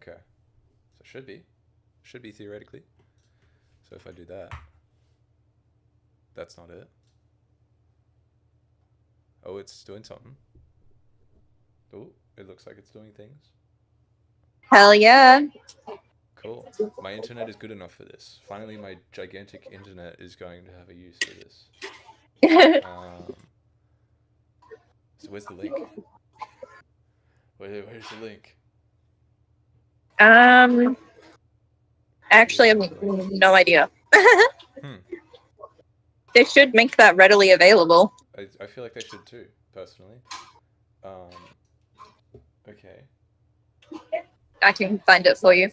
Okay. So should be. Should be theoretically. So if I do that, that's not it. Oh, it's doing something. Oh, it looks like it's doing things. Hell yeah. Cool. My internet is good enough for this. Finally, my gigantic internet is going to have a use for this. Um, so where's the link? Where's the link? um, actually, I Where's have the link? no idea. Hmm. They should make that readily available. I feel like they should too, personally. Um, okay. I can find it for you.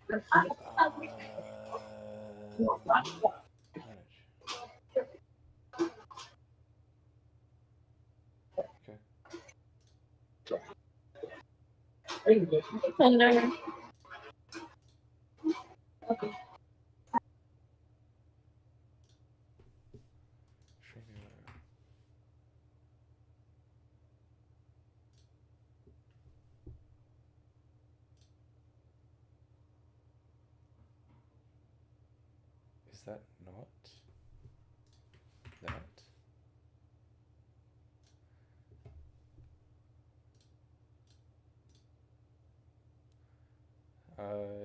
Manage. Okay. Oh, no. Streaming. Is that not that?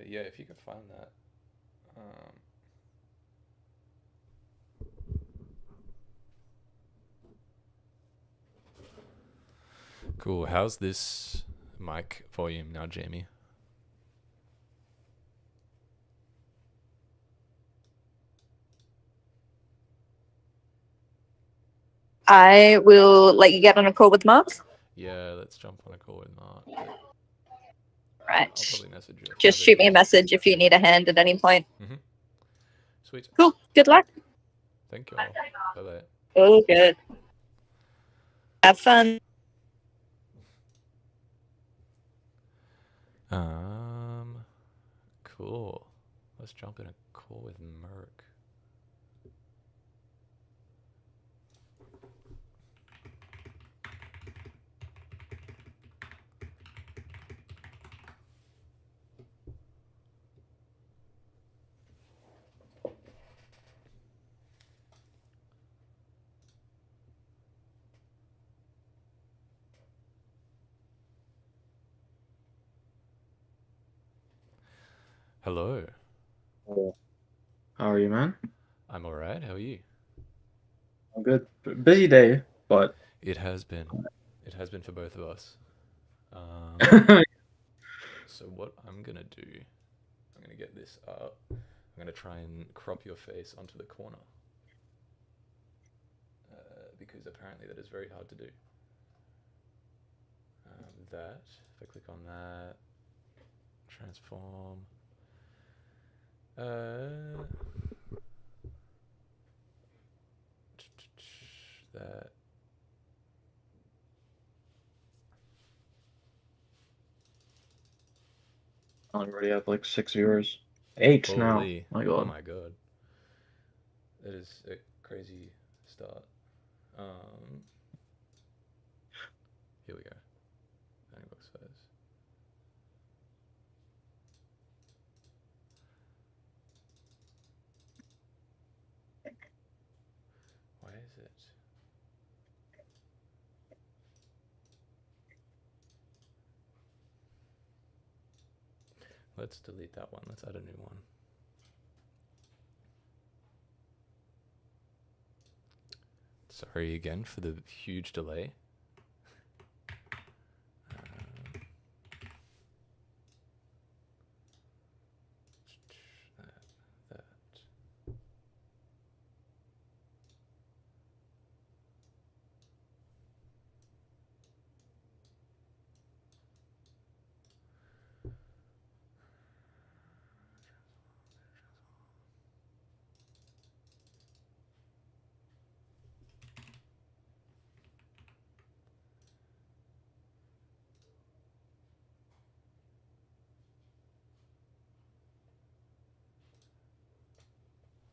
Yeah, if you could find that. Um, cool. How's this mic volume now, Jamie? I will let you get on a call with Mark. Yeah, let's jump on a call with Mark. But Right. I'll probably message you after a Just bit. shoot me a message if you need a hand at any point. Sweet. Cool. Good luck. Thank you all. Bye bye. Oh, good. Have fun. Cool. Let's jump in a call with Merc. Hello. How are you, man? I'm alright. How are you? I'm good. Busy day, but It has been. It has been for both of us. So what I'm gonna do, I'm gonna get this up. I'm gonna try and crop your face onto the corner. Because apparently that is very hard to do. That, if I click on that, transform. That. I already have like 6 viewers. 8 now. Holy. My Oh God. my god. That is a crazy start. Here we go. Box first. Why is it? Let's delete that one. Let's add a new one. Sorry again for the huge delay. That.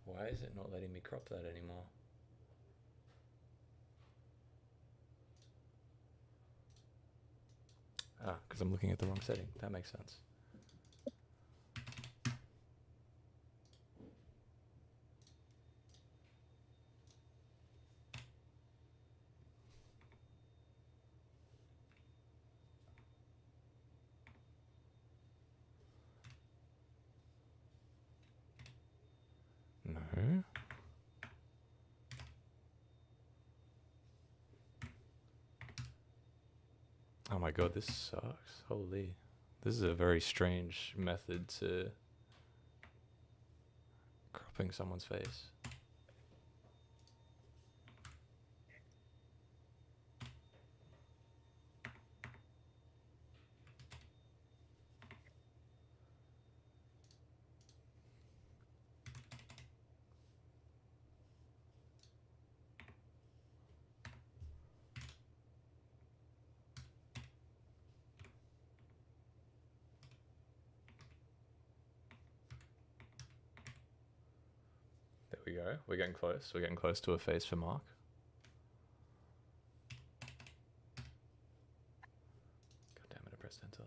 Why is it not letting me crop that anymore? Ah, because I'm looking at the wrong setting. That makes sense. Oh my god, this sucks. Holy. This is a very strange method to cropping someone's face. There we go. We're getting close. We're getting close to a face for Mark. God damn it, I pressed enter.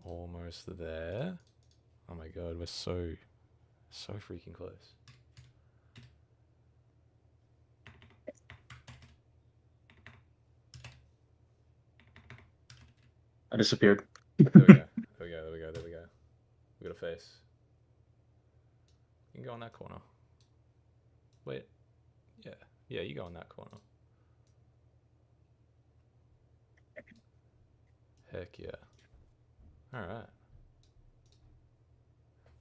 Almost there. Oh my god, we're so freaking close. I disappeared. There we go. There we go. There we go. There we go. We got a face. You can go in that corner. Wait. Yeah. Yeah, you go in that corner. Heck yeah. Alright.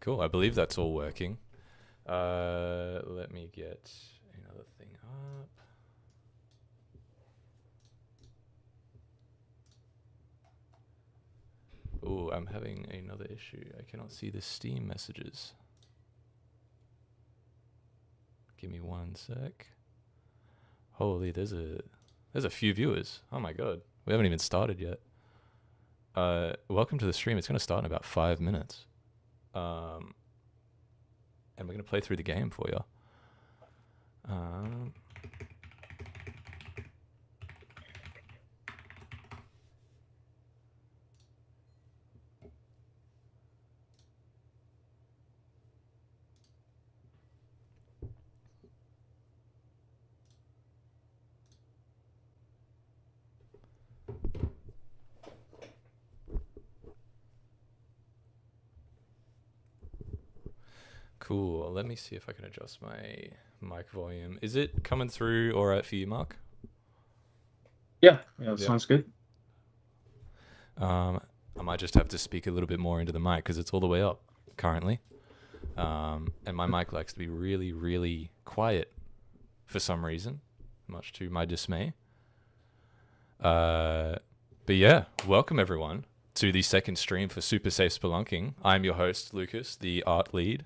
Cool, I believe that's all working. Let me get another thing up. Oh, I'm having another issue. I cannot see the Steam messages. Give me 1 sec. Holy, there's a few viewers. Oh my god. We haven't even started yet. Welcome to the stream. It's going to start in about 5 minutes. And we're going to play through the game for you. Cool. Let me see if I can adjust my mic volume. Is it coming through all right for you, Mark? Yeah, that sounds good. I might just have to speak a little bit more into the mic because it's all the way up currently. And my mic likes to be really, really quiet for some reason, much to my dismay. But yeah, welcome everyone to the second stream for Super Safe Spelunking. I'm your host, Lucas, the art lead.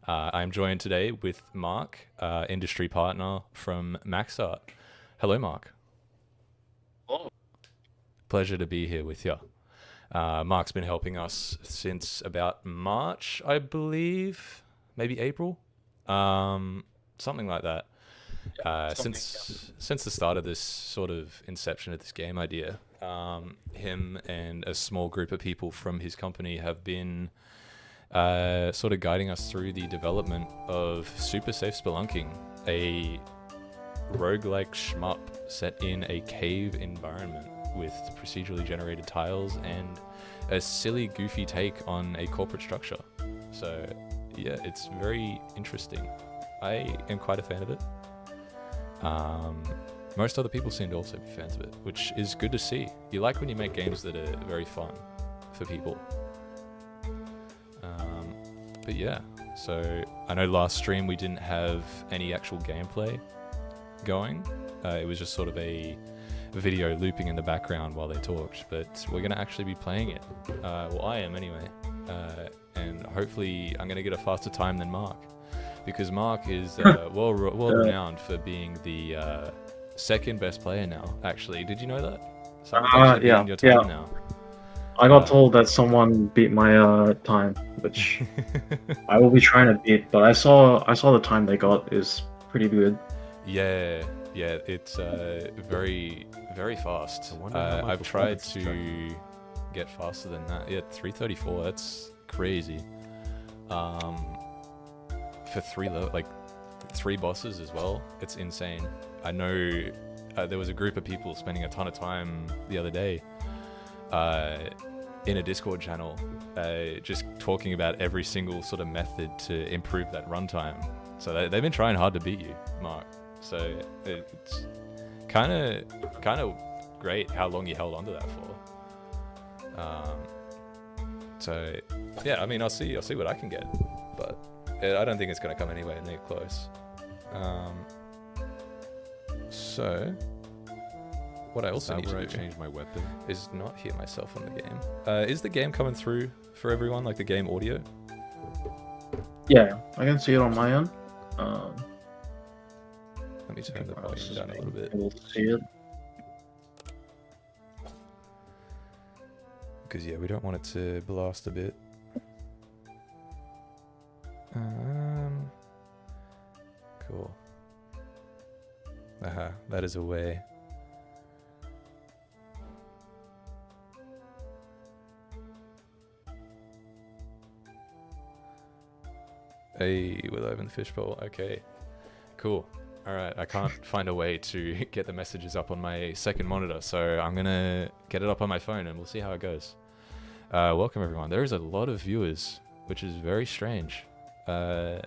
I'm joined today with Mark, industry partner from MaxArt. Hello, Mark. Hello. Pleasure to be here with you. Mark's been helping us since about March, I believe, maybe April, something like that. Since the start of this sort of inception of this game idea, him and a small group of people from his company have been sort of guiding us through the development of Super Safe Spelunking, a roguelike shmup set in a cave environment with procedurally generated tiles and a silly, goofy take on a corporate structure. So yeah, it's very interesting. I am quite a fan of it. Most other people seem to also be fans of it, which is good to see. You like when you make games that are very fun for people. But yeah, so I know last stream we didn't have any actual gameplay going. It was just sort of a video looping in the background while they talked, but we're going to actually be playing it. Well, I am anyway. And hopefully I'm going to get a faster time than Mark, because Mark is well renowned for being the second best player now, actually. Did you know that? Someone's actually beating your time now. I got told that someone beat my time, which I will be trying to beat, but I saw the time they got is pretty good. Yeah, Yeah, it's very, very fast. I wonder how much I've tried performance to get faster than that. Yeah, 334. That's crazy. For three bosses as well, it's insane. I know there was a group of people spending a ton of time the other day in a Discord channel, just talking about every single sort of method to improve that runtime. So they've been trying hard to beat you, Mark. So it's kind of great how long you held onto that for. So yeah, I mean, I'll see what I can get, but I don't think it's going to come anywhere near close. So what I also need to do change my weapon is not hear myself on the game. Is the game coming through for everyone, like the game audio? Yeah, I can see it on my end. Let me turn the volume down a little bit. Able to see it. Because yeah, we don't want it to blast a bit. Cool. Aha, that is a way. Hey, we'll open the fishbowl. Okay, cool. All right, I can't find a way to get the messages up on my second monitor, so I'm gonna get it up on my phone and we'll see how it goes. Welcome everyone. There is a lot of viewers, which is very strange. I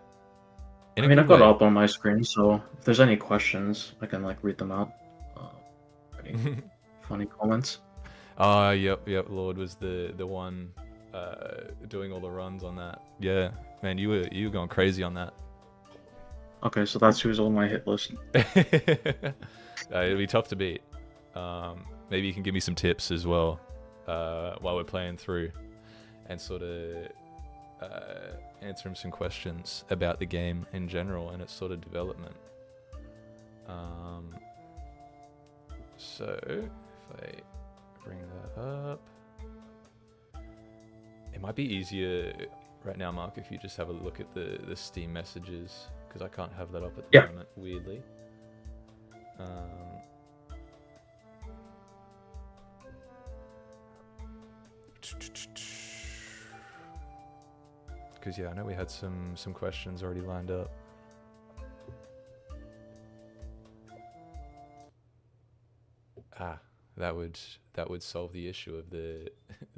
mean, I've got it up on my screen, so if there's any questions, I can like read them out. Any funny comments? Yep. Lord was the one doing all the runs on that. Yeah, man, you were going crazy on that. Okay, so that's who's on my hit list. It'll be tough to beat. Maybe you can give me some tips as well while we're playing through, and sort of answer him some questions about the game in general and its sort of development. So if I bring that up, it might be easier right now, Mark, if you just have a look at the Steam messages, because I can't have that up at the moment, weirdly. Because yeah, I know we had some questions already lined up. That would solve the issue of the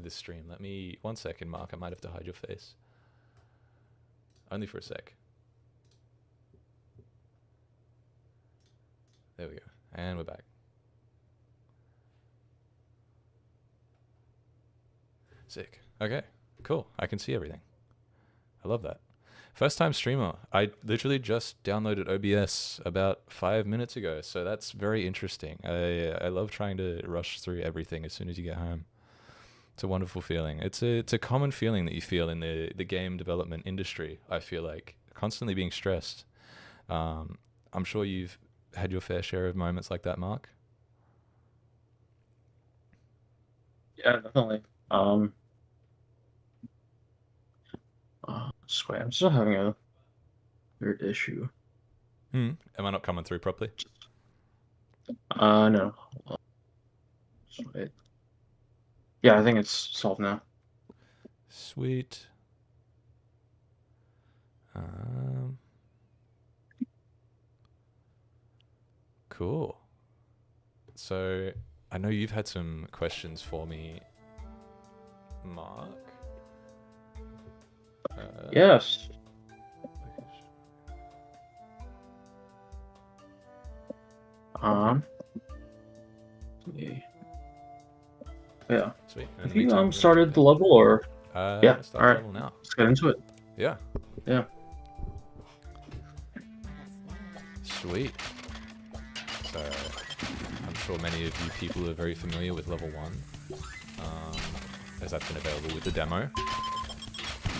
stream. Let me 1 second, Mark. I might have to hide your face. Only for a sec. There we go. And we're back. Sick. Okay, cool. I can see everything. I love that. First time streamer. I literally just downloaded OBS about 5 minutes ago, so that's very interesting. I love trying to rush through everything as soon as you get home. It's a wonderful feeling. It's a common feeling that you feel in the game development industry, I feel like. Constantly being stressed. I'm sure you've had your fair share of moments like that, Mark. Yeah, definitely. Wait, I'm still having a weird issue. Am I not coming through properly? No. Wait. Yeah, I think it's solved now. Sweet. Cool. So I know you've had some questions for me, Mark. Yes. Yeah. Sweet. Have you started the level or? Yeah. Start All the right. level now. Let's get into it. Yeah. Yeah. Sweet. So I'm sure many of you people are very familiar with level 1, as that's been available with the demo.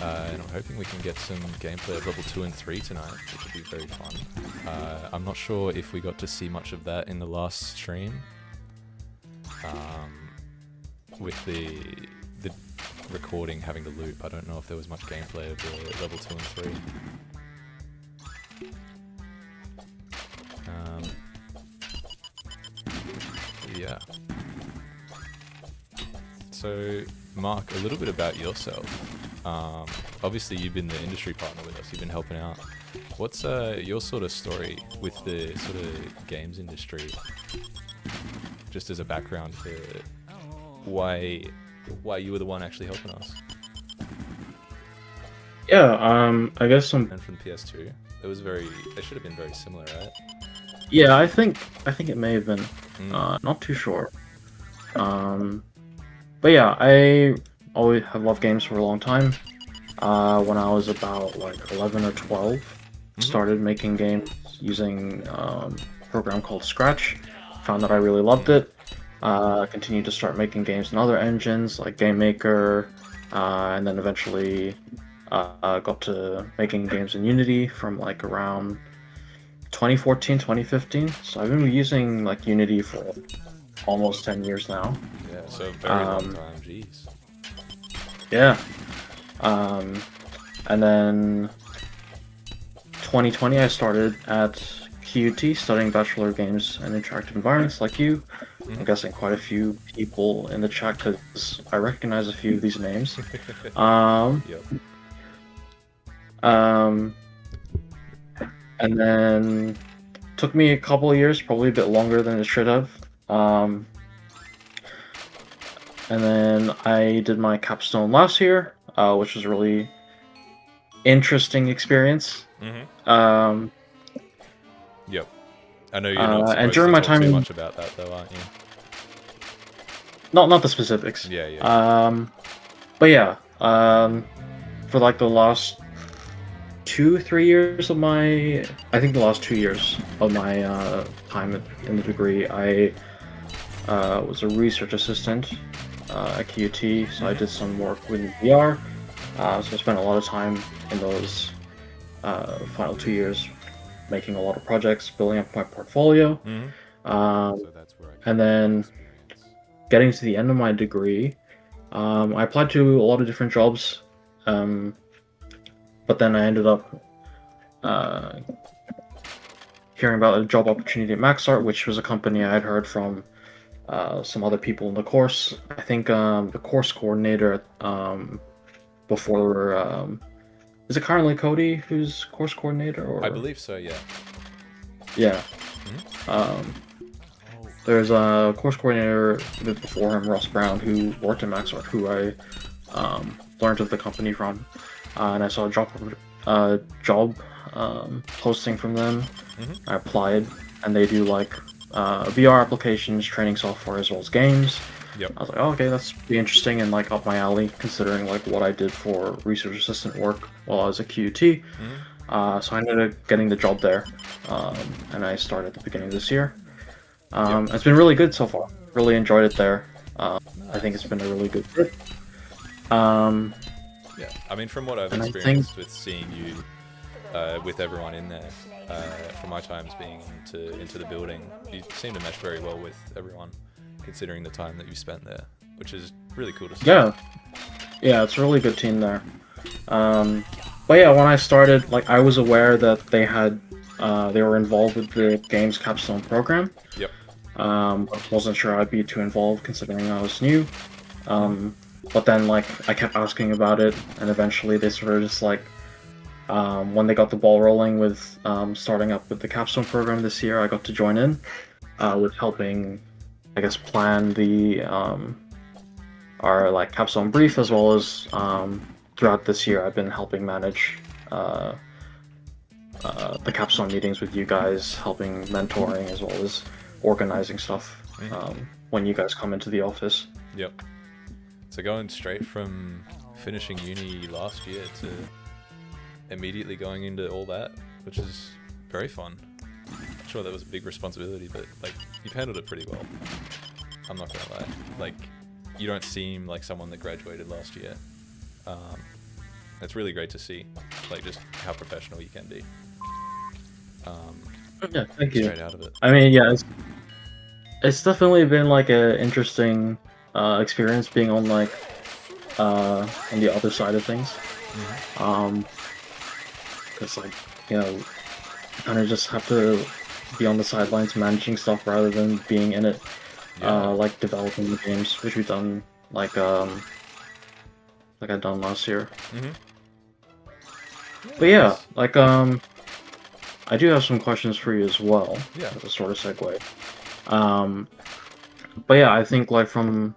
And I'm hoping we can get some gameplay of level 2 and 3 tonight, which would be very fun. I'm not sure if we got to see much of that in the last stream, with the recording having the loop. I don't know if there was much gameplay of the level 2 and 3. So, Mark, a little bit about yourself. Obviously, you've been the industry partner with us. You've been helping out. What's your sort of story with the sort of games industry? Just as a background for why you were the one actually helping us. Yeah, I guess some. And from the PS2, they should have been very similar, right? Yeah, I think it may have been. Not too sure. But yeah, I always have loved games for a long time. When I was about like 11 or 12, started making games using a program called Scratch. Found that I really loved it. Continued to start making games in other engines like Game Maker, and then eventually got to making games in Unity from like around 2014, 2015. So I've been using like Unity for almost 10 years now. Yeah, so a very long time, jeez. Yeah. And then 2020 I started at QUT studying Bachelor of Games and Interactive Environments like you. I'm guessing quite a few people in the chat because I recognize a few of these names. Yep. And then took me a couple of years, probably a bit longer than it should have. And then I did my capstone last year, which was a really interesting experience. Yep. I know you're not supposed and during to my talk time too much about that, though, aren't you? Not the specifics. Yeah. But yeah, for like the last 2-3 years of my, I think the last 2 years of my time in the degree, I was a research assistant at QUT, so I did some work with VR. So I spent a lot of time in those final 2 years making a lot of projects, building up my portfolio. And then getting to the end of my degree, I applied to a lot of different jobs, but then I ended up hearing about a job opportunity at MaxArt, which was a company I had heard from some other people in the course. I think the course coordinator before, is it currently Cody who's course coordinator? Or? I believe so, yeah. Yeah. There's a course coordinator before him, Ross Brown, who worked at MaxArt, who I learned of the company from. And I saw a job posting from them. I applied, and they do like VR applications, training software, as well as games. Yep. I was like, oh, okay, that's be interesting and like up my alley, considering like what I did for research assistant work while I was at QUT. So I ended up getting the job there, and I started at the beginning of this year. It's been really good so far. Really enjoyed it there. I think it's been a really good fit. Yeah, I mean, from what I've experienced with seeing you with everyone in there, from my times being into the building, you seem to mesh very well with everyone, considering the time that you spent there, which is really cool to see. Yeah, it's a really good team there. But yeah, when I started, like, I was aware that they were involved with the games capstone program. Yep. Wasn't sure I'd be too involved considering I was new. But then, like, I kept asking about it, and eventually they sort of just, like, when they got the ball rolling with starting up with the capstone program this year, I got to join in with helping, I guess, plan our, like, capstone brief, as well as throughout this year I've been helping manage the capstone meetings with you guys, helping mentoring, as well as organizing stuff when you guys come into the office. Yep. So going straight from finishing uni last year to immediately going into all that, which is very fun. I'm sure that was a big responsibility, but like you've handled it pretty well. I'm not gonna lie. Like, you don't seem like someone that graduated last year. It's really great to see, like, just how professional you can be. Yeah, thank you. Straight out of it. I mean, yeah, it's definitely been like an interesting experience being on like on the other side of things. Because like, you know, you kind of just have to be on the sidelines managing stuff rather than being in it, like developing the games, which we've done like I done last year. Mm-hmm. But yeah, Nice. like I do have some questions for you as well. Yeah. As a sort of segue. Um, but yeah, I think like from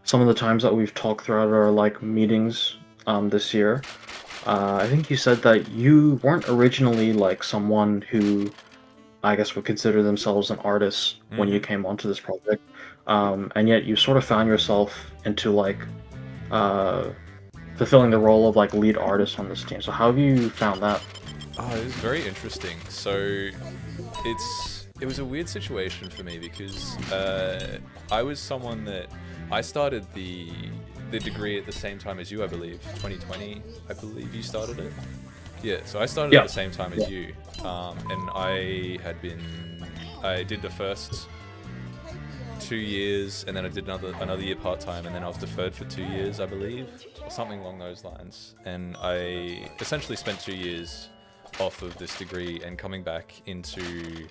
some of the times that we've talked throughout our like meetings this year, I think you said that you weren't originally like someone who I guess would consider themselves an artist when you Mm-hmm. came onto this project, and yet you sort of found yourself into like uh, fulfilling the role of like lead artist on this team. So how have you found that? Oh, it was very interesting. So it was a weird situation for me because I was someone that I started the degree at the same time as you, I believe. 2020, I believe you started it. Yeah, so I started at Yeah. the same time Yeah. as you, and I did the first 2 years, and then I did another year part time, and then I was deferred for 2 years, I believe, or something along those lines. And I essentially spent 2 years off of this degree and coming back into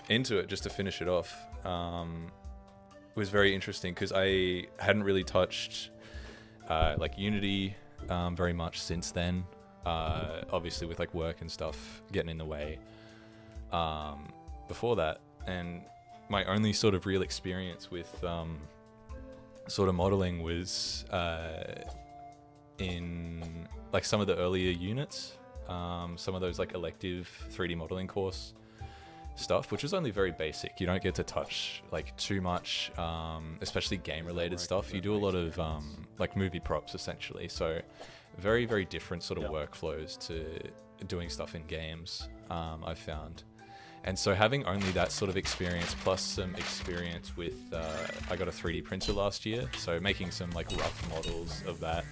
it just to finish it off. Was very interesting because I hadn't really touched like Unity very much since then. Obviously with like work and stuff getting in the way before that, and my only sort of real experience with sort of modeling was in like some of the earlier units, some of those like elective 3D modeling course stuff, which is only very basic. You don't get to touch like too much, especially game related stuff. You do a lot of like movie props essentially, so very, very different sort of workflows to doing stuff in games, I've found. And so having only that sort of experience plus some experience with, I got a 3D printer last year, so making some like rough models of that.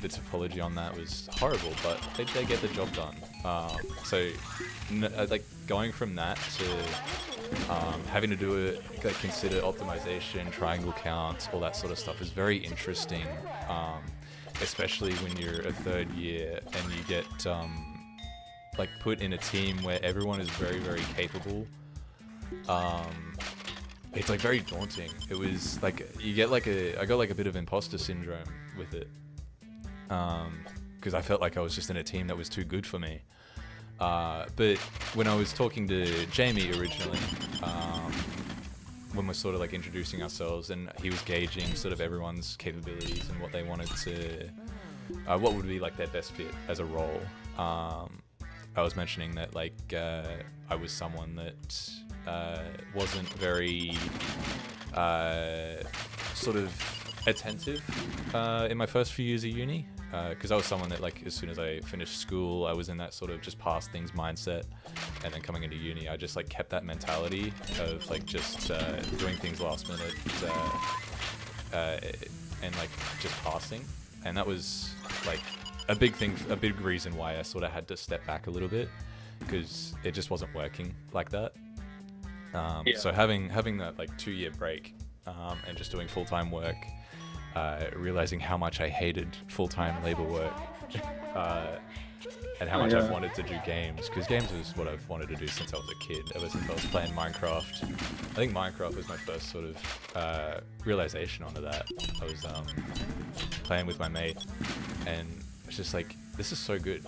The topology on that was horrible, but they get the job done. Like going from that to having to do it, like consider optimization, triangle count, all that sort of stuff is very interesting, especially when you're a third year and you get like put in a team where everyone is very, very capable. It's like very daunting. It was like you get like I got like a bit of imposter syndrome with it, because I felt like I was just in a team that was too good for me. But when I was talking to Jamie originally, when we're sort of like introducing ourselves, and he was gauging sort of everyone's capabilities and what they wanted to, what would be like their best fit as a role. I was mentioning that like I was someone that wasn't very sort of attentive in my first few years of uni, because I was someone that like as soon as I finished school I was in that sort of just past things mindset, and then coming into uni I just like kept that mentality of like just doing things last minute and like just passing, and that was like a big reason why I sort of had to step back a little bit, because it just wasn't working like that. So having that like 2-year break and just doing full-time work, realizing how much I hated full-time labor work, and how much I've wanted to do games, because games is what I've wanted to do since I was a kid, ever since I was playing Minecraft. I think Minecraft was my first sort of realization onto that. I was playing with my mate, and it's just like, this is so good,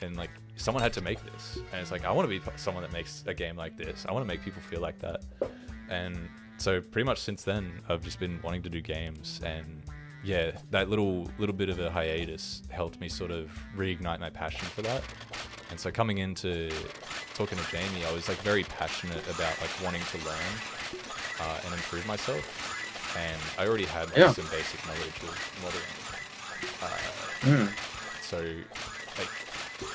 and like someone had to make this, and it's like I want to be someone that makes a game like this. I want to make people feel like that. And so pretty much since then I've just been wanting to do games, and yeah, that little bit of a hiatus helped me sort of reignite my passion for that. And so coming into talking to Jamie, I was like very passionate about like wanting to learn and improve myself, and I already had like some basic knowledge of modeling. So like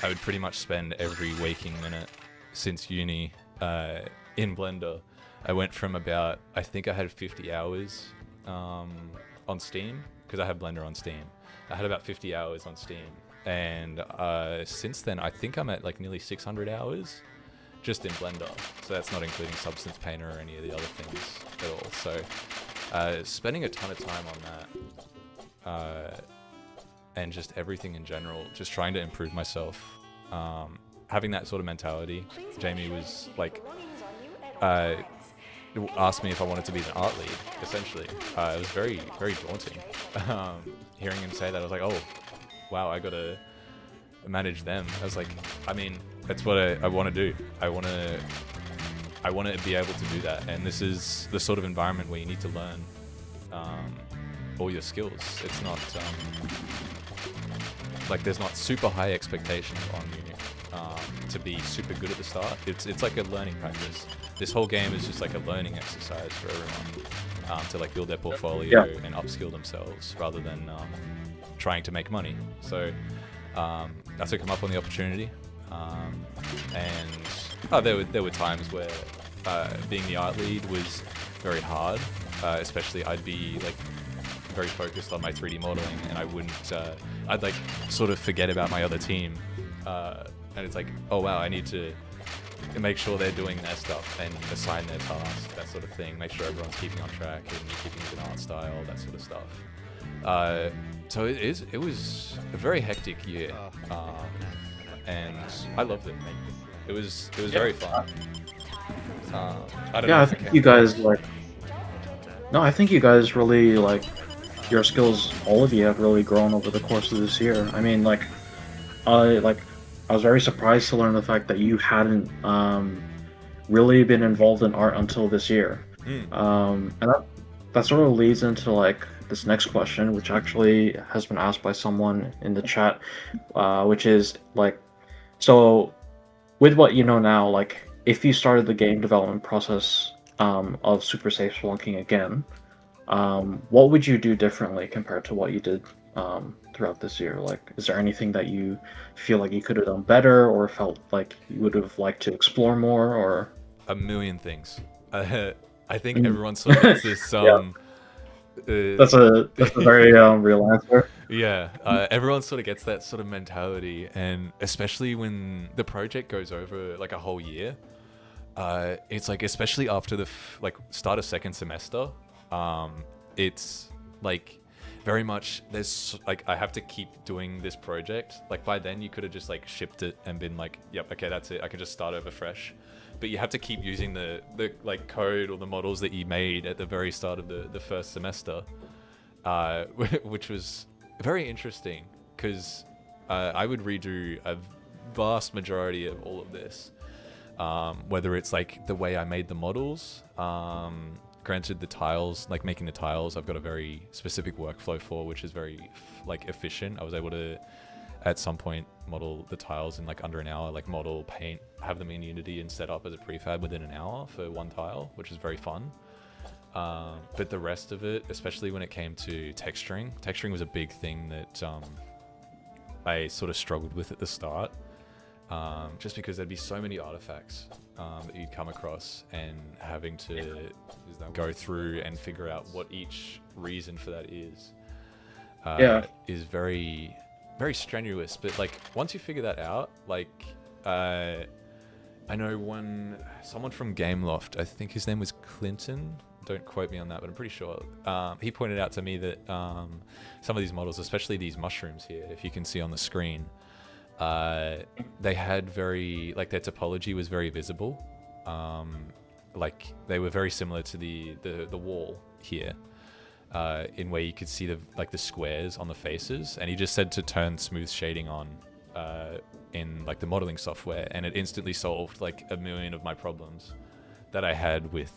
I would pretty much spend every waking minute since uni in Blender. I went from about, I think I had 50 hours on Steam, because I have Blender on Steam. I had about 50 hours on Steam, and since then I think I'm at like nearly 600 hours just in Blender. So that's not including Substance Painter or any of the other things at all. So spending a ton of time on that, and just everything in general, just trying to improve myself, having that sort of mentality. Jamie was like, asked me if I wanted to be the art lead. Essentially, it was very, very daunting. Hearing him say that, I was like, oh, wow, I gotta manage them. I was like, I mean, that's what I want to do. I want to be able to do that, and this is the sort of environment where you need to learn all your skills. It's not like there's not super high expectations on you to be super good at the start. It's like a learning practice. This whole game is just like a learning exercise for everyone to like build their portfolio and upskill themselves rather than trying to make money. So I took him up on the opportunity, and there were times where being the art lead was very hard. Especially I'd be like very focused on my 3D modeling, and I wouldn't. I'd like sort of forget about my other team, and it's like, oh wow, I need to make sure they're doing their stuff and assign their tasks, that sort of thing. Make sure everyone's keeping on track and keeping a good art style, that sort of stuff. So it was a very hectic year, and I loved it. It was very fun. I don't know. I think you guys like. No, I think you guys really like your skills. All of you have really grown over the course of this year. I mean, I was very surprised to learn the fact that you hadn't really been involved in art until this year. And that sort of leads into like this next question, which actually has been asked by someone in the chat, which is like, so with what you know now, like if you started the game development process of Super Safe Spelunking again, what would you do differently compared to what you did throughout this year? Like, is there anything that you feel like you could have done better, or felt like you would have liked to explore more, or a million things? I think everyone sort of gets this. That's a very real answer. Yeah, everyone sort of gets that sort of mentality, and especially when the project goes over like a whole year. It's like, especially after the start of second semester, it's like very much there's like I have to keep doing this project. Like by then you could have just like shipped it and been like, yep, okay, that's it. I can just start over fresh. But you have to keep using the like code or the models that you made at the very start of the first semester, which was very interesting because I would redo a vast majority of all of this. Whether it's like the way I made the models, granted the tiles, like making the tiles, I've got a very specific workflow for, which is very like efficient. I was able to at some point model the tiles in like under an hour, like model, paint, have them in Unity and set up as a prefab within an hour for one tile, which is very fun. But the rest of it, especially when it came to texturing was a big thing that I sort of struggled with at the start. Just because there'd be so many artifacts that you'd come across, and having to go through and figure out what each reason for that is very, very strenuous. But like once you figure that out, like I know someone from Gameloft, I think his name was Clinton, don't quote me on that, but I'm pretty sure, he pointed out to me that some of these models, especially these mushrooms here, if you can see on the screen, they had their topology was very visible. Like they were very similar to the wall here, in where you could see the squares on the faces. And he just said to turn smooth shading on in like the modeling software, and it instantly solved like a million of my problems that I had with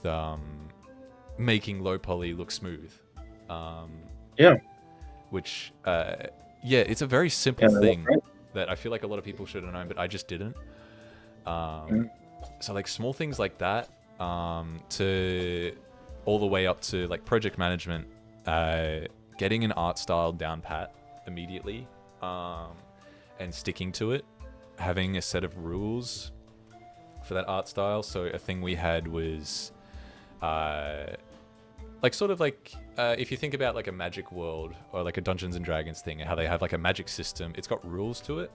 making low poly look smooth. Which it's a very simple thing. That I feel like a lot of people should have known, but I just didn't. So like small things like that, to all the way up to like project management, getting an art style down pat immediately, and sticking to it, having a set of rules for that art style. So a thing we had was like sort of like if you think about like a magic world or like a Dungeons and Dragons thing, and how they have like a magic system, it's got rules to it.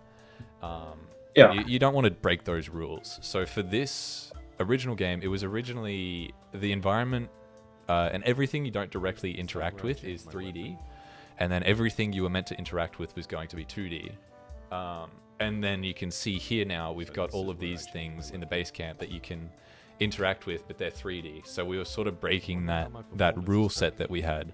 You don't want to break those rules. So for this original game, it was originally the environment and everything you don't directly interact with is 3D, and then everything you were meant to interact with was going to be 2D. And then you can see here now we've got all of these things in the base camp that you can interact with, but they're 3D. So we were sort of breaking that rule set that we had,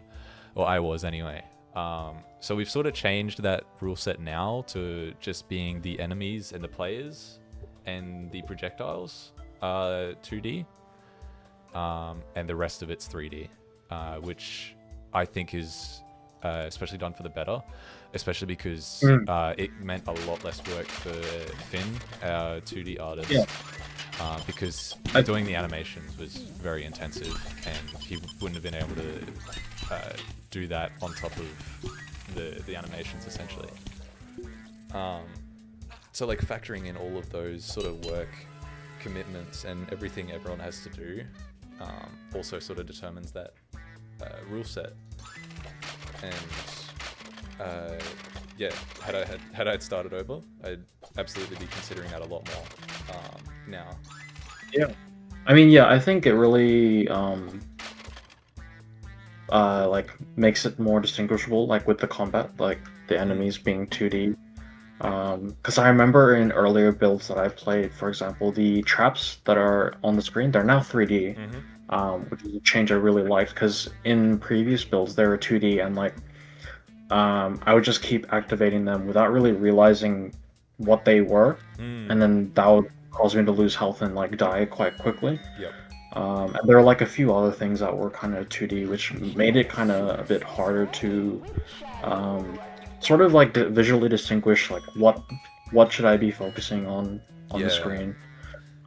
or I was anyway. So we've sort of changed that rule set now to just being the enemies and the players and the projectiles 2D, and the rest of it's 3D, which I think is especially done for the better, especially because it meant a lot less work for Finn, our 2D artist. Yeah. Because doing the animations was very intensive, and he wouldn't have been able to do that on top of the animations, essentially. So like factoring in all of those sort of work commitments and everything everyone has to do also sort of determines that rule set. And yeah, had I started over, I'd absolutely be considering that a lot more now. Yeah. I mean, yeah, I think it really like makes it more distinguishable, like with the combat, like the enemies being 2D. Because I remember in earlier builds that I played, for example, the traps that are on the screen, they're now 3D, which is a change I really liked, because in previous builds they were 2D, and like I would just keep activating them without really realizing what they were, and then that would cause me to lose health and like die quite quickly. Yep. And there are like a few other things that were kind of 2D, which made it kind of a bit harder to sort of like visually distinguish like what should I be focusing on the screen.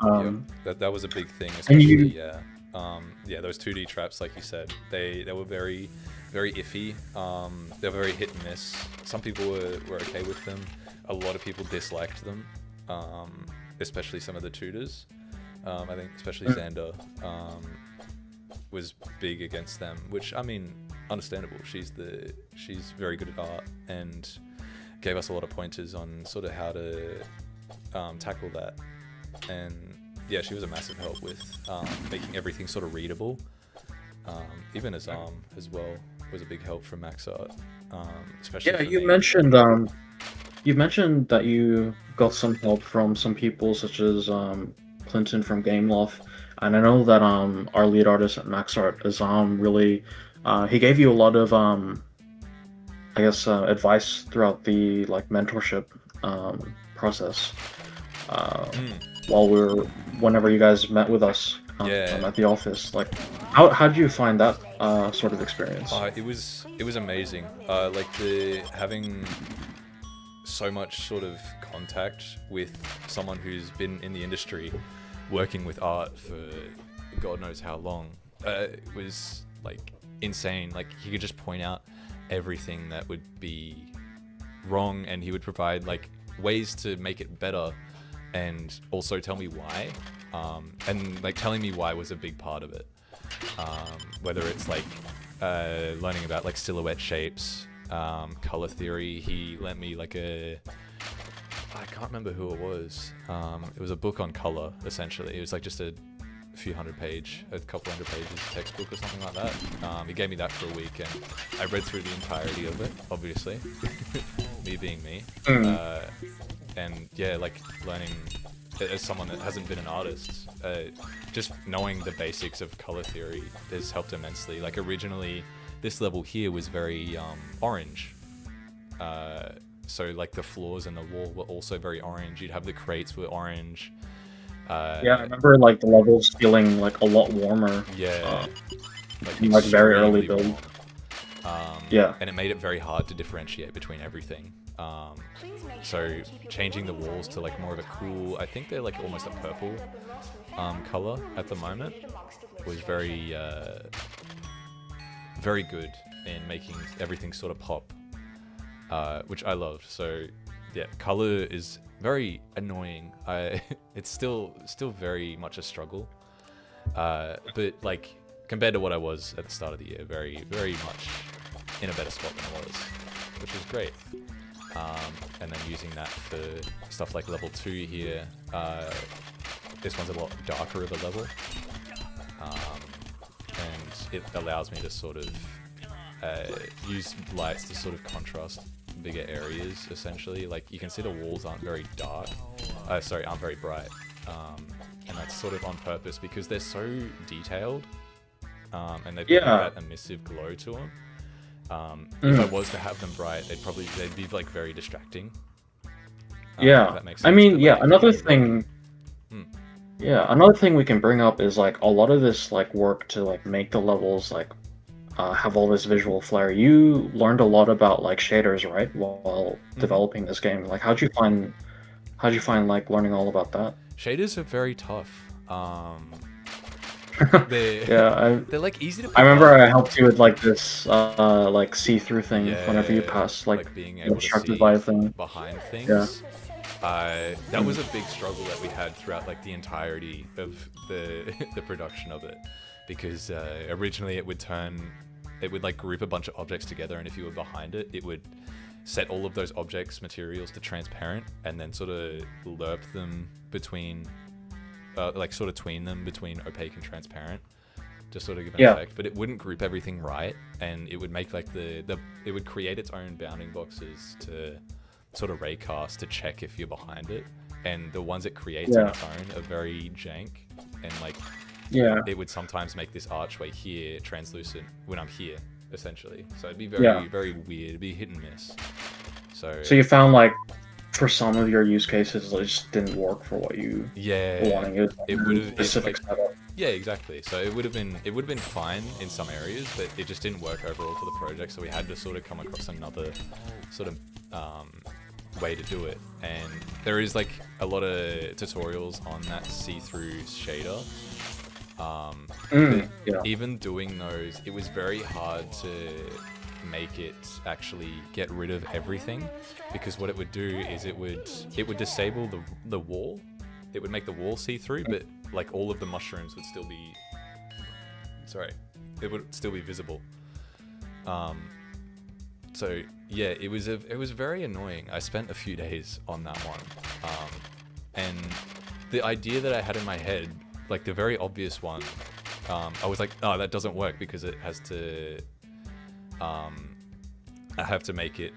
That was a big thing, especially those 2D traps, like you said, they were very, very iffy. They were very hit and miss. Some people were okay with them. A lot of people disliked them, especially some of the tutors. I think especially Xander was big against them, which, I mean, understandable. She's very good at art and gave us a lot of pointers on sort of how to tackle that. And yeah, she was a massive help with making everything sort of readable. Even Azam as well was a big help from Max Art, especially. Yeah, for you me. mentioned that you got some help from some people such as Clinton from Gameloft, and I know that our lead artist at Max Art, Azam, really he gave you a lot of I guess advice throughout the like mentorship process whenever you guys met with us at the office. Like how did you find that sort of experience? It was amazing. Like having so much sort of contact with someone who's been in the industry working with art for God knows how long. It was like insane. Like he could just point out everything that would be wrong, and he would provide like ways to make it better, and also tell me why. And like telling me why was a big part of it. Whether it's like learning about like silhouette shapes, color theory. He lent me like I can't remember who it was. It was a book on color, essentially. It was like just a couple hundred pages textbook or something like that. He gave me that for a week, and I read through the entirety of it, obviously. Me being me. And yeah, like learning as someone that hasn't been an artist, just knowing the basics of color theory has helped immensely. Like originally, this level here was very orange. So like the floors and the wall were also very orange. You'd have the crates were orange. Yeah, I remember like the levels feeling like a lot warmer. Yeah, like very early build. Yeah, and it made it very hard to differentiate between everything. So changing the walls to like more of a cool, I think they're like almost a purple color at the moment, was very very good in making everything sort of pop, which I loved. So yeah, color is very annoying. It's still very much a struggle, but like compared to what I was at the start of the year, very, very much in a better spot than I was, which is great. And then using that for stuff like level 2 here. This one's a lot darker of a level, and it allows me to sort of use lights to sort of contrast bigger areas, essentially. Like you can see the walls aren't very dark, aren't very bright, and that's sort of on purpose because they're so detailed, and they've got that emissive glow to them. If I was to have them bright, they'd be like very distracting. Yeah, I mean, yeah, another thing. Yeah, another thing we can bring up is like a lot of this like work to like make the levels like have all this visual flair. You learned a lot about like shaders, right, while developing this game. Like, how'd you find like learning all about that? Shaders are very tough. Yeah, they're like easy to pick I remember up. I helped you with like this like see-through thing whenever you pass like being able to see by a thing behind things. Yeah. That was a big struggle that we had throughout like the entirety of the production of it, because originally it would like group a bunch of objects together, and if you were behind it, it would set all of those objects materials to transparent, and then sort of lerp them between like sort of tween them between opaque and transparent, just sort of give an effect. But it wouldn't group everything right, and it would make like it would create its own bounding boxes to sort of raycast to check if you're behind it, and the ones it creates on its own are very jank, and like it would sometimes make this archway here translucent when I'm here, essentially. So it'd be very very weird. It'd be hit and miss. So you found like for some of your use cases it just didn't work for what you were wanting. It would have specific setup. Yeah, exactly. So it would have been fine in some areas, but it just didn't work overall for the project. So we had to sort of come across another sort of way to do it. And there is like a lot of tutorials on that see-through shader. Even doing those, it was very hard to make it actually get rid of everything, because what it would do is it would disable the wall. It would make the wall see-through, but like all of the mushrooms would still be visible. So yeah, it was very annoying. I spent a few days on that one, and the idea that I had in my head, like the very obvious one, I was like, oh, that doesn't work because it has to I have to make it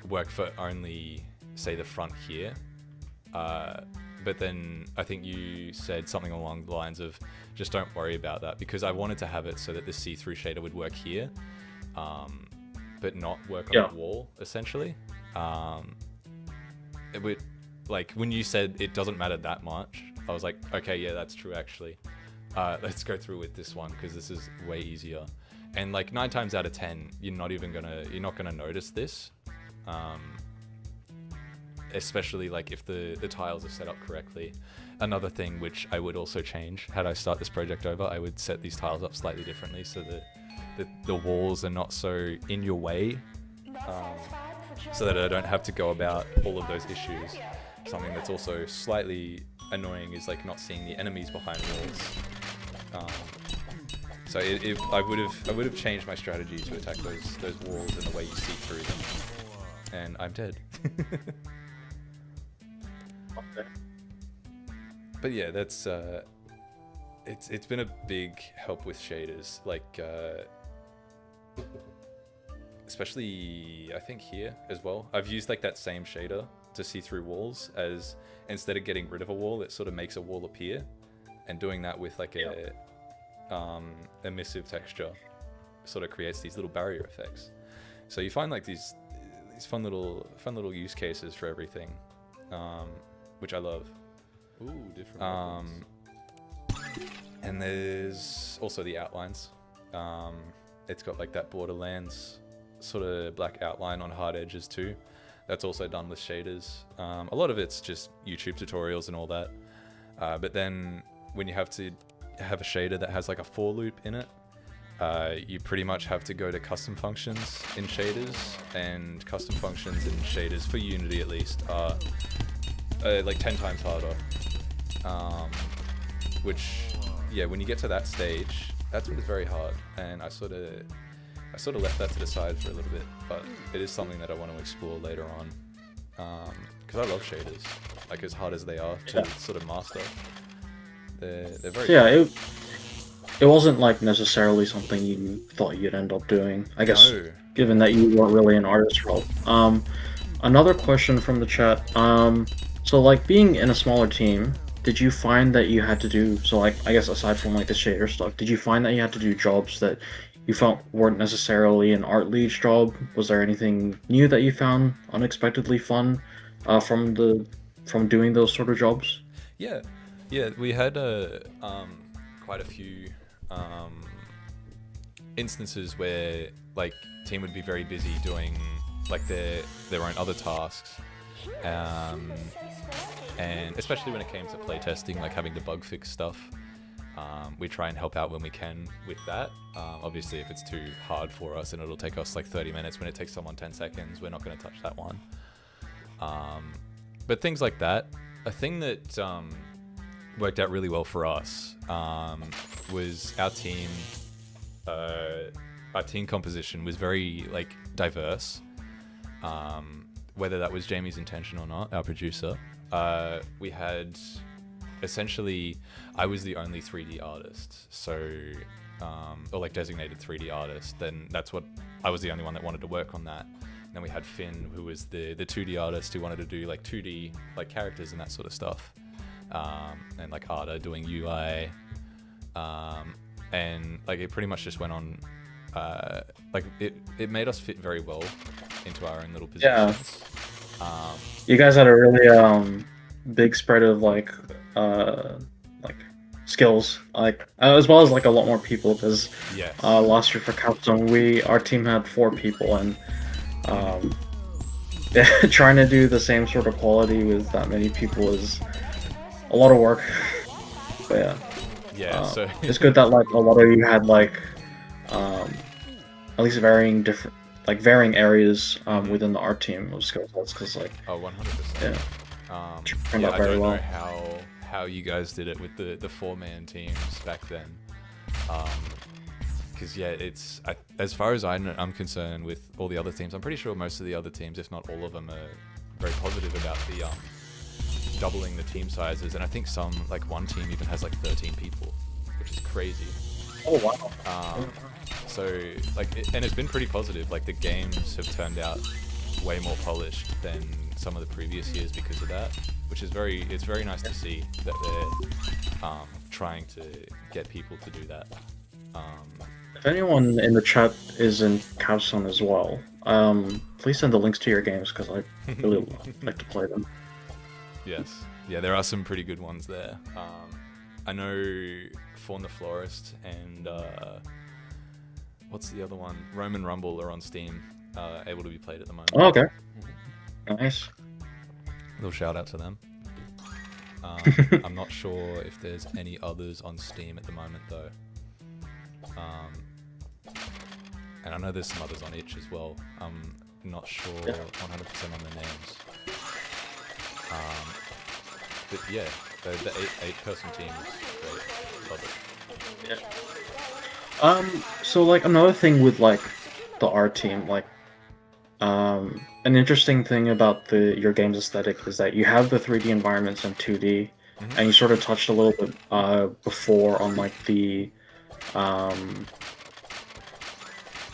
work for only, say, the front here. But then I think you said something along the lines of, just don't worry about that, because I wanted to have it so that the see-through shader would work here, but not work on the wall, essentially. It would, like, when you said it doesn't matter that much, I was like, okay, yeah, that's true, actually. Let's go through with this one, because this is way easier. And like 9 times out of 10, you're not gonna notice this, especially like if the tiles are set up correctly. Another thing which I would also change, had I start this project over, I would set these tiles up slightly differently so that the walls are not so in your way, so that I don't have to go about all of those issues. Something that's also slightly annoying is like not seeing the enemies behind walls. So I would have changed my strategy to attack those walls and the way you see through them. And I'm dead. Okay. But yeah, that's it's been a big help with shaders, like especially I think here as well. I've used like that same shader to see through walls, as instead of getting rid of a wall, it sort of makes a wall appear, and doing that with like a emissive texture sort of creates these little barrier effects. So you find like these fun little use cases for everything, which I love. Ooh, different and there's also the outlines. It's got like that Borderlands sort of black outline on hard edges too. That's also done with shaders. A lot of it's just YouTube tutorials and all that, but then when you have to have a shader that has like a for loop in it, you pretty much have to go to custom functions in shaders, and custom functions in shaders for Unity at least are like 10 times harder, which, yeah, when you get to that stage, that's when it's very hard. And I sort of left that to the side for a little bit, but it is something that I want to explore later on, because I love shaders, like as hard as they are to sort of master. They're very it wasn't like necessarily something you thought you'd end up doing, I guess. No. Given that you weren't really an artist role. Another question from the chat. So like being in a smaller team, did you find that you had to do so? Like, I guess aside from like the shader stuff, did you find that you had to do jobs that you felt weren't necessarily an art lead job? Was there anything new that you found unexpectedly fun from doing those sort of jobs? Yeah, yeah, we had quite a few instances where like team would be very busy doing like their own other tasks, and especially when it came to playtesting, like having to bug fix stuff. We try and help out when we can with that. Obviously, if it's too hard for us and it'll take us like 30 minutes when it takes someone 10 seconds, we're not going to touch that one. But things like that. A thing that worked out really well for us was our team. Our team composition was very like diverse. Whether that was Jamie's intention or not, our producer. We had essentially, I was the only 3D artist, so or like designated 3D artist. Then that's what I was the only one that wanted to work on that. And then we had Finn, who was the 2D artist who wanted to do like 2D like characters and that sort of stuff. And like Arda doing UI, and like it pretty much just went on. Like it made us fit very well into our own little positions. You guys had a really big spread of like skills, like as well as like a lot more people because Yes. last year for Capstone our team had 4 people and trying to do the same sort of quality with that many people is a lot of work. But yeah. Yeah. So it's good that like a lot of you had like at least varying areas within the art team of skill sets because like 100%. yeah. Yeah, out I very don't well. know how you guys did it with the 4-man teams back then. Because yeah, it's as far as I'm concerned with all the other teams, I'm pretty sure most of the other teams, if not all of them, are very positive about the doubling the team sizes. And I think some like one team even has like 13 people, which is crazy. Oh wow. So like, and it's been pretty positive. Like the games have turned out way more polished than some of the previous years because of that, which is it's very nice to see that they're trying to get people to do that. If anyone in the chat is in Capstone as well, please send the links to your games because I really like to play them. Yes, yeah, there are some pretty good ones there. I know Fawn the Florist and what's the other one? Roman Rumble are on Steam, able to be played at the moment. Oh, okay. Nice. Little shout out to them. I'm not sure if there's any others on Steam at the moment though. And I know there's some others on itch as well. I'm not sure 100% on their names. But yeah, the 8-person team is great. Love it. Yeah. So like another thing with like the art team, like an interesting thing about your game's aesthetic is that you have the 3D environments and 2D, and you sort of touched a little bit before on like the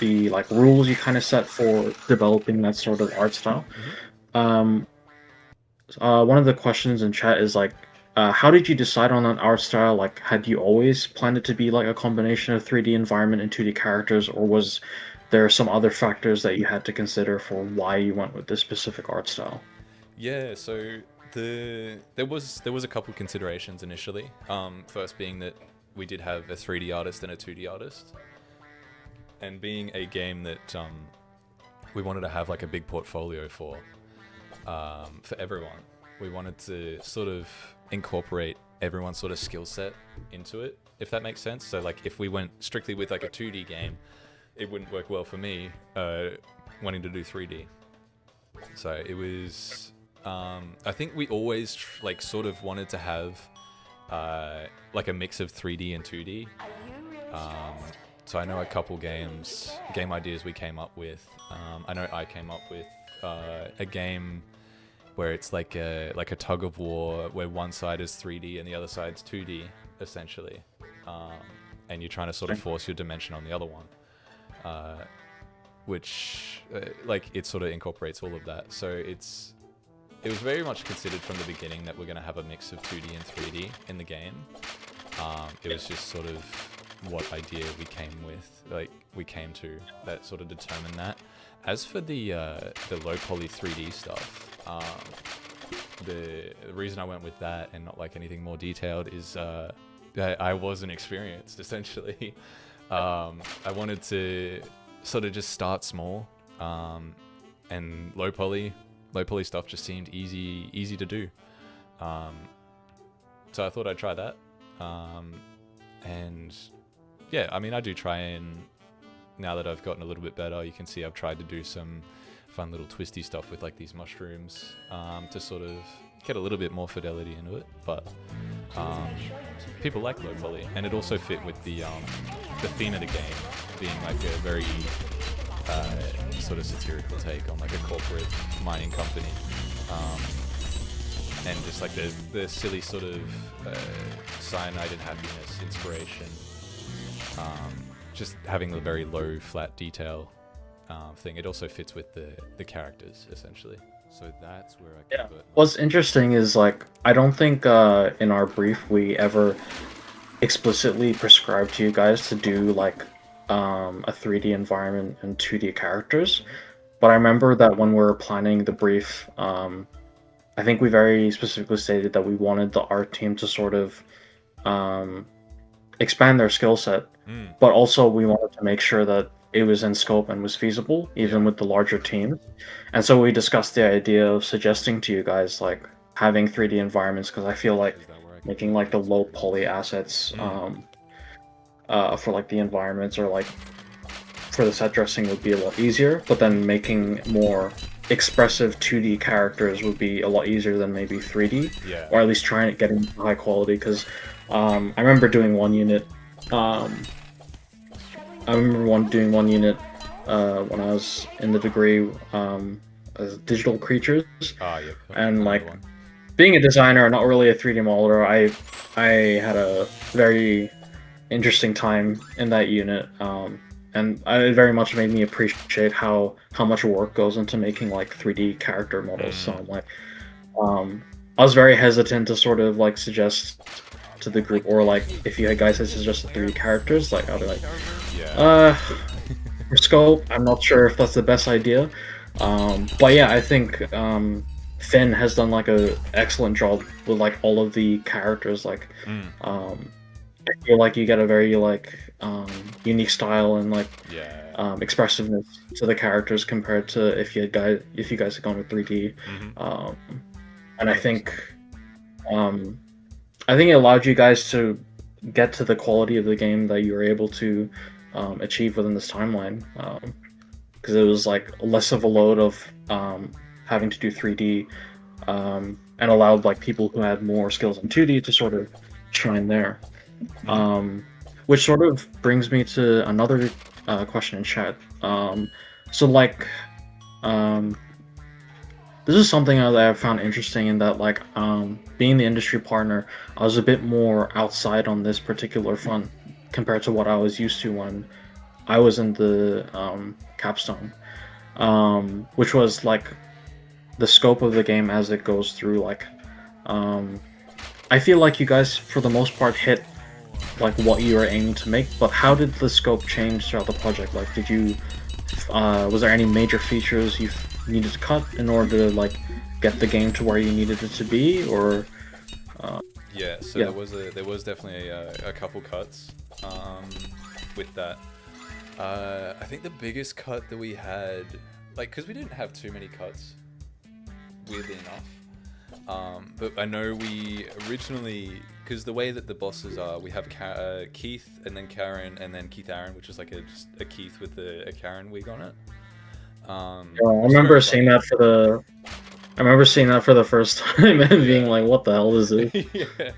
like rules you kind of set for developing that sort of art style. One of the questions in chat is like, how did you decide on an art style? Like, had you always planned it to be like a combination of 3D environment and 2D characters, or was there some other factors that you had to consider for why you went with this specific art style? Yeah, so there was a couple considerations initially. First being that we did have a 3D artist and a 2D artist, and being a game that we wanted to have like a big portfolio for everyone. We wanted to sort of incorporate everyone's sort of skill set into it, if that makes sense. So like if we went strictly with like a 2D game, it wouldn't work well for me wanting to do 3D. So it was, I think we always like sort of wanted to have like a mix of 3D and 2D. So I know a couple game ideas we came up with. I know I came up with a game where it's like a tug of war where one side is 3D and the other side's 2D essentially, and you're trying to sort of force your dimension on the other one, which like it sort of incorporates all of that. So it's it was very much considered from the beginning that we're going to have a mix of 2D and 3D in the game. It was just sort of what idea we came to that sort of determined that. As for the low poly 3D stuff, the reason I went with that and not like anything more detailed is that I wasn't experienced, essentially. I wanted to sort of just start small, and low poly stuff just seemed easy to do. So I thought I'd try that. And yeah, I mean, I do try, and now that I've gotten a little bit better, you can see I've tried to do some fun little twisty stuff with like these mushrooms, to sort of get a little bit more fidelity into it. But people like low poly, and it also fit with the theme of the game being like a very sort of satirical take on like a corporate mining company, and just like the silly sort of cyanide and happiness inspiration, just having a very low flat detail thing. It also fits with the characters, essentially. So that's where I Yeah. convert. What's interesting is like I don't think in our brief we ever explicitly prescribed to you guys to do like a 3D environment and 2D characters, but I remember that when we were planning the brief, I think we very specifically stated that we wanted the art team to sort of expand their skill set, but also we wanted to make sure that it was in scope and was feasible, even with the larger team. And so we discussed the idea of suggesting to you guys like having 3D environments, because I feel like Is that where I making like the low poly assets for like the environments or like for the set dressing would be a lot easier, but then making more expressive 2D characters would be a lot easier than maybe 3D, Yeah. or at least trying to get into high quality. Because I remember doing one unit. Doing one unit when I was in the degree as digital creatures, Yeah. and like being a designer, not really a 3D modeler, I had a very interesting time in that unit, and it very much made me appreciate how much work goes into making like 3D character models. So I'm like, I was very hesitant to sort of like suggest to the group, or like if you guys had suggested 3D characters, like I'll be like, for scope, I'm not sure if that's the best idea. But yeah, I think Finn has done like a excellent job with like all of the characters. Like, I feel like you get a very like unique style and like expressiveness to the characters compared to if you guys had gone with 3D. And I think it allowed you guys to get to the quality of the game that you were able to achieve within this timeline, because it was like less of a load of having to do 3D, and allowed like people who had more skills in 2D to sort of shine there. Which sort of brings me to another question in chat. So like, this is something that I found interesting, in that like, being the industry partner, I was a bit more outside on this particular front compared to what I was used to when I was in the capstone, which was like the scope of the game as it goes through. Like, I feel like you guys for the most part hit like what you were aiming to make, but how did the scope change throughout the project? Like, did you was there any major features you needed to cut in order to like get the game to where you needed it to be, or there was definitely a couple cuts with that. I think the biggest cut that we had, like, because we didn't have too many cuts, weirdly enough, but I know we originally, because the way that the bosses are, we have Keith and then Karen and then Keith Aaron, which is like just a Keith with a Karen wig on it. I remember seeing that for the first time and being like, what the hell is this?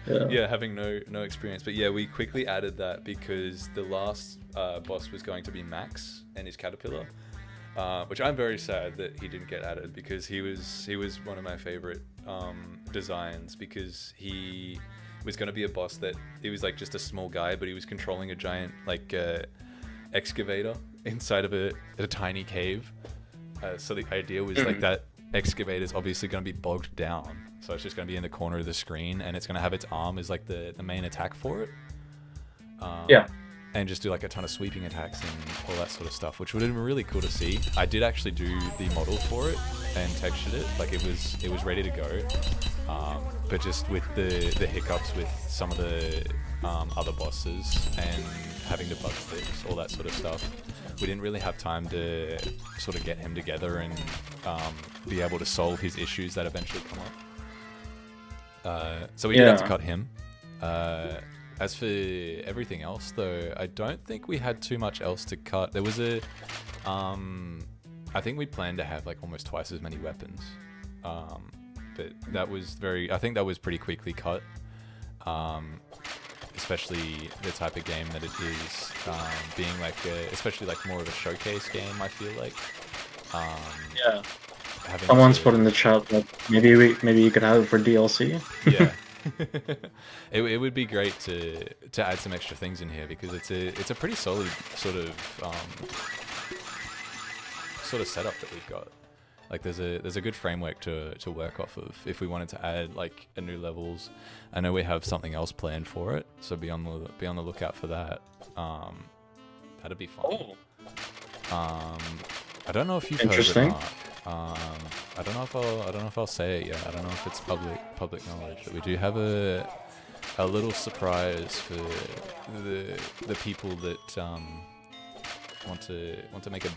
Yeah, having no experience. But yeah, we quickly added that because the last boss was going to be Max and his caterpillar, which I'm very sad that he didn't get added, because he was one of my favorite designs, because he was going to be a boss that he was like just a small guy, but he was controlling a giant like excavator inside of a tiny cave. So the idea was like that excavator's obviously going to be bogged down, so it's just going to be in the corner of the screen, and it's going to have its arm as like the main attack for it. Yeah. And just do like a ton of sweeping attacks and all that sort of stuff, which would have been really cool to see. I did actually do the model for it and textured it, like it was ready to go. But just with the hiccups with some of the other bosses and having to bug fix all that sort of stuff, we didn't really have time to sort of get him together and be able to solve his issues that eventually come up. So we did have to cut him. As for everything else, though, I don't think we had too much else to cut. There was I think we planned to have like almost twice as many weapons, but that was I think that was pretty quickly cut, especially the type of game that it is, being like especially like more of a showcase game, I feel like. Yeah. Someone's put in the chat that maybe you could have it for DLC. Yeah. It would be great to add some extra things in here, because it's a pretty solid sort of setup that we've got. Like there's a good framework to work off of if we wanted to add like a new levels. I know we have something else planned for it, so be on the lookout for that. That'd be fun. Oh. I don't know if you've heard it or not. I don't know if I'll say it yet. I don't know if it's public knowledge, but we do have a little surprise for the people that want to make a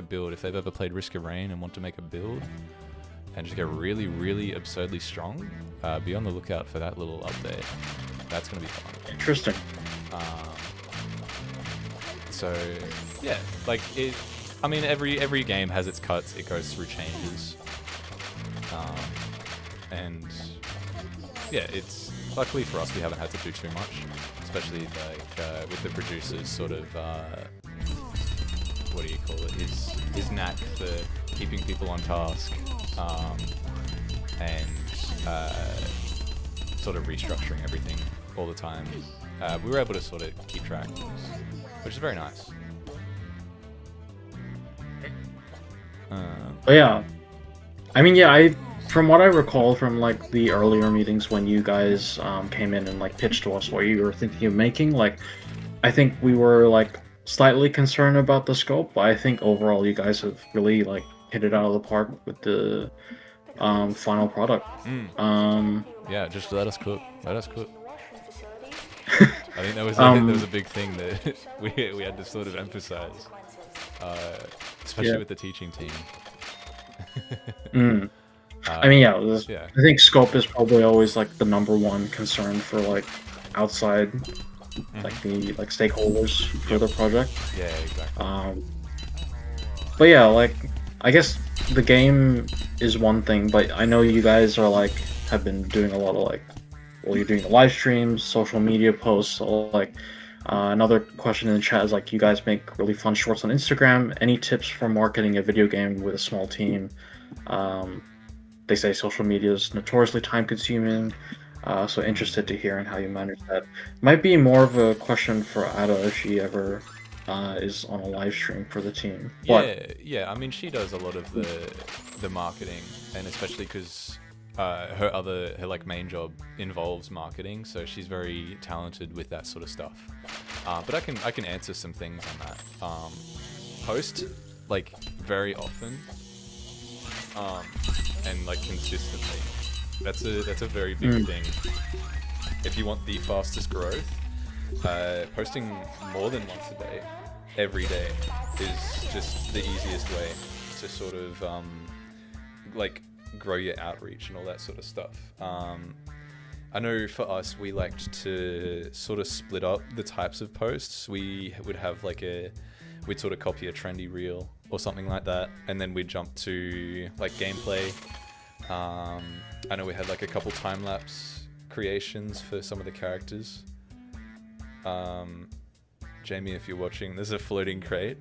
build. If they've ever played Risk of Rain and want to make a build and just get really, really absurdly strong, be on the lookout for that little update. That's gonna be fun. Interesting. So yeah, like it. I mean, every game has its cuts. It goes through changes, and yeah, it's luckily for us we haven't had to do too much, especially like with the producers sort of what do you call it? His knack for keeping people on task, and sort of restructuring everything all the time. We were able to sort of keep track, which is very nice. But yeah, I mean, from what I recall from like the earlier meetings when you guys came in and like pitched to us what you were thinking of making, like I think we were like slightly concerned about the scope, but I think overall you guys have really like hit it out of the park with the final product. Yeah, just let us cook. Let us cook. I think that was a big thing that we had to sort of emphasize. Especially with the teaching team. I mean, I think scope is probably always like the #1 concern for like outside, like the stakeholders for the project. Yeah, exactly. But yeah, like I guess the game is one thing, but I know you guys are have been doing a lot of you're doing the live streams, social media posts, so like. Another question in the chat is you guys make really fun shorts on Instagram. Any tips for marketing a video game with a small team? They say social media is notoriously time-consuming, so interested to hear how you manage that. Might be more of a question for Ada if she ever is on a live stream for the team. Yeah. I mean, she does a lot of the marketing, and especially because her main job involves marketing, so she's very talented with that sort of stuff. But I can answer some things on that. Post very often, and consistently. That's a very big thing. If you want the fastest growth, posting more than once a day, every day, is just the easiest way to sort of grow your outreach and all that sort of stuff. I know for us, we liked to sort of split up the types of posts. We would have we'd sort of copy a trendy reel or something like that, and then we'd jump to gameplay. I know we had a couple time-lapse creations for some of the characters. Jamie, if you're watching, there's a floating crate.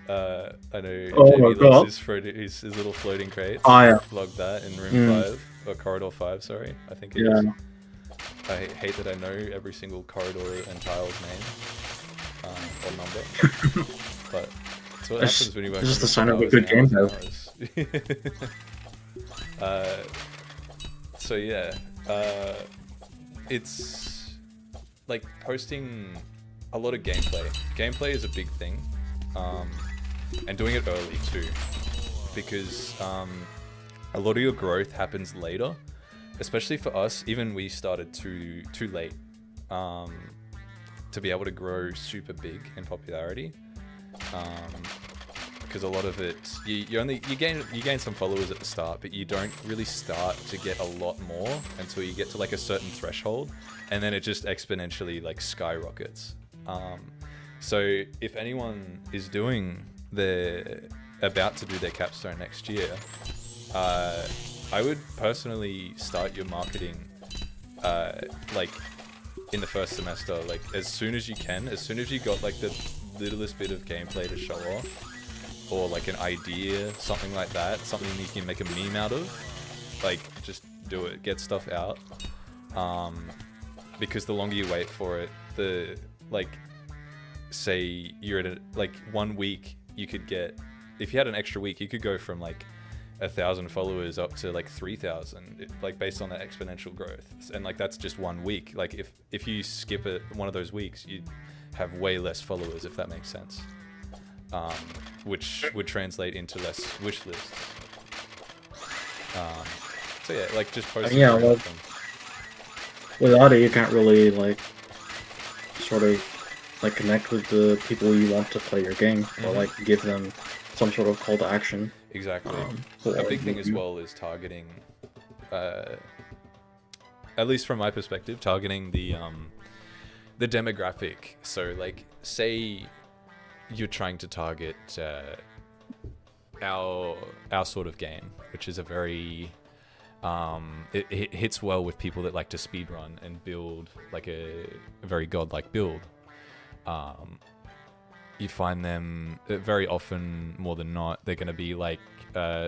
I know Jamie loves his little floating crates. Oh, yeah. Logged that in room 5, or corridor 5, sorry. I think it is. I hate that I know every single corridor and tile's name or number. But That's what It's happens when you work. it's just on the this sign for of a hours good and game hours dev. and hours. So yeah, it's like posting a lot of gameplay. Gameplay is a big thing, and doing it early too, because a lot of your growth happens later. Especially for us, even we started too late to be able to grow super big in popularity. Because a lot of it, you gain some followers at the start, but you don't really start to get a lot more until you get to like a certain threshold, and then it just exponentially like skyrockets. So if anyone is about to do their capstone next year, I would personally start your marketing like in the first semester, like as soon as you can, as soon as you got like the littlest bit of gameplay to show off, or like an idea, something like that, something you can make a meme out of, like just do it, get stuff out. Because the longer you wait for it, the like, say you're at like 1 week, you could get, if you had an extra week, you could go from like 1,000 followers up to like 3,000, like based on that exponential growth. And like that's just 1 week. Like if you skip one of those weeks, you'd have way less followers, if that makes sense. Which would translate into less wish lists. So yeah, like just posting. Yeah, well, without it, you can't really like sort of like connect with the people you want to play your game, or like give them some sort of call to action. Exactly. A big thing as well is targeting, at least from my perspective, targeting the demographic. So like, say you're trying to target our sort of game, which is a very it hits well with people that like to speedrun and build like a very godlike build. You find them very often, more than not, they're going to be like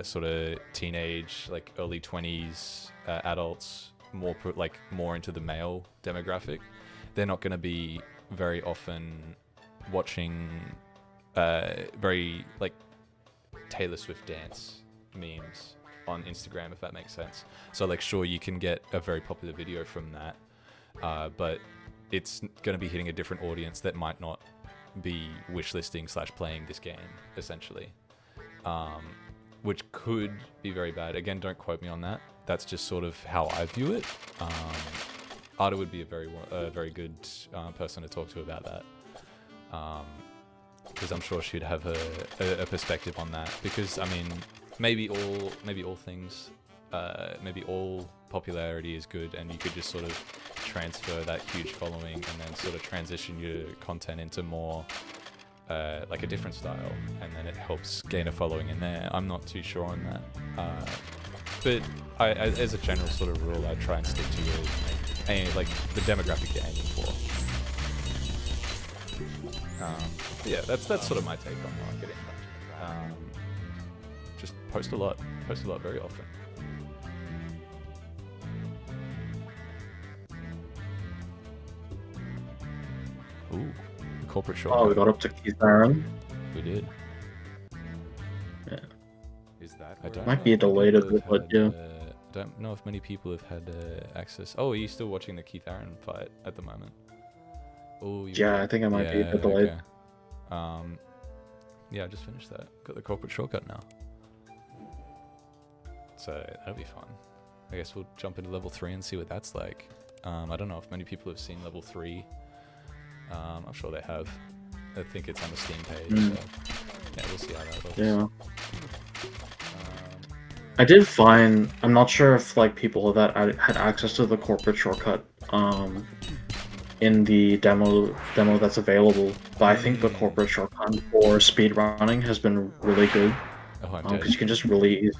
sort of teenage, like early 20s adults, more into the male demographic. They're not going to be very often watching very like Taylor Swift dance memes on Instagram, if that makes sense. So like, sure, you can get a very popular video from that, but it's going to be hitting a different audience that might not be wishlisting / playing this game, essentially, which could be very bad. Again, don't quote me on that. That's just sort of how I view it. Ada would be a very good person to talk to about that, because I'm sure she'd have a perspective on that. Because I mean, maybe all things, maybe all popularity is good, and you could just sort of transfer that huge following and then sort of transition your content into more like a different style, and then it helps gain a following in there. I'm not too sure on that, but I, as a general sort of rule, I try and stick to like the demographic you're aiming for. But yeah, that's sort of my take on marketing. Just post a lot very often. Ooh, the corporate shortcut. Oh, we got up to Keith Aaron. We did. Yeah. Is that? I don't Might know be if many delayed a people have bit, but had, yeah. Don't know if many people have had access. Oh, are you still watching the Keith Aaron fight at the moment? Oh, Yeah, I think I might be a bit delayed. Okay. Yeah, I just finished that. Got the corporate shortcut now. So that'll be fun. I guess we'll jump into level 3 and see what that's like. I don't know if many people have seen level 3. I'm sure they have. I think it's on the Steam page. So yeah, we'll see how that looks. Yeah. I did find, I'm not sure if like people that had access to the corporate shortcut in the demo that's available, but I think the corporate shortcut for speedrunning has been really good. Oh, I'm Because dead. you can just really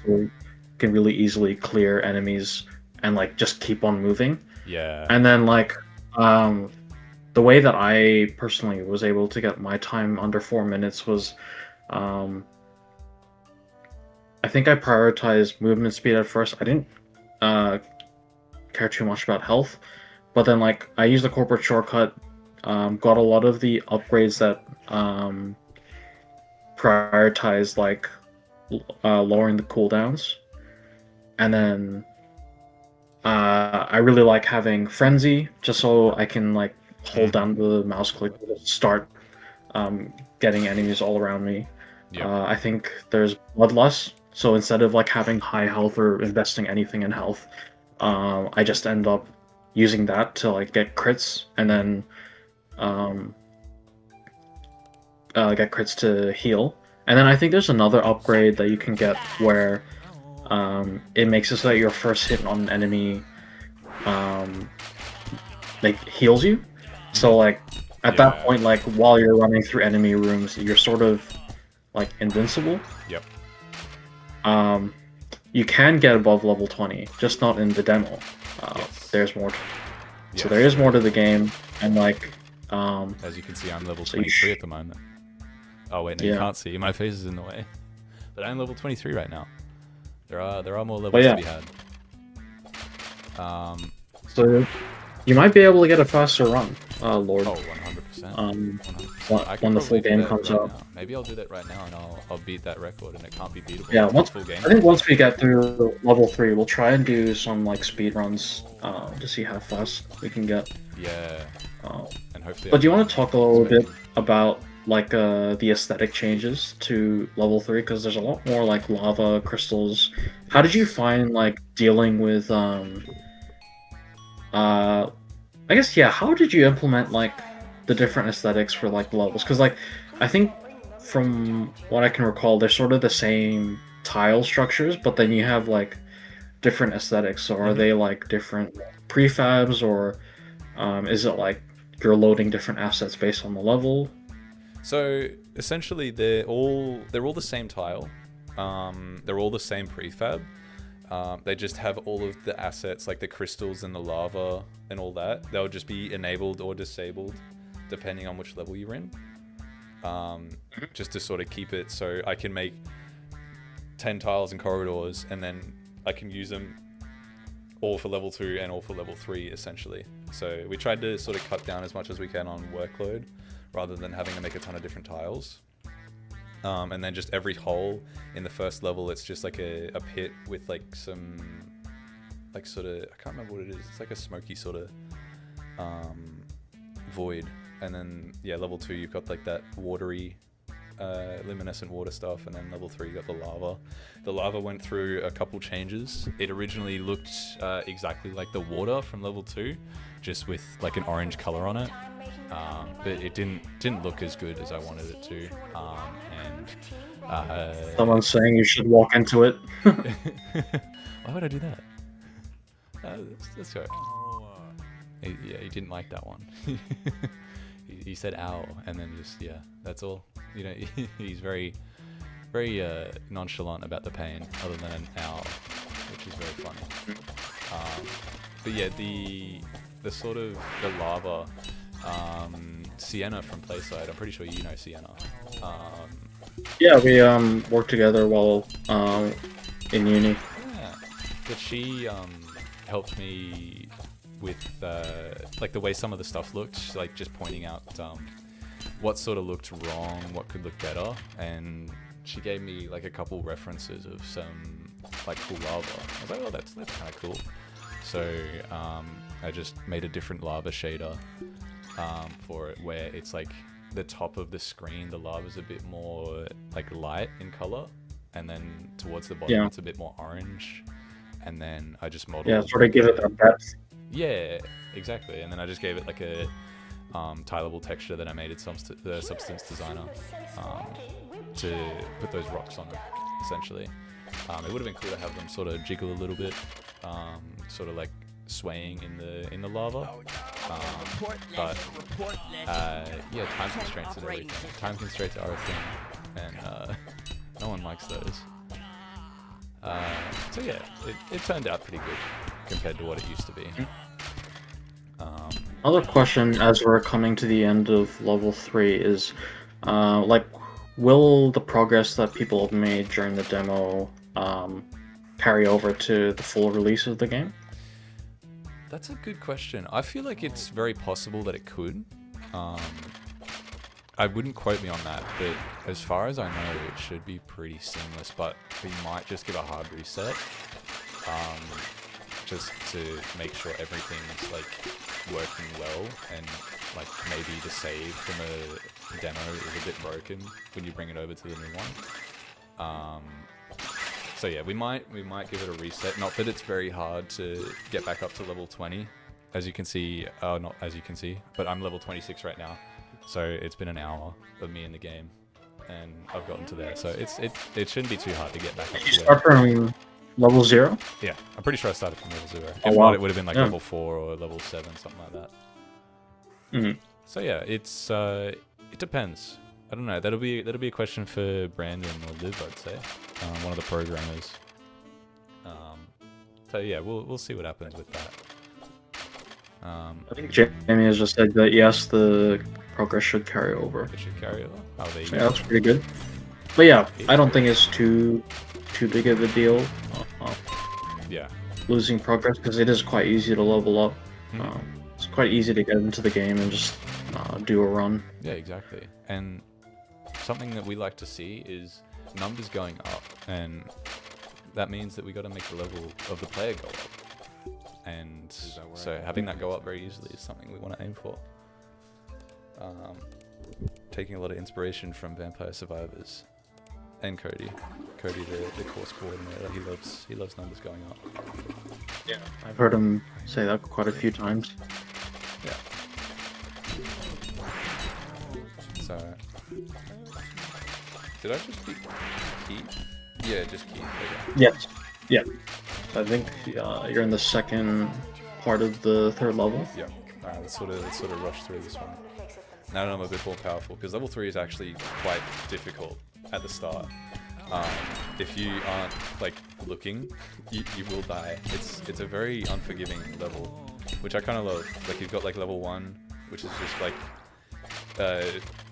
easily clear enemies and like just keep on moving. Yeah. And then like the way that I personally was able to get my time under 4 minutes was I think I prioritized movement speed at first. I didn't care too much about health, but then like I used the corporate shortcut, got a lot of the upgrades that prioritize like lowering the cooldowns, and then I really like having frenzy just so I can like hold down the mouse click to start getting enemies all around me. Yep. I think there's bloodlust, so instead of like having high health or investing anything in health, I just end up using that to like get crits and then get crits to heal. And then I think there's another upgrade that you can get where it makes it so that your first hit on an enemy like heals you. So like at that point, like while you're running through enemy rooms, you're sort of like invincible. Yep. You can get above level 20, just not in the demo. Yes. There's more. So there is more to the game, and like as you can see, I'm level so you 23 at the moment. Oh wait, no, you Yeah. can't see. My face is in the way. But I'm level 23 right now. There are more levels yeah. to be had. So you might be able to get a faster run, Lord. Oh, 100%. 100%. I When the full probably do game that comes right out. now. Maybe I'll do that right now, and I'll beat that record, and it can't be beatable. Yeah, until once full game. I think once we get through level 3, we'll try and do some like speed runs to see how fast we can get. Yeah, and hopefully. But do you want to talk a little bit Spelunking. about like the aesthetic changes to level 3? Because there's a lot more like lava crystals. How did you find like dealing with I guess yeah, how did you implement like the different aesthetics for like levels? Because like I think from what I can recall, they're sort of the same tile structures, but then you have like different aesthetics. So are they like different prefabs, or is it like you're loading different assets based on the level? So essentially, they're all the same tile. They're all the same prefab. They just have all of the assets, like the crystals and the lava and all that. They'll just be enabled or disabled depending on which level you're in. Just to sort of keep it so I can make 10 tiles and corridors, and then I can use them all for level 2 and all for level 3, essentially. So we tried to sort of cut down as much as we can on workload, rather than having to make a ton of different tiles. And then just every hole in the first level, it's just like a pit with like some, like sort of, I can't remember what it is. It's like a smoky sort of void. And then, yeah, level 2, you've got like that watery, luminescent water stuff. And then level 3, you got the lava. The lava went through a couple changes. It originally looked exactly like the water from level 2, just with like an orange color on it. But it didn't look as good as I wanted it to. Someone's saying you should walk into it. Why would I do that? That's right. He didn't like that one. he said "ow" and then just that's all. You know, he's very nonchalant about the pain, other than an "ow," which is very funny. But yeah, the sort of the lava. Sienna from Playside. I'm pretty sure you know Sienna. Yeah, we worked together while in uni. Yeah, but she helped me with like the way some of the stuff looked, like just pointing out what sort of looked wrong, what could look better, and she gave me like a couple references of some like cool lava. I was like, oh, that's kind of cool. So I just made a different lava shader for it, where it's like the top of the screen, the lava's a bit more like light in color, and then towards the bottom it's a bit more orange, and then I just modeled sort of give it that depth. Yeah, exactly. And then I just gave it like a tileable texture that I made the Substance Designer to put those rocks on it, essentially. It would have been cool to have them sort of jiggle a little bit, sort of like swaying in the lava, but time constraints and everything. Time constraints are a thing, and no one likes those. So yeah, it turned out pretty good compared to what it used to be. Another question as we're coming to the end of level 3 is, like, will the progress that people have made during the demo carry over to the full release of the game? That's a good question. I feel like it's very possible that it could. I wouldn't quote me on that, but as far as I know, it should be pretty seamless. But we might just give a hard reset, just to make sure everything's like working well, and like maybe the save from a demo is a bit broken when you bring it over to the new one. So yeah, we might give it a reset. Not that it's very hard to get back up to level 20, as you can see. Not as you can see, but I'm level 26 right now. So it's been an hour of me in the game, and I've gotten to there. So it shouldn't be too hard to get back up You to start where. from level 0? Yeah, I'm pretty sure I started from level 0. Oh, If wow. not, it would have been like Yeah. level 4 or level 7, something like that. Mhm. So yeah, it depends. I don't know. That'll be a question for Brandon or Liv, I'd say, one of the programmers. So yeah, we'll see what happens with that. I think Jamie has just said that yes, the progress should carry over. It should carry over. Oh, there you Yeah, go. that's pretty good. But yeah, I don't think it's too big of a deal Yeah. losing progress, because it is quite easy to level up. Mhm. It's quite easy to get into the game and just do a run. Yeah, exactly. And something that we like to see is numbers going up, and that means that we got to make the level of the player go up. And so having that go up very easily is something we want to aim for. Taking a lot of inspiration from Vampire Survivors and Cody, the course coordinator. He loves numbers going up. Yeah, I've heard him say that quite a few times. Yeah. So, did I just beat Keith? Yeah, just Keith. Okay. Yes. Yeah. I think you're in the second part of the third level. Yeah. Let's sort of rush through this one. Now that I'm a bit more powerful, because level 3 is actually quite difficult at the start. If you aren't like looking, you will die. It's a very unforgiving level, which I kind of love. Like you've got like level 1, which is just like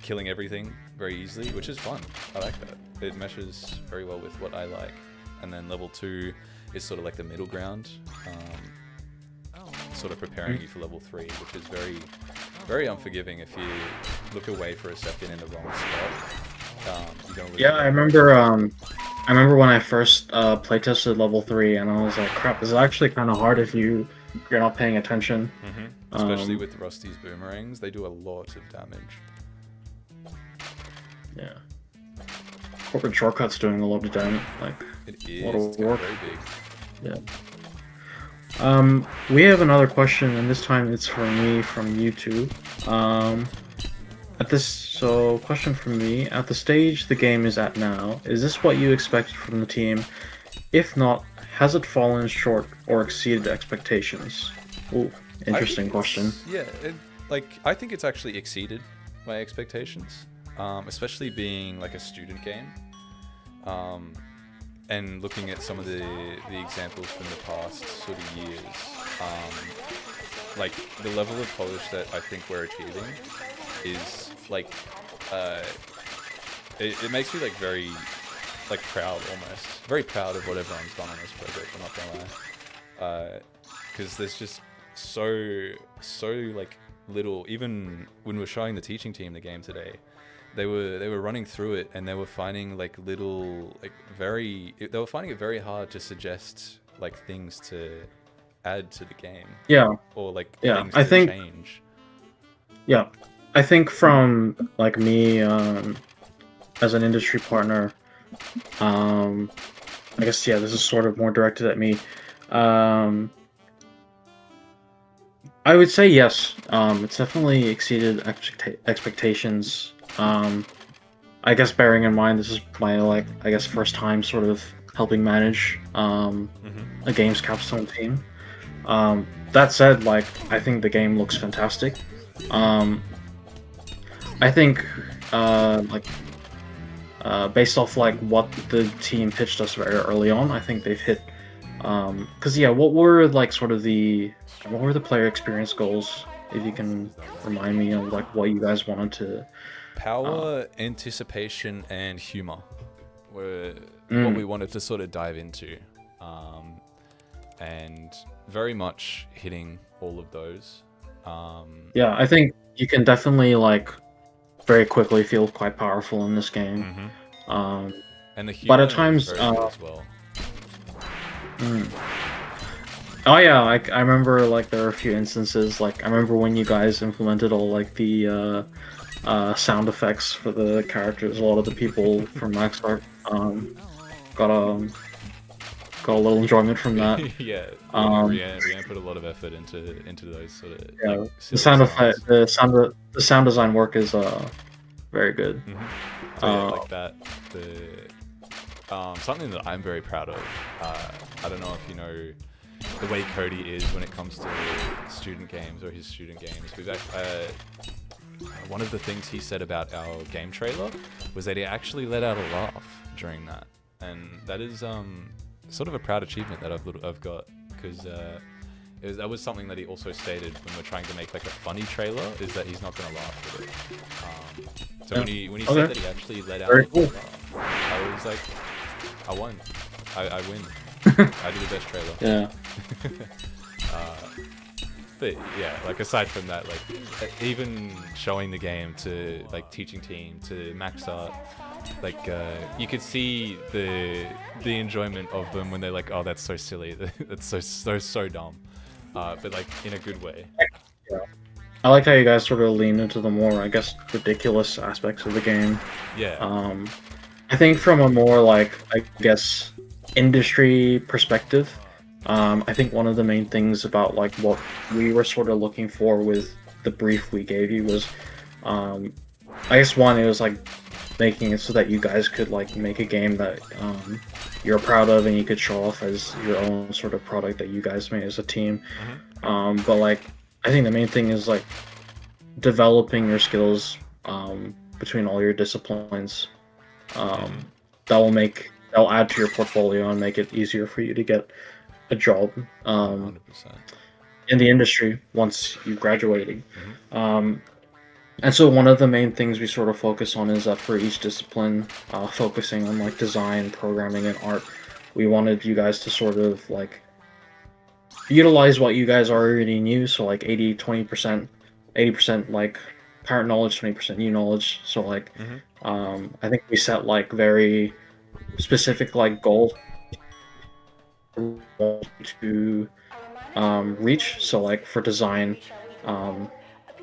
killing everything very easily, which is fun. I like that. It meshes very well with what I like. And then level 2 is sort of like the middle ground, sort of preparing you for level 3, which is very, very unforgiving. If you look away for a second in the wrong spot, you don't. Yeah, I remember when I first playtested level 3, and I was like, crap, this is actually kind of hard if you're not paying attention. Especially with Rusty's boomerangs, they do a lot of damage. Yeah. Corporate shortcuts doing a lot of damage. Like, It a lot of is work. very big. Yeah. We have another question, and this time it's for me from YouTube. Question from me: at the stage the game is at now, is this what you expected from the team? If not, has it fallen short or exceeded expectations? Ooh, interesting question. Yeah, I think it's actually exceeded my expectations, especially being like a student game. And looking at some of the examples from the past sort of years, like the level of polish that I think we're achieving is like, it makes me like very like proud, almost very proud of what everyone's done on this project. I'm not gonna lie, because there's just so like little. Even when we're showing the teaching team the game today, they were running through it, and they were finding like little they were finding it very hard to suggest like things to add to the game. Yeah. Or like Yeah, things I to think- change. Yeah, I think from like me as an industry partner, I guess this is sort of more directed at me. I would say yes. It's definitely exceeded expectations. I guess bearing in mind this is my first time sort of helping manage a games capstone team. That said, I think the game looks fantastic. I think based off what the team pitched us very early on, I think they've hit. Because what were the player experience goals? If you can remind me of what you guys wanted to. Power, anticipation, and humor were what we wanted to sort of dive into, and very much hitting all of those. Yeah, I think you can definitely very quickly feel quite powerful in this game. And the But humor at times, is very good as well. oh yeah, I remember like there were a few instances. Like I remember when you guys implemented all like the sound effects for the characters. A lot of the people from Maxart got a got a little enjoyment from that. Yeah, Um, Rian put a lot of effort into those sort of yeah, like the silly sound effect, sounds. the sound design work is very good. So yeah, like that. Something that I'm very proud of. I don't know if you know the way Cody is when it comes to student games or his student games. One of the things he said about our game trailer was that he actually let out a laugh during that, and that is sort of a proud achievement that I've got, because that was something that he also stated when we're trying to make like a funny trailer, is that he's not going to laugh with it. So when he said that he actually let out a laugh, I was like, I won. I win. I do the best trailer. Yeah. But yeah, like aside from that, like even showing the game to like teaching team to max art, like you could see the enjoyment of them when they're like, oh, that's so silly, that's so dumb, but like in a good way. Yeah. I like how you guys sort of lean into the more, I guess, ridiculous aspects of the game. Yeah. I think from a more like, I guess, industry perspective, I think one of the main things about like what we were sort of looking for with the brief we gave you was, I guess one, it was like making it so that you guys could like make a game that you're proud of and you could show off as your own sort of product that you guys made as a team. But like, I think the main thing is like developing your skills between all your disciplines. That'll add to your portfolio and make it easier for you to get a job 100%. in the industry once you graduated. And so one of the main things we sort of focus on is that for each discipline, focusing on like design, programming, and art, we wanted you guys to sort of like utilize what you guys already knew. So like 20%, 80% like current knowledge, 20% new knowledge. So like, I think we set like very specific like goals to reach. So like for design,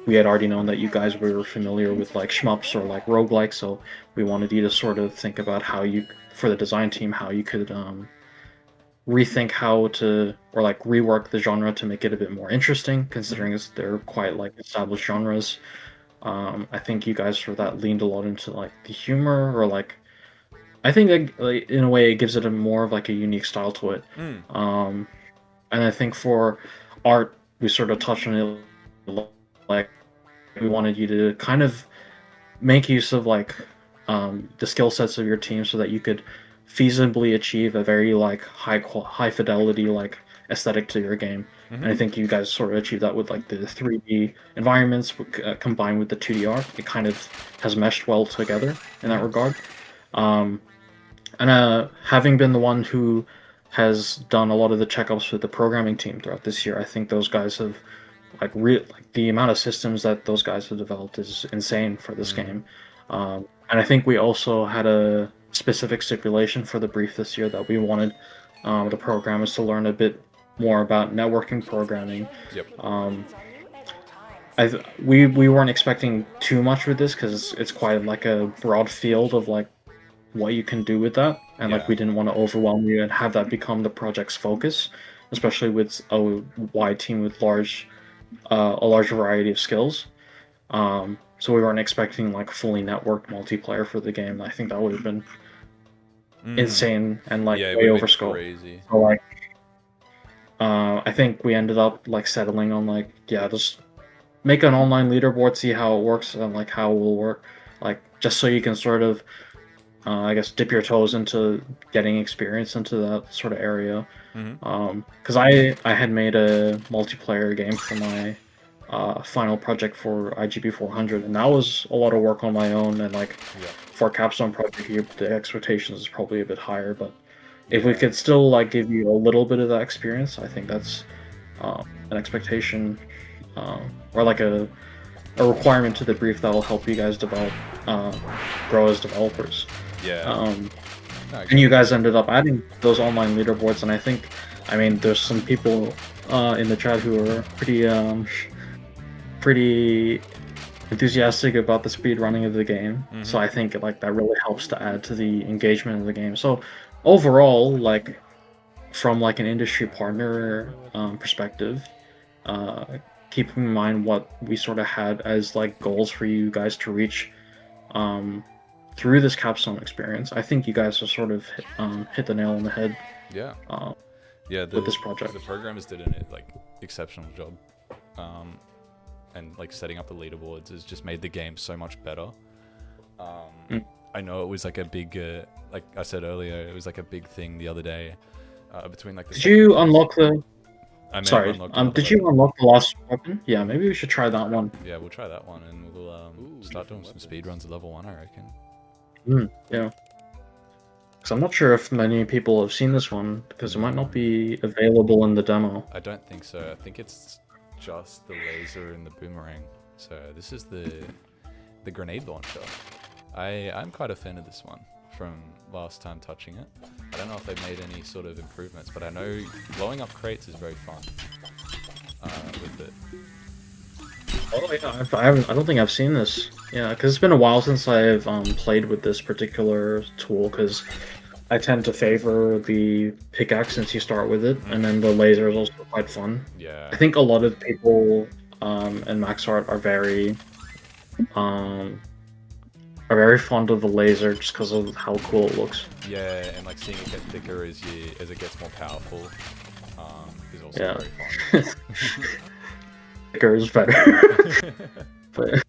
we had already known that you guys were familiar with like shmups or like roguelike, so we wanted you to sort of think about how you, for the design team, how you could rethink how to, or like rework the genre to make it a bit more interesting, considering they're quite like established genres. I think you guys for that leaned a lot into like the humor, or like I think like, in a way it gives it a more of like a unique style to it. And I think for art, we sort of touched on it, like we wanted you to kind of make use of like the skill sets of your team so that you could feasibly achieve a very like high fidelity like aesthetic to your game. And I think you guys sort of achieved that with like the 3D environments combined with the 2D art. It kind of has meshed well together in that regard. And having been the one who has done a lot of the checkups with the programming team throughout this year, I think those guys have like the amount of systems that those guys have developed is insane for this game. And I think we also had a specific stipulation for the brief this year that we wanted the programmers to learn a bit more about networking programming. We weren't expecting too much with this because it's quite like a broad field of like what you can do with that, and like we didn't want to overwhelm you and have that become the project's focus, especially with a wide team with a large variety of skills. So we weren't expecting like fully networked multiplayer for the game. I think that would have been insane and like way over scope. So like I think we ended up like settling on like, yeah, just make an online leaderboard, see how it works and like how it will work, like just so you can sort of I guess dip your toes into getting experience into that sort of area. Because I had made a multiplayer game for my final project for IGB 400, and that was a lot of work on my own. And like for a capstone project, the expectations is probably a bit higher. But if we could still like give you a little bit of that experience, I think that's an expectation or like a a requirement to the brief that will help you guys develop, grow as developers. Yeah. No, And you guys ended up adding those online leaderboards, and I mean, there's some people in the chat who are pretty enthusiastic about the speed running of the game. So I think like that really helps to add to the engagement of the game. So overall, like from like an industry partner perspective, keeping in mind what we sort of had as like goals for you guys to reach through this capstone experience, I think you guys have sort of hit the nail on the head. Yeah. With this project, the programmers did an exceptional job, and like setting up the leaderboards has just made the game so much better. I know it was like a big, like I said earlier, it was like a big thing the other day between like the. Did you unlock the? I may Sorry, have unlocked did you unlock the last weapon? Yeah, maybe we should try that one. Yeah, we'll try that one, and we'll start doing some speed runs at level 1, I reckon. Yeah. Because I'm not sure if many people have seen this one, because it might not be available in the demo. I don't think so. I think it's just the laser and the boomerang. So this is the grenade launcher. I'm quite a fan of this one from last time touching it. I don't know if they've made any sort of improvements, but I know blowing up crates is very fun with it. Oh yeah, I don't think I've seen this. Yeah, because it's been a while since I've played with this particular tool, because I tend to favor the pickaxe since you start with it, and then the laser is also quite fun. Yeah. I think a lot of people in Max Art are very fond of the laser just because of how cool it looks. Yeah, and like seeing it get thicker as it gets more powerful is also very fun. Thicker is better. But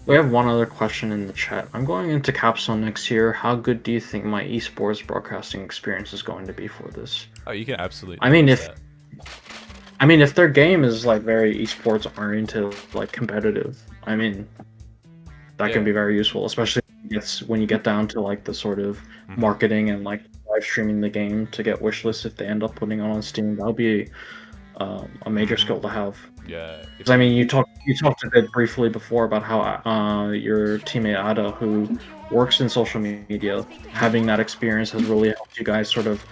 we have one other question in the chat. I'm going into Capstone next year. How good do you think my esports broadcasting experience is going to be for this? Oh, you can absolutely. I mean, if their game is like very esports oriented, like competitive, I mean, that can be very useful, especially when you get down to like the sort of marketing and like live streaming the game to get wishlists if they end up putting it on Steam. That'll be a major skill to have. Yeah. Because I mean, you talked a bit briefly before about how your teammate Ada, who works in social media, having that experience has really helped you guys sort of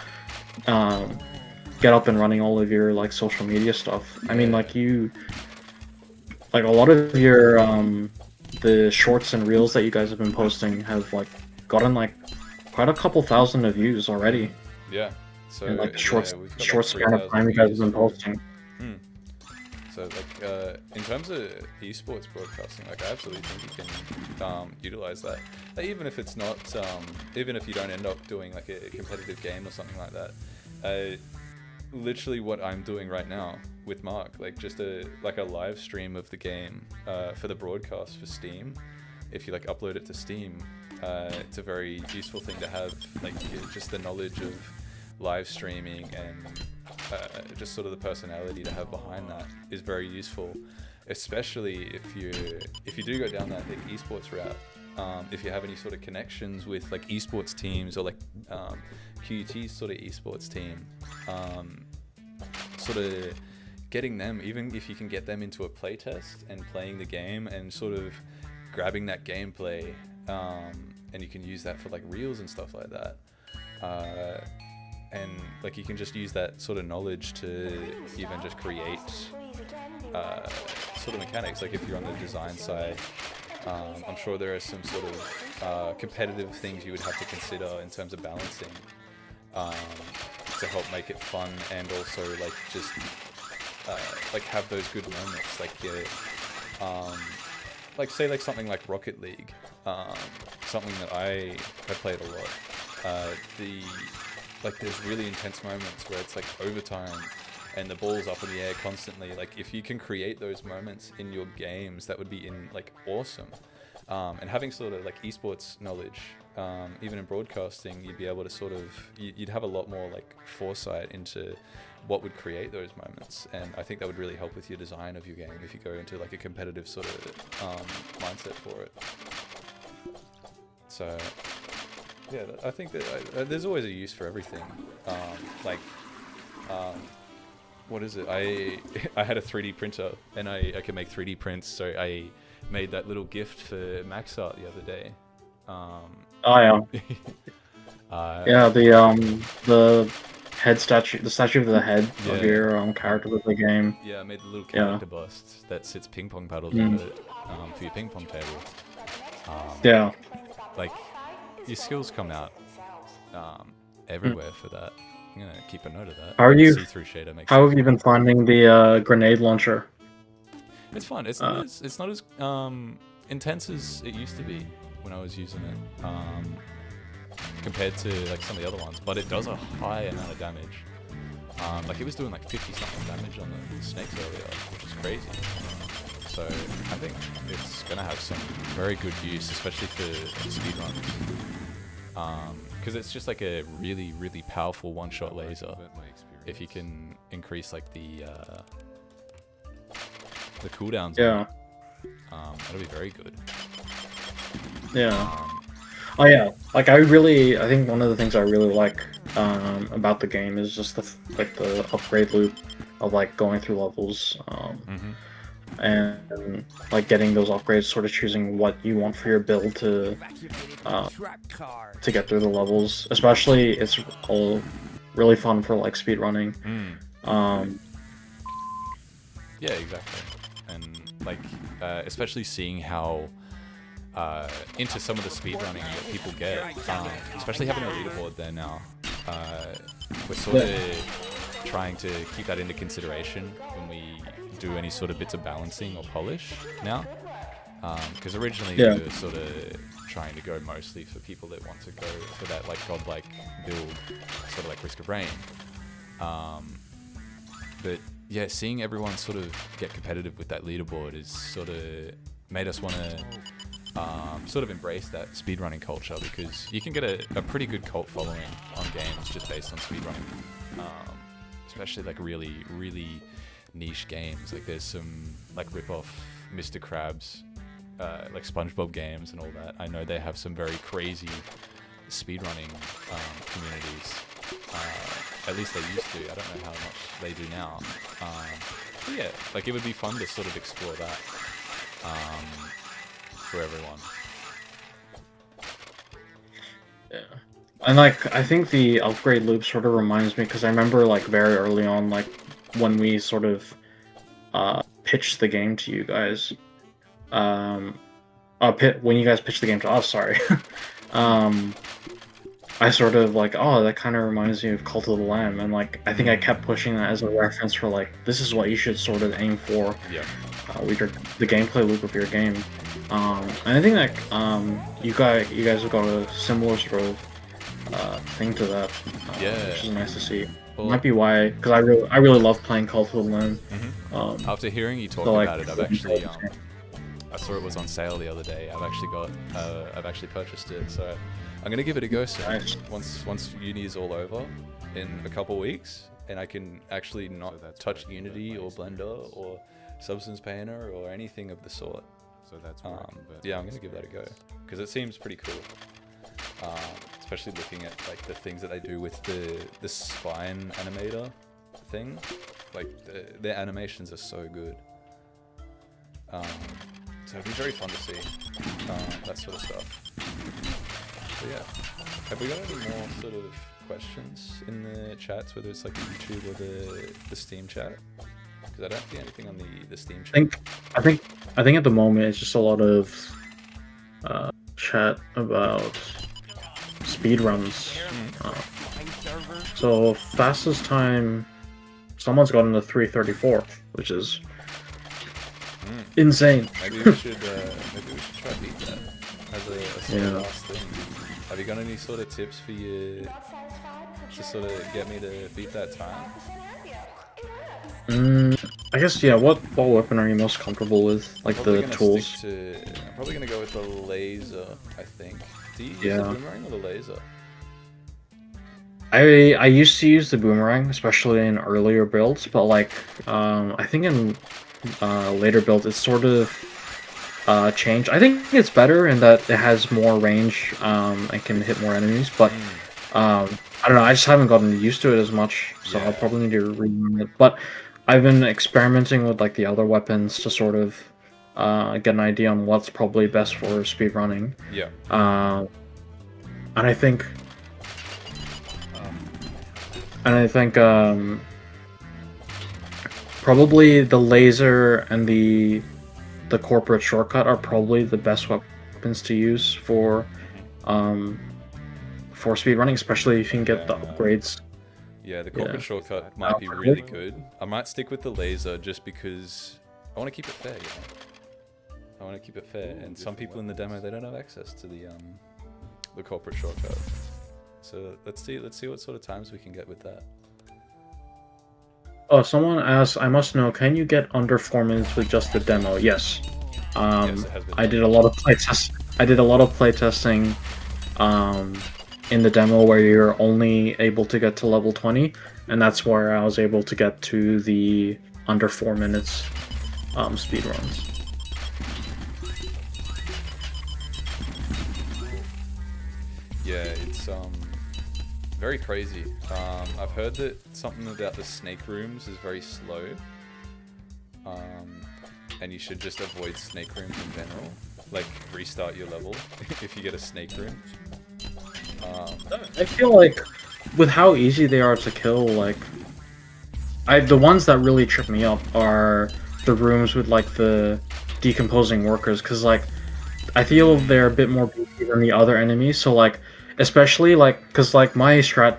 get up and running all of your like social media stuff. I mean, like a lot of your the shorts and reels that you guys have been posting have like gotten like quite a couple thousand of views already. Yeah. So in like the short like span of time you guys have been posting. So like in terms of esports broadcasting, like I absolutely think you can utilize that. Like, even if it's not, even if you don't end up doing like a competitive game or something like that, literally what I'm doing right now with Mark, like just a live stream of the game for the broadcast for Steam. If you like upload it to Steam, it's a very useful thing to have, like just the knowledge of live streaming and just sort of the personality to have behind that is very useful, especially if you do go down that big esports route. If you have any sort of connections with like esports teams or like QUT's sort of esports team, sort of getting them, even if you can get them into a playtest and playing the game and sort of grabbing that gameplay, and you can use that for like reels and stuff like that. And like you can just use that sort of knowledge to even just create sort of mechanics. Like if you're on the design side, I'm sure there are some sort of competitive things you would have to consider in terms of balancing to help make it fun, and also like just like have those good moments. Like say like something like Rocket League, something that I played a lot. Like there's really intense moments where it's like overtime and the ball's up in the air constantly. Like if you can create those moments in your games, that would be awesome. And having sort of like esports knowledge, even in broadcasting, you'd be able to sort of, you'd have a lot more like foresight into what would create those moments. And I think that would really help with your design of your game if you go into like a competitive sort of mindset for it. So yeah, I think that there's always a use for everything. what is it? I had a 3D printer, and I could make 3D prints. So I made that little gift for Max Art the other day. Oh yeah. Yeah, the head statue, the statue of the head of your character with the game. Yeah, I made the little character bust that sits ping pong paddles on it for your ping pong table. Yeah. Like, your skills come out everywhere for that. I'm gonna keep a note of that. How are you? See-through shader makes How have you been finding the grenade launcher? It's fun. It's not as intense as it used to be when I was using it. Compared to like some of the other ones, but it does a high amount of damage. Like it was doing like 50 something damage on the snakes earlier, which is crazy. So I think it's gonna have some very good use, especially for speedruns. Because it's just like a really, really powerful one-shot laser. If you can increase like the cooldowns, Yeah. that'll be very good. Yeah. Oh yeah, like I think one of the things I really like about the game is just the upgrade loop of like going through levels and like getting those upgrades, sort of choosing what you want for your build to get through the levels. Especially, it's all really fun for like speedrunning. Yeah, exactly, and like especially seeing how. Into some of the speedrunning that people get, especially having a leaderboard there now. We're sort of trying to keep that into consideration when we do any sort of bits of balancing or polish now. Because originally we were sort of trying to go mostly for people that want to go for that like godlike build, sort of like Risk of Rain. But yeah, seeing everyone sort of get competitive with that leaderboard is sort of made us want to sort of embrace that speedrunning culture, because you can get a pretty good cult following on games just based on speedrunning. Especially like really, really niche games. Like there's some like rip-off Mr. Krabs, like SpongeBob games and all that. I know they have some very crazy speedrunning communities. At least they used to. I don't know how much they do now. But yeah, like it would be fun to sort of explore that. For everyone. Yeah, and like I think the upgrade loop sort of reminds me, because I remember like very early on, like when we sort of pitched the game to you guys, when you guys pitched the game to us, sorry. I sort of like, oh, that kind of reminds me of Cult of the Lamb, and like I think I kept pushing that as a reference for like, this is what you should sort of aim for. Yeah. With the gameplay loop of your game. And I think that you guys have got a similar sort of thing to that, which is nice to see. Well, might be why, because I really love playing Cult of the Lamb. After hearing you talk about it, I've actually I saw it was on sale the other day. I've actually purchased it, so I'm gonna give it a go soon. Nice. Once uni is all over in a couple weeks, and I can actually not touch Unity or Blender or Substance Painter or anything of the sort. So that's yeah, I'm gonna give that a go because it seems pretty cool. Especially looking at like the things that they do with the spine animator thing. Like their animations are so good. So it'd be very fun to see that sort of stuff. So yeah, have we got any more sort of questions in the chats, whether it's like the YouTube or the Steam chat? Because I don't see anything on the Steam chat. I think at the moment it's just a lot of chat about speedruns. So fastest time, someone's gotten to 3:34, which is insane. Maybe we should try to beat that as a sort of last thing. Have you got any sort of tips for you to sort of get me to beat that time? I guess, yeah, what weapon are you most comfortable with? Like the tools? I'm probably going to go with the laser, I think. Do you use the boomerang or the laser? I used to use the boomerang, especially in earlier builds, but like, I think in later builds it's sort of changed. I think it's better in that it has more range and can hit more enemies, but I don't know. I just haven't gotten used to it as much, so I'll Yeah. probably need to relearn it. But I've been experimenting with like the other weapons to sort of get an idea on what's probably best for speedrunning. Yeah. And I think, probably the laser and the corporate shortcut are probably the best weapons to use for speedrunning, especially if you can get the upgrades. Yeah, the corporate Yeah. shortcut might be really good. I might stick with the laser just because I want to keep it fair, you know? I want to keep it fair, and some people in the demo, they don't have access to the corporate shortcut. So let's see what sort of times we can get with that. Oh, someone asked, I must know, can you get under 4 minutes with just the demo? Yes. Yes, it has been I done. did a lot of playtesting in the demo where you're only able to get to level 20, and that's where I was able to get to the under 4 minutes speed runs. Yeah, it's very crazy. I've heard that something about the snake rooms is very slow. And you should just avoid snake rooms in general. Like, restart your level if you get a snake room. I feel like with how easy they are to kill, like the ones that really trip me up are the rooms with like the decomposing workers, because like I feel they're a bit more beefy than the other enemies. So like, especially like, because like my strat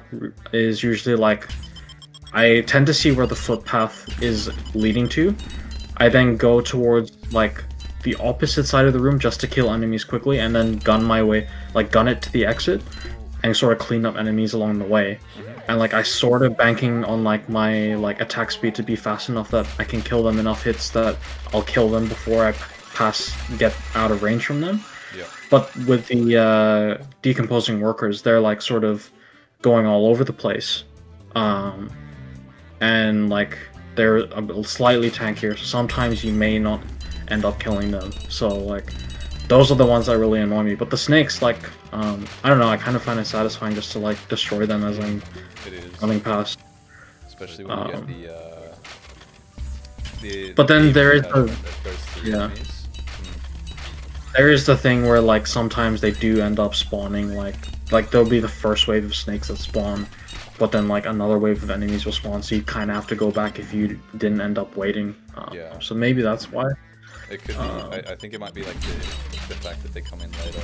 is usually like I tend to see where the footpath is leading to. I then go towards like the opposite side of the room just to kill enemies quickly, and then gun it to the exit, and sort of clean up enemies along the way. And like I sort of banking on like my like attack speed to be fast enough that I can kill them enough hits that I'll kill them before I get out of range from them. Yeah. But with the decomposing workers, they're like sort of going all over the place, and like they're slightly tankier. So sometimes you may not end up killing them. So like those are the ones that really annoy me. But the snakes, like I don't know, I kind of find it satisfying just to like destroy them as I'm running past. Especially when you get the But then there is that goes through yeah. enemies. There is the thing where like sometimes they do end up spawning like there'll be the first wave of snakes that spawn, but then like another wave of enemies will spawn, so you kind of have to go back if you didn't end up waiting. Yeah. So maybe that's why. It could be. I think it might be like the fact that they come in later.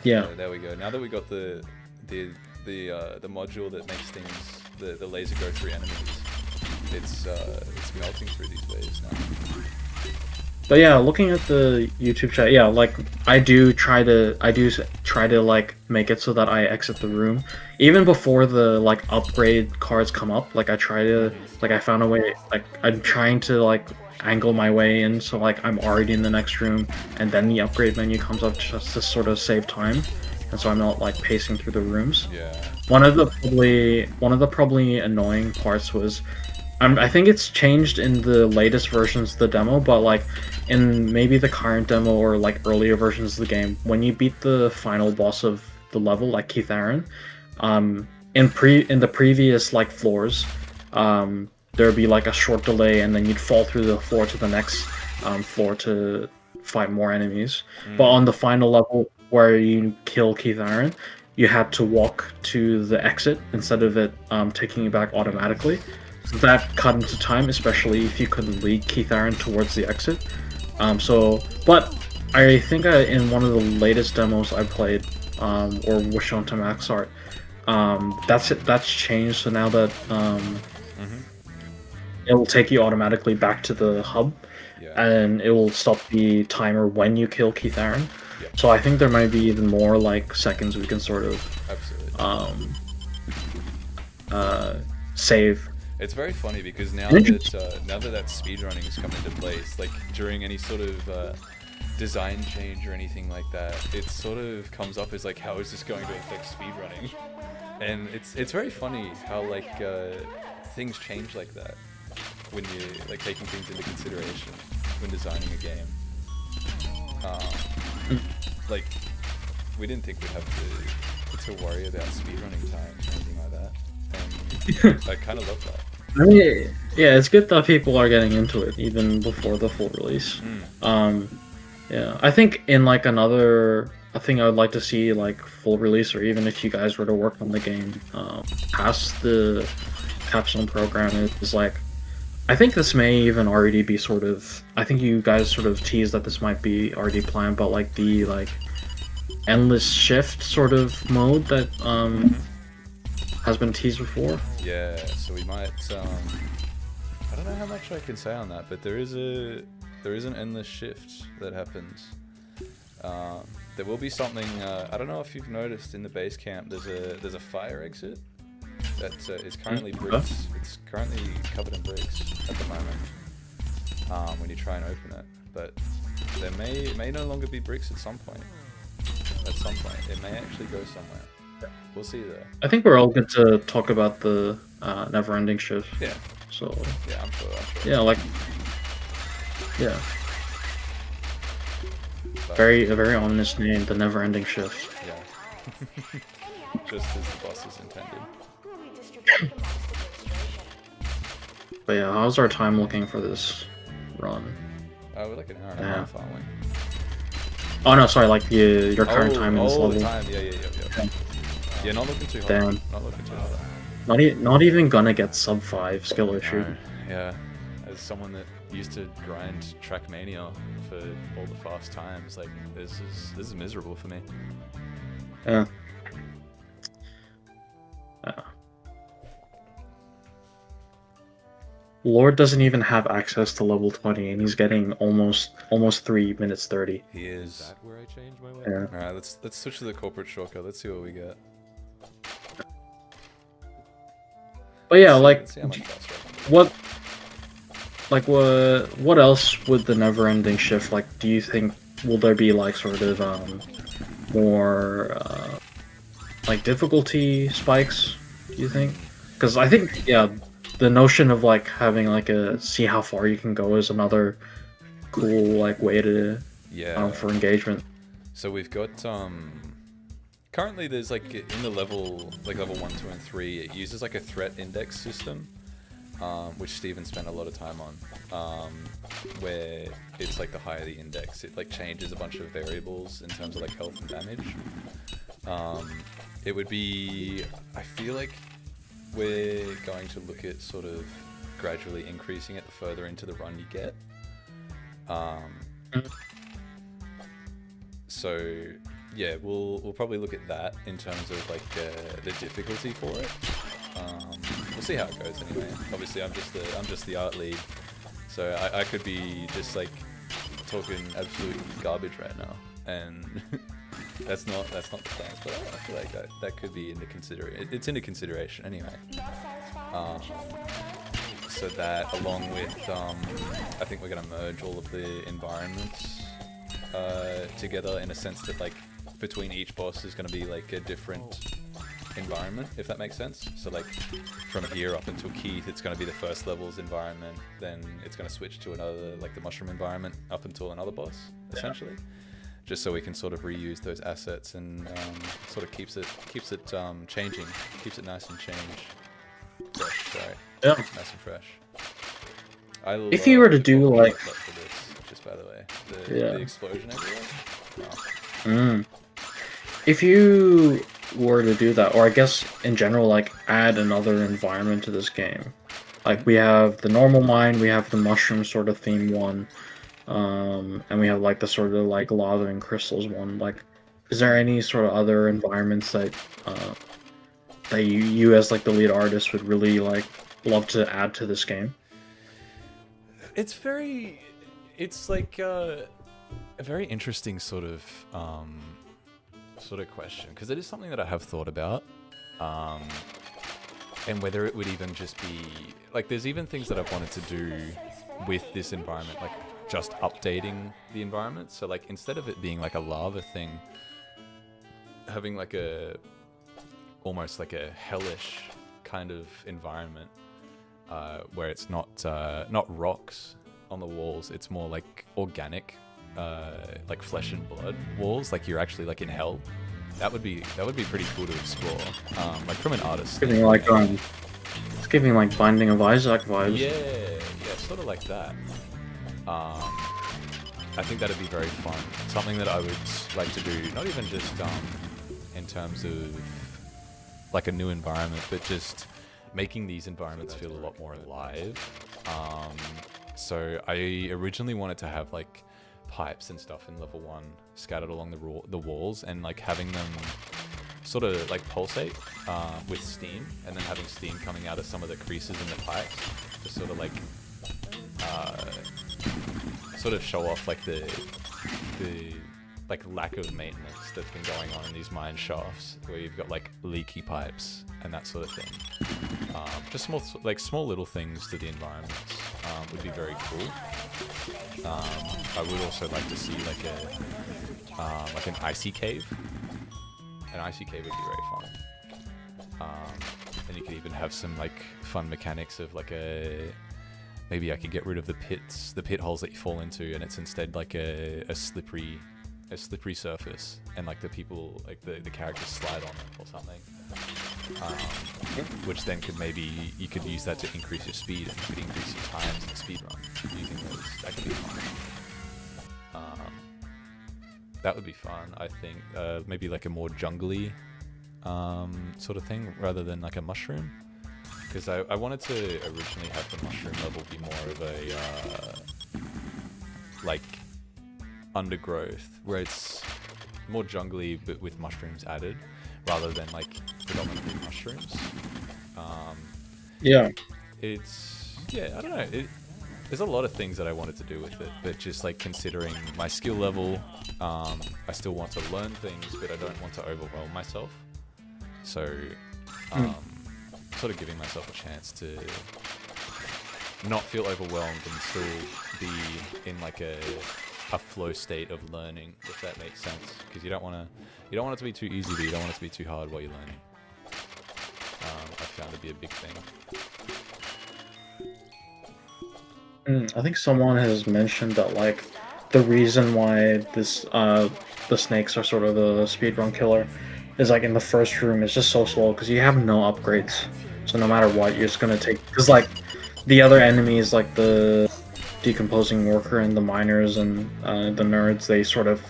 Yeah. There we go. Now that we got the module that makes things the laser go through enemies, it's melting through these waves now. But yeah, looking at the YouTube chat, yeah, like I do try to like make it so that I exit the room even before the like upgrade cards come up. Like I try to I found a way, like I'm trying to like angle my way in so like I'm already in the next room, and then the upgrade menu comes up just to sort of save time, and so I'm not like pacing through the rooms. Yeah. One of the probably annoying parts was, I think it's changed in the latest versions of the demo, but like in maybe the current demo or like earlier versions of the game, when you beat the final boss of the level, like Keith Aaron, in the previous like floors, there'd be like a short delay, and then you'd fall through the floor to the next floor to fight more enemies. But on the final level where you kill Keith Aaron, you had to walk to the exit instead of it taking you back automatically. So that cut into time, especially if you couldn't lead Keith Aaron towards the exit. But I think in one of the latest demos I played, or was shown to Max Art, that's changed. So now that it will take you automatically back to the hub, and it will stop the timer when you kill Keith Aaron. Yeah. So I think there might be even more like seconds we can sort of save. It's very funny because now that speedrunning has come into place, like during any sort of design change or anything like that, it sort of comes up as like, how is this going to affect speedrunning? And it's very funny how like things change like that when you like taking things into consideration when designing a game. Like we didn't think we'd have to worry about speedrunning times or anything like that, and I kind of love that. I mean, yeah, it's good that people are getting into it even before the full release. Yeah, I think in like another, I think I would like to see like full release, or even if you guys were to work on the game past the capstone program, is like, I think this may even already be sort of, I think you guys sort of teased that this might be already planned, but like the like endless shift sort of mode that has been teased before. Yeah, so we might. I don't know how much I can say on that, but there is an endless shift that happens. There will be something. I don't know if you've noticed in the base camp. There's a fire exit that is currently bricks. It's currently covered in bricks at the moment. When you try and open it, but there may no longer be bricks at some point. At some point, it may actually go somewhere. We'll see there. I think we're all good to talk about the never-ending shift. Yeah. So yeah, I'm sure. Yeah, like yeah. But, A very ominous name, the never-ending shift. Yeah. Just as the boss is intended. But yeah, how's our time looking for this run? We're like an hour and a half, aren't we? Oh no, sorry, like your current time in this level. The time. Yeah. Yeah, not looking too hard. Damn. Not looking too hard. Not even gonna get sub 5 skill issue. No, yeah. As someone that used to grind Trackmania for all the fast times, like this is miserable for me. Yeah. Lord doesn't even have access to level 20, and he's getting almost 3 minutes 30. He is. Is that where I changed my way? Yeah. All right, let's switch to the corporate shortcut. Let's see what we get. But yeah, Let's see how much faster I can do. what else would the never-ending shift, like, do you think, will there be like sort of more like difficulty spikes, do you think? Because I think, yeah, the notion of like having like a see how far you can go is another cool like way to for engagement. So we've got currently there's like in the level 1, 2, and 3, it uses like a threat index system, which Steven spent a lot of time on, where it's like the higher the index, it like changes a bunch of variables in terms of like health and damage. It would be, I feel like we're going to look at sort of gradually increasing it the further into the run you get. So yeah, we'll probably look at that in terms of like the difficulty for it. We'll see how it goes anyway. Obviously, I'm just the art lead, so I could be just like talking absolute garbage right now, and that's not the plan. But I feel like that could be into consideration. It's into consideration anyway. So that, along with I think we're gonna merge all of the environments together in a sense that like between each boss is going to be like a different environment, if that makes sense. So like from here up until Keith, it's going to be the first level's environment, then it's going to switch to another, like the mushroom environment, up until another boss, essentially. Just so we can sort of reuse those assets and sort of keeps it changing, keeps it nice and fresh. Sorry, nice and fresh. If you were to do like, for this, just by the way, the explosion everywhere. Wow. If you were to do that, or I guess in general, like add another environment to this game, like we have the normal mine, we have the mushroom sort of theme one, and we have like the sort of like lava and crystals one. Like, is there any sort of other environments that that you as like the lead artist would really like love to add to this game? It's like a very interesting sort of question, because it is something that I have thought about, and whether it would even just be like, there's even things that I've wanted to do with this environment, like just updating the environment. So like instead of it being like a lava thing, having like almost like a hellish kind of environment, where it's not rocks on the walls, it's more like organic, like flesh and blood walls, like you're actually like in hell, that would be pretty cool to explore. Like from an artist. Giving like it's giving like Binding of Isaac vibes. Yeah, sort of like that. I think that'd be very fun. Something that I would like to do, not even just in terms of like a new environment, but just making these environments feel a lot more alive. So I originally wanted to have like pipes and stuff in level 1 scattered along the walls, and like having them sort of like pulsate with steam, and then having steam coming out of some of the creases in the pipes to sort of like sort of show off like the like lack of maintenance that's been going on in these mine shafts, where you've got like leaky pipes and that sort of thing. Just small little things to the environments would be very cool. I would also like to see like an icy cave. An icy cave would be very fun. And you could even have some like fun mechanics of like maybe I could get rid of the pit holes that you fall into, and it's instead like a slippery surface, and like the people, like the characters slide on it or something. Which then you could use that to increase your speed, and you could increase your times in speed run using those. That could be fun. That would be fun, I think. Maybe like a more jungly sort of thing rather than like a mushroom. Because I wanted to originally have the mushroom level be more of a like undergrowth, where it's more jungly but with mushrooms added, rather than like predominantly mushrooms. Yeah. I don't know. There's a lot of things that I wanted to do with it, but just like considering my skill level, I still want to learn things, but I don't want to overwhelm myself. So, sort of giving myself a chance to not feel overwhelmed and still be in like a flow state of learning, if that makes sense. Because you don't want it to be too easy, but you don't want it to be too hard while you're learning. I found to be a big thing. I think someone has mentioned that like the reason why this the snakes are sort of the speedrun killer is like in the first room it's just so slow because you have no upgrades. So no matter what, you're just gonna take, because like the other enemies like the decomposing worker and the miners and the nerds, they sort of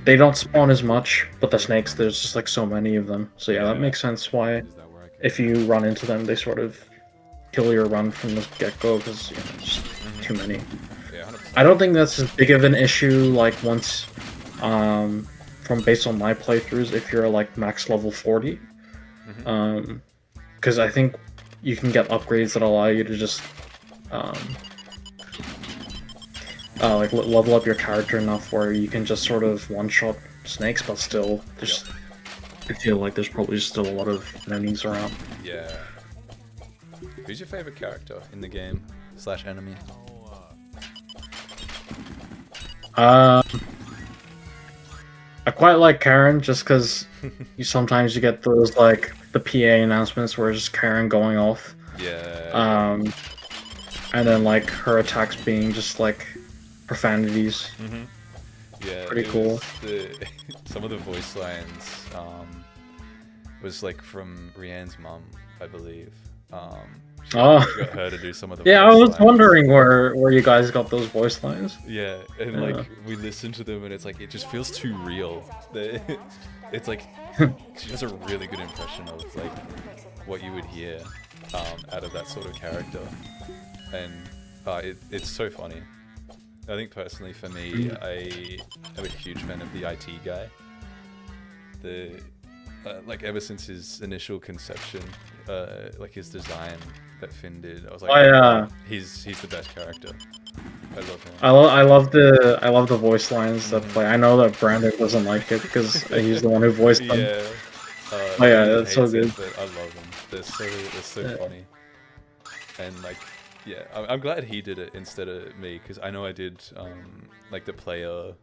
they don't spawn as much, but the snakes, there's just like so many of them. So yeah, that makes sense why if you run into them, they sort of kill your run from the get-go, because just too many. Yeah, 100%. I don't think that's as big of an issue like once from based on my playthroughs if you're like max level 40, because I think you can get upgrades that allow you to just like level up your character enough where you can just sort of one-shot snakes, but still there's I feel like there's probably still a lot of enemies around. Yeah. Who's your favorite character in the game / enemy? I quite like Karen just because sometimes you get those like the PA announcements where it's just Karen going off. Yeah. And then like her attacks being just like profanities. Yeah. Pretty cool. Some of the voice lines was like from Rianne's mum, I believe. She got her to do some of the yeah, voice I was lines. wondering where you guys got those voice lines. Yeah, and like we listen to them and it's like it just feels too real. It's like she does a really good impression of like what you would hear out of that sort of character, and it's so funny. I think personally for me, I am a huge fan of the IT guy. Like ever since his initial conception, like his design that Finn did, I was like, he's the best character. I love him. I love the voice lines that play. I know that Brandon doesn't like it because he's the one who voiced them. Yeah. Yeah, that's so good. But I love them. They're so funny. And like, yeah, I'm glad he did it instead of me, because I know I did like the player,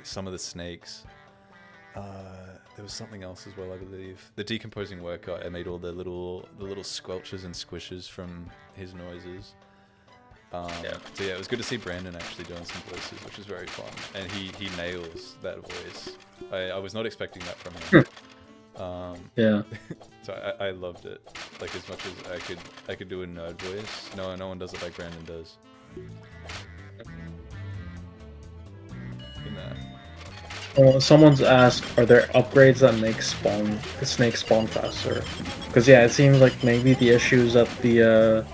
some of the snakes. There was something else as well, I believe. The decomposing worker, I made all the little squelches and squishes from his noises. So yeah, it was good to see Brandon actually doing some voices, which is very fun, and he nails that voice. I was not expecting that from him. Yeah. So I loved it, like as much as I could do a nerd voice. No one does it like Brandon does. Someone's asked, are there upgrades that make the snakes spawn faster? Because yeah, it seems like maybe the issue is that the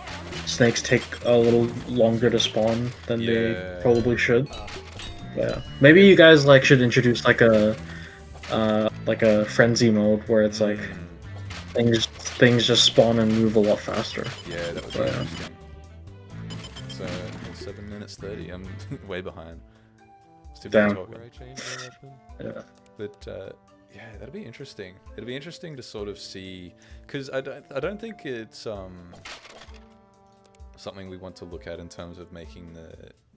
snakes take a little longer to spawn than they probably should. Yeah, maybe you guys like should introduce like a frenzy mode where it's like things just spawn and move a lot faster. Yeah, that would be interesting. So 7 minutes 30. I'm way behind. Damn. Yeah. But yeah, that'd be interesting. It'd be interesting to sort of see, because I don't think it's something we want to look at in terms of making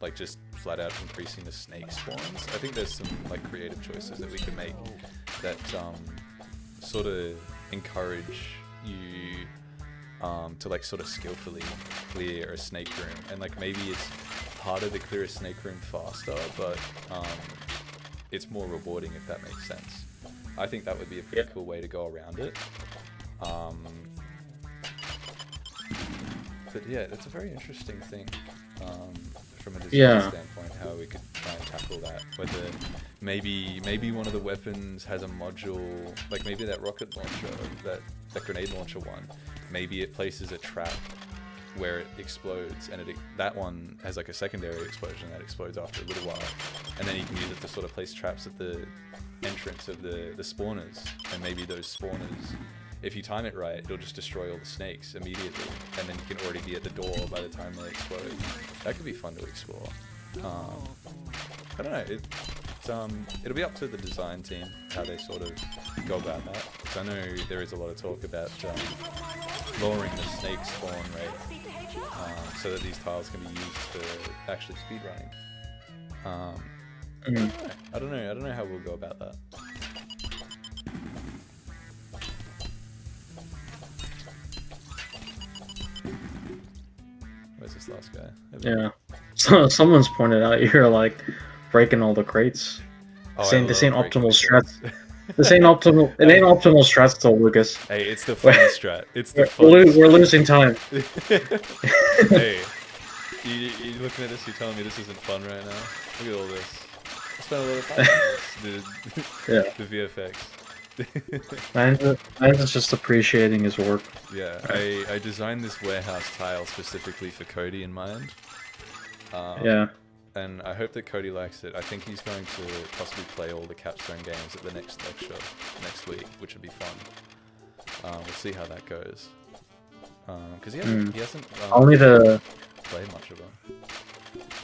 like just flat out increasing the snake spawns. I think there's some like creative choices that we can make that sort of encourage you to like sort of skillfully clear a snake room, and like maybe it's harder to clear a snake room faster, but it's more rewarding, if that makes sense. I think that would be a pretty cool way to go around it. But yeah, it's a very interesting thing from a design standpoint, how we could try and tackle that. Whether maybe one of the weapons has a module, like maybe that rocket launcher, that grenade launcher one, maybe it places a trap where it explodes, and that one has like a secondary explosion that explodes after a little while, and then you can use it to sort of place traps at the entrance of the spawners, and maybe those spawners, if you time it right, it'll just destroy all the snakes immediately, and then you can already be at the door by the time they explode. That could be fun to explore. I don't know, it'll be up to the design team how they sort of go about that, because I know there is a lot of talk about lowering the snake spawn rate so that these tiles can be used to actually speedrunning. I don't know how we'll go about that. Where's this last guy? Yeah. So someone's pointed out you're like breaking all the crates. Saying this ain't optimal strats. This ain't optimal. It ain't optimal strats though, Lucas. Hey, it's the fun strat. It's the fun. We're losing time. Hey, you looking at this? You're telling me this isn't fun right now? Look at all this. I spent a lot of time on this. The VFX. Man's just appreciating his work. Yeah, I designed this warehouse tile specifically for Cody in mind. Yeah. And I hope that Cody likes it. I think he's going to possibly play all the Capstone games at the next lecture next week, which would be fun. We'll see how that goes. Because he hasn't I'll need to play much of them.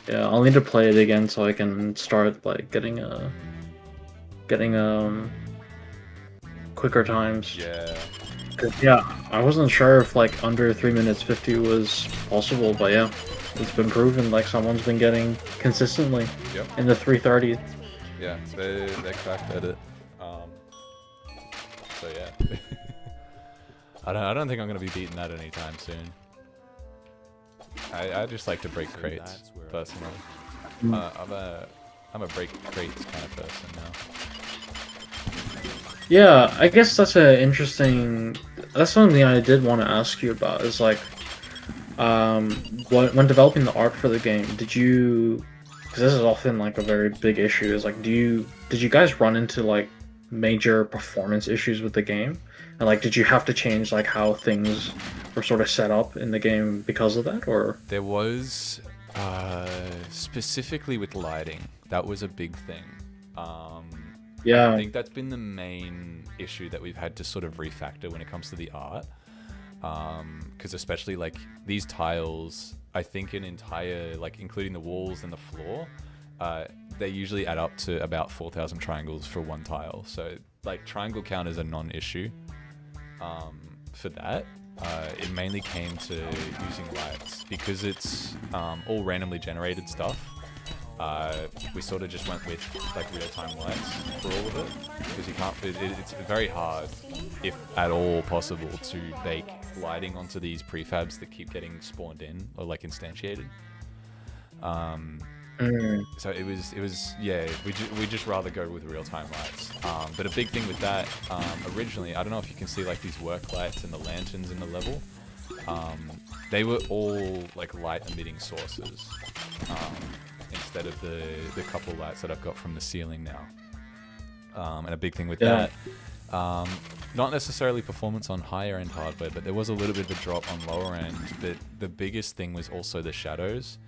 Yeah, I'll need to play it again so I can start like getting quicker times. Yeah. 'Cause, I wasn't sure if like under 3 minutes 50 was possible, but yeah. It's been proven, like someone's been getting consistently in the 330s. Yeah, they're cracked at it. So yeah. I don't think I'm gonna be beating that anytime soon. I just like to break crates personally. I'm a break crates kind of person now. Yeah, I guess that's that's something I did want to ask you about. Is like. When developing the art for the game, did you? Because this is often like a very big issue. Is like, did you guys run into like major performance issues with the game, and like, did you have to change like how things were sort of set up in the game because of that, or? There was specifically with lighting. That was a big thing. Yeah. I think that's been the main issue that we've had to sort of refactor when it comes to the art. Because especially like these tiles, I think an entire, like including the walls and the floor, they usually add up to about 4,000 triangles for one tile. So like triangle count is a non-issue for that. It mainly came to using lights because it's all randomly generated stuff. We sort of just went with like real-time lights for all of it because you can't. It's very hard, if at all possible, to bake lighting onto these prefabs that keep getting spawned in or like instantiated. So it was yeah, we just rather go with real-time lights. But a big thing with that, originally, I don't know if you can see like these work lights and the lanterns in the level. They were all like light emitting sources, instead of the couple lights that I've got from the ceiling now. And a big thing with that, not necessarily performance on higher end hardware, but there was a little bit of a drop on lower end. But the biggest thing was also the shadows.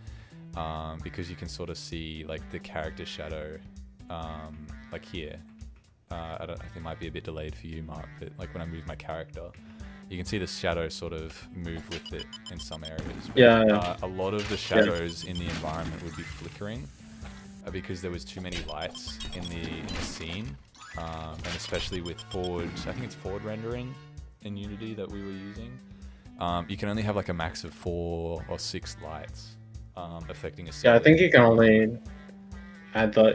Because you can sort of see like the character shadow, like here. I think it might be a bit delayed for you, Mark, but like when I move my character, you can see the shadow sort of move with it in some areas. But, a lot of the shadows in the environment would be flickering because there was too many lights in the scene, and especially with forward, I think it's forward rendering in Unity that we were using. You can only have like a max of 4 or 6 lights. Affecting a I think you can only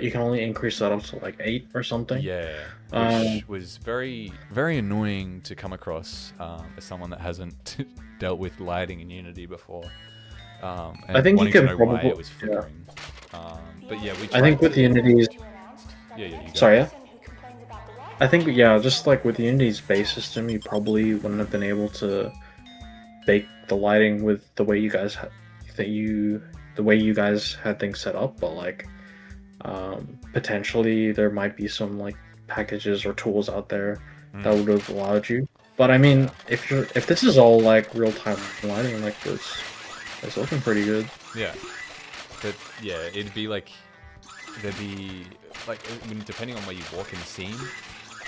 you can only increase that up to like 8 or something. Yeah, which was very, very annoying to come across as someone that hasn't dealt with lighting in Unity before. And I think you can know why probably. it was flickering. But yeah, we. I think with Unity's. Yeah. You go. Sorry, yeah. I think just like with Unity's base system, you probably wouldn't have been able to bake the lighting with the way you guys had things set up, but like potentially there might be some like packages or tools out there that would have allowed you. But I mean, if this is all like real time lighting, like it's looking pretty good. Yeah, but yeah, it'd be like there'd be like depending on where you walk in the scene,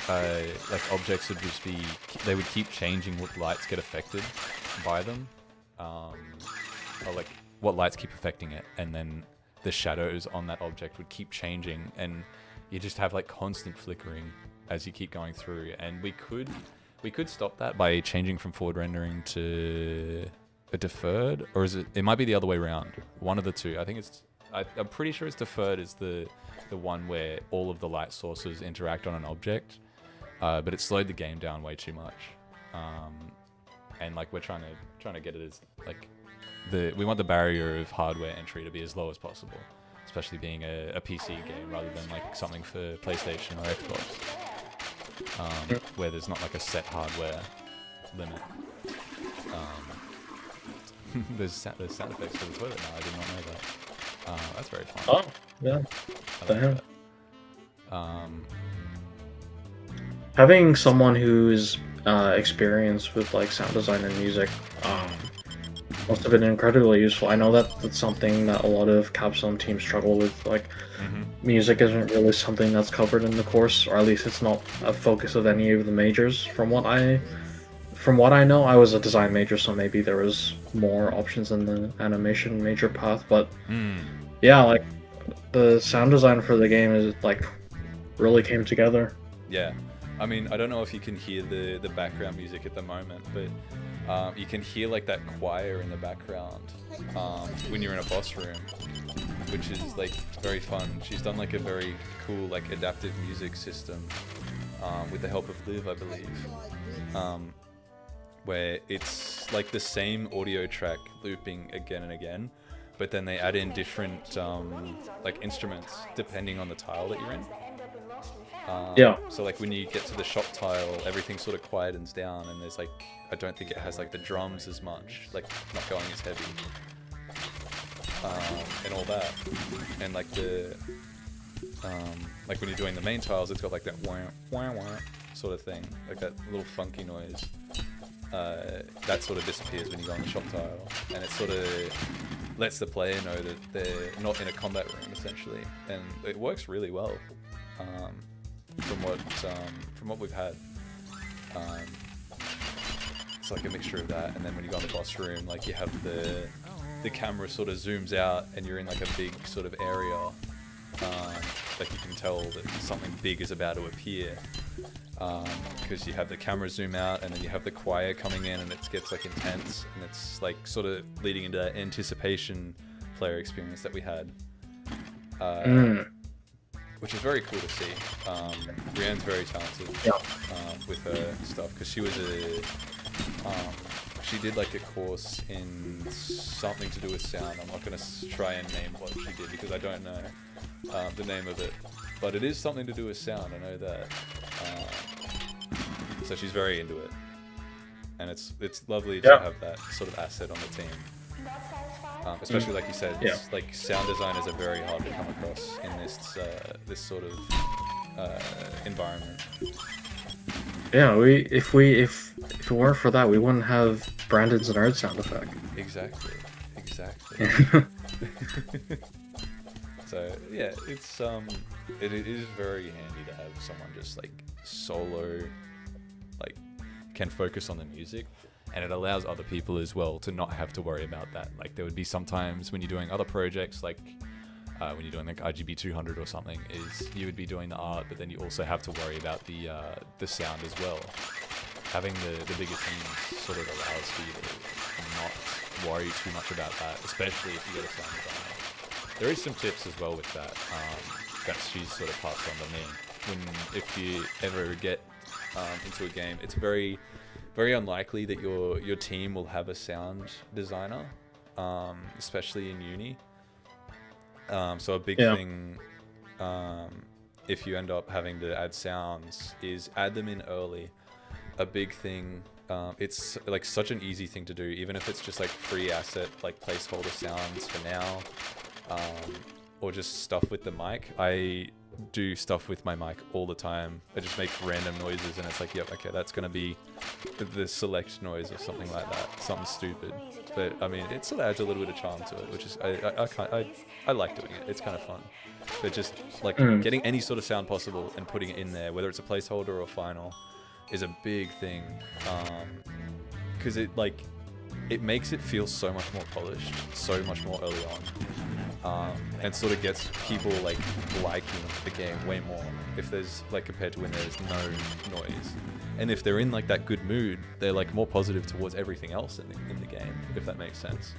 like objects would just be they would keep changing what lights get affected by them, or like what lights keep affecting it, and then the shadows on that object would keep changing, and you just have like constant flickering as you keep going through. And we could stop that by changing from forward rendering to a deferred, or is it might be the other way around, one of the two. I think I'm pretty sure it's deferred is the one where all of the light sources interact on an object, but it slowed the game down way too much, and like we're trying to get it as like we want the barrier of hardware entry to be as low as possible, especially being a PC game rather than like something for PlayStation or Xbox, where there's not like a set hardware limit. There's sound effects for the toilet now. I did not know that. That's very fun. Oh, yeah. Like Having someone who's experienced with like sound design and music must have been incredibly useful. I know that's something that a lot of capstone teams struggle with. Like, music isn't really something that's covered in the course, or at least it's not a focus of any of the majors. From what I know, I was a design major, so maybe there was more options in the animation major path. But yeah, like the sound design for the game is like really came together. Yeah, I mean, I don't know if you can hear the background music at the moment, but you can hear like that choir in the background when you're in a boss room, which is like very fun. She's done like a very cool like adaptive music system with the help of Liv, I believe, where it's like the same audio track looping again and again, but then they add in different like instruments depending on the tile that you're in. So like when you get to the shop tile, everything sort of quietens down, and there's like, I don't think it has like the drums as much, like not going as heavy, and all that. And like the like when you're doing the main tiles, it's got like that wah wah wah sort of thing, like that little funky noise. That sort of disappears when you go on the shop tile, and it sort of lets the player know that they're not in a combat room essentially, and it works really well. From what we've had, it's like a mixture of that, and then when you go in the boss room, like you have the camera sort of zooms out, and you're in like a big sort of area, like you can tell that something big is about to appear, because you have the camera zoom out, and then you have the choir coming in, and it gets like intense, and it's like sort of leading into that anticipation player experience that we had. Which is very cool to see. Brienne's very talented with her stuff, because she she did like a course in something to do with sound. I'm not going to try and name what she did because I don't know the name of it, but it is something to do with sound. I know that. So she's very into it, and it's lovely to have that sort of asset on the team. Especially like you said, like sound designers are very hard to come across in this sort of environment. Yeah, if it weren't for that, we wouldn't have Brandon's nerd sound effect. Exactly. So yeah, it's it is very handy to have someone just like solo, like can focus on the music, and it allows other people as well to not have to worry about that. Like there would be sometimes when you're doing other projects, like when you're doing like RGB 200 or something, is you would be doing the art, but then you also have to worry about the sound as well. Having the bigger team sort of allows for you to not worry too much about that, especially if you get a sound designer. There is some tips as well with that that she's sort of passed on to me. If you ever get into a game, it's very unlikely that your team will have a sound designer, especially in uni. So a big thing, if you end up having to add sounds, is add them in early. A big thing, it's like such an easy thing to do, even if it's just like free asset, like placeholder sounds for now, or just stuff with the mic. I do stuff with my mic all the time. I just make random noises, and it's like, yep, okay, that's gonna be the select noise or something like that, something stupid. But I mean, it sort of adds a little bit of charm to it, which is I like doing it. It's kind of fun. But just like getting any sort of sound possible and putting it in there, whether it's a placeholder or a final, is a big thing. Because it makes it feel so much more polished, so much more early on, and sort of gets people like liking the game way more if there's like compared to when there's no noise. And if they're in like that good mood, they're like more positive towards everything else in the game, if that makes sense.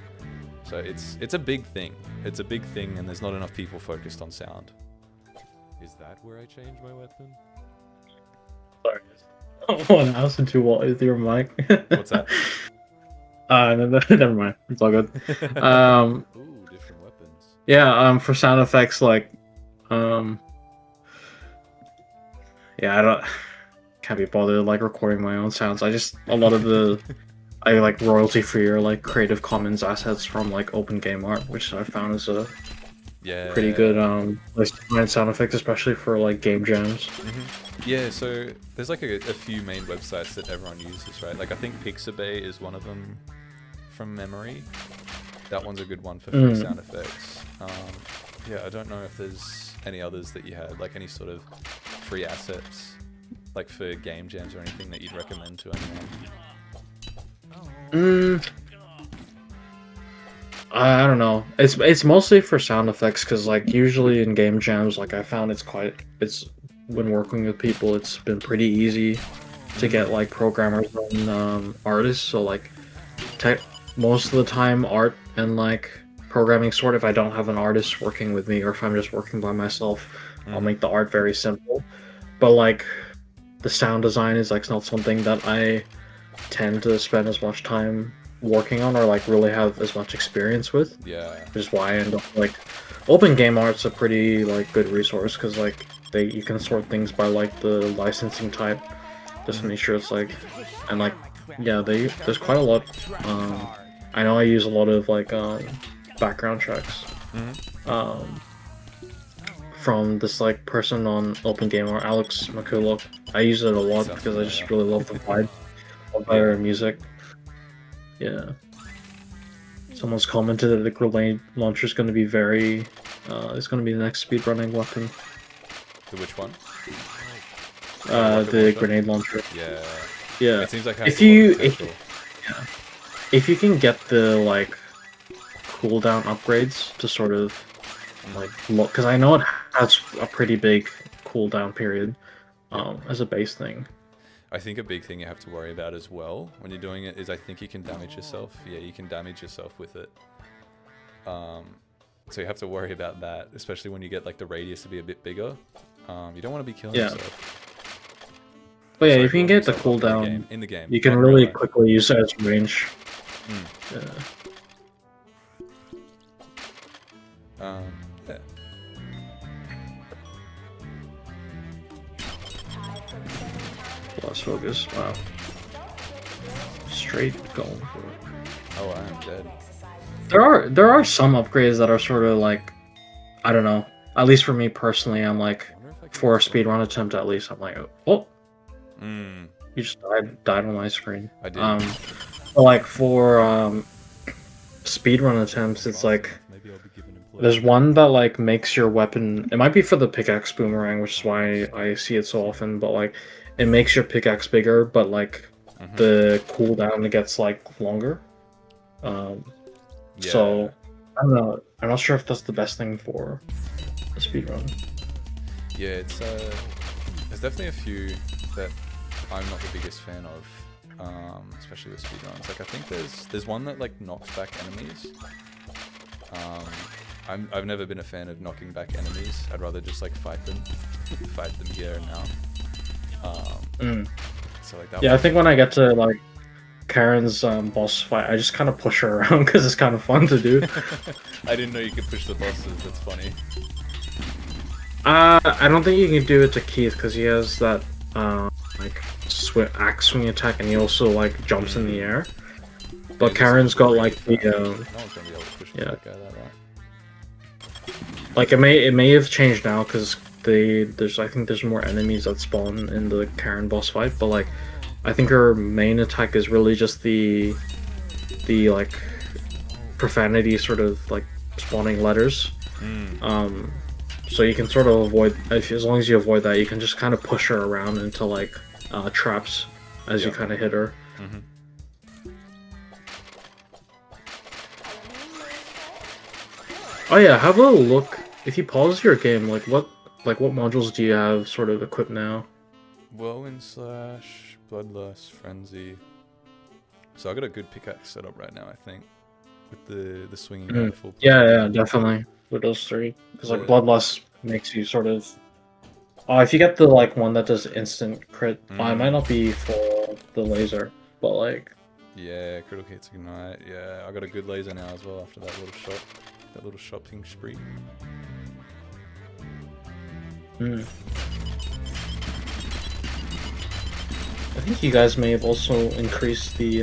So it's a big thing. It's a big thing, and there's not enough people focused on sound. Is that where I change my weapon? Sorry. Oh, now listen to what is your mic? What's that? Never mind. It's all good. Ooh, different weapons. Yeah, for sound effects, like, yeah, can't be bothered like recording my own sounds. A lot of the, I like royalty free or like Creative Commons assets from like Open Game Art, which I found is a pretty good list to find sound effects, especially for like game jams. Yeah, so there's like a few main websites that everyone uses, right? Like I think Pixabay is one of them from memory. That one's a good one for free sound effects. Yeah, I don't know if there's any others that you had, like any sort of free assets, like for game jams or anything that you'd recommend to anyone. I don't know. It's mostly for sound effects, because like usually in game jams, like I found it's when working with people, it's been pretty easy to get like programmers and artists. So like most of the time, art and like programming sort of, if I don't have an artist working with me or if I'm just working by myself, I'll make the art very simple. But like the sound design is like not something that I tend to spend as much time working on or like really have as much experience with. Yeah. Which is why I end up like Open Game Art's a pretty like good resource, because like you can sort things by like the licensing type, just to make sure it's like, and like yeah, there's quite a lot. I know I use a lot of like background checks from this like person on Open Game Art, Alex McCulloch. I use it a lot because I just really love the vibe of their music. Yeah. Someone's commented that the grenade launcher is going to be it's going to be the next speedrunning weapon. The which one? The grenade launcher. Yeah. Yeah. It seems like if you can get the like cooldown upgrades to sort of like look, because I know it has a pretty big cooldown period as a base thing. I think a big thing you have to worry about as well when you're doing it is I think you can damage yourself. Yeah, you can damage yourself with it. So you have to worry about that, especially when you get like the radius to be a bit bigger. You don't want to be killing yourself. But yeah, Sorry, if you can blowing get the yourself up cooldown, in the game, you can not in real really life. quickly use it as range. Mm. Yeah. Lost focus. Wow. Straight going for it. Oh, I am dead. There are some upgrades that are sort of like, I don't know. At least for me personally, I'm like, I wonder if I can for a explode. speedrun attempt at least, I'm like, oh, Mm, you just died on my screen. I did. But like for speedrun attempts, it's like Maybe I'll be given a play. there's one that like makes your weapon. It might be for the pickaxe boomerang, which is why I see it so often. But like, it makes your pickaxe bigger, but like Mhm. the cooldown gets like longer. So I don't know. I'm not sure if that's the best thing for a speedrun. Yeah, it's there's definitely a few that I'm not the biggest fan of, especially with speedruns. Like I think there's one that like knocks back enemies. I've never been a fan of knocking back enemies. I'd rather just like fight them here and now. So like that. Yeah, I think when I get to like Karen's boss fight, I just kind of push her around because it's kind of fun to do. I didn't know you could push the bosses. That's funny. I don't think you can do it to Keith because he has that like axe swing attack, and he also like jumps in the air. But Yeah, Karen's got like the no one's gonna be able to push the yeah. fuck out of that. Like it may have changed now because I think there's more enemies that spawn in the Karen boss fight, but like I think her main attack is really just the like profanity sort of like spawning letters. So you can sort of avoid, as long as you avoid that, you can just kind of push her around into like traps as you kind of hit her. Oh yeah, have a look. If you pause your game, like what modules do you have sort of equipped now? Whirlwind slash bloodlust frenzy. So I got a good pickaxe set up right now, I think, with the swinging rifle. Yeah, definitely with those three. Because like Yeah. bloodlust makes you sort of. Oh, if you get the like one that does instant crit, it might not be for the laser, but like. Yeah, critical hits ignite. Yeah, I got a good laser now as well after that little shopping spree. I think you guys may have also increased the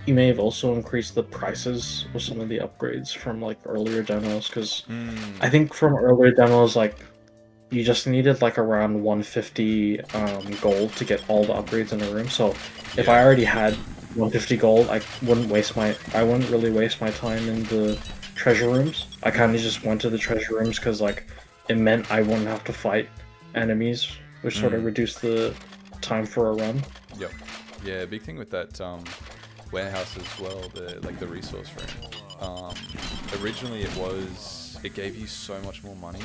you may have also increased the prices of some of the upgrades from like earlier demos, because I think from earlier demos like you just needed like around 150 gold to get all the upgrades in the room. So if I already had 150 gold, I wouldn't really waste my time in the treasure rooms. I kind of just went to the treasure rooms because like it meant I wouldn't have to fight enemies, which sort of reduced the time for a run. Yep. Yeah, big thing with that warehouse as well, the resource room. Originally it gave you so much more money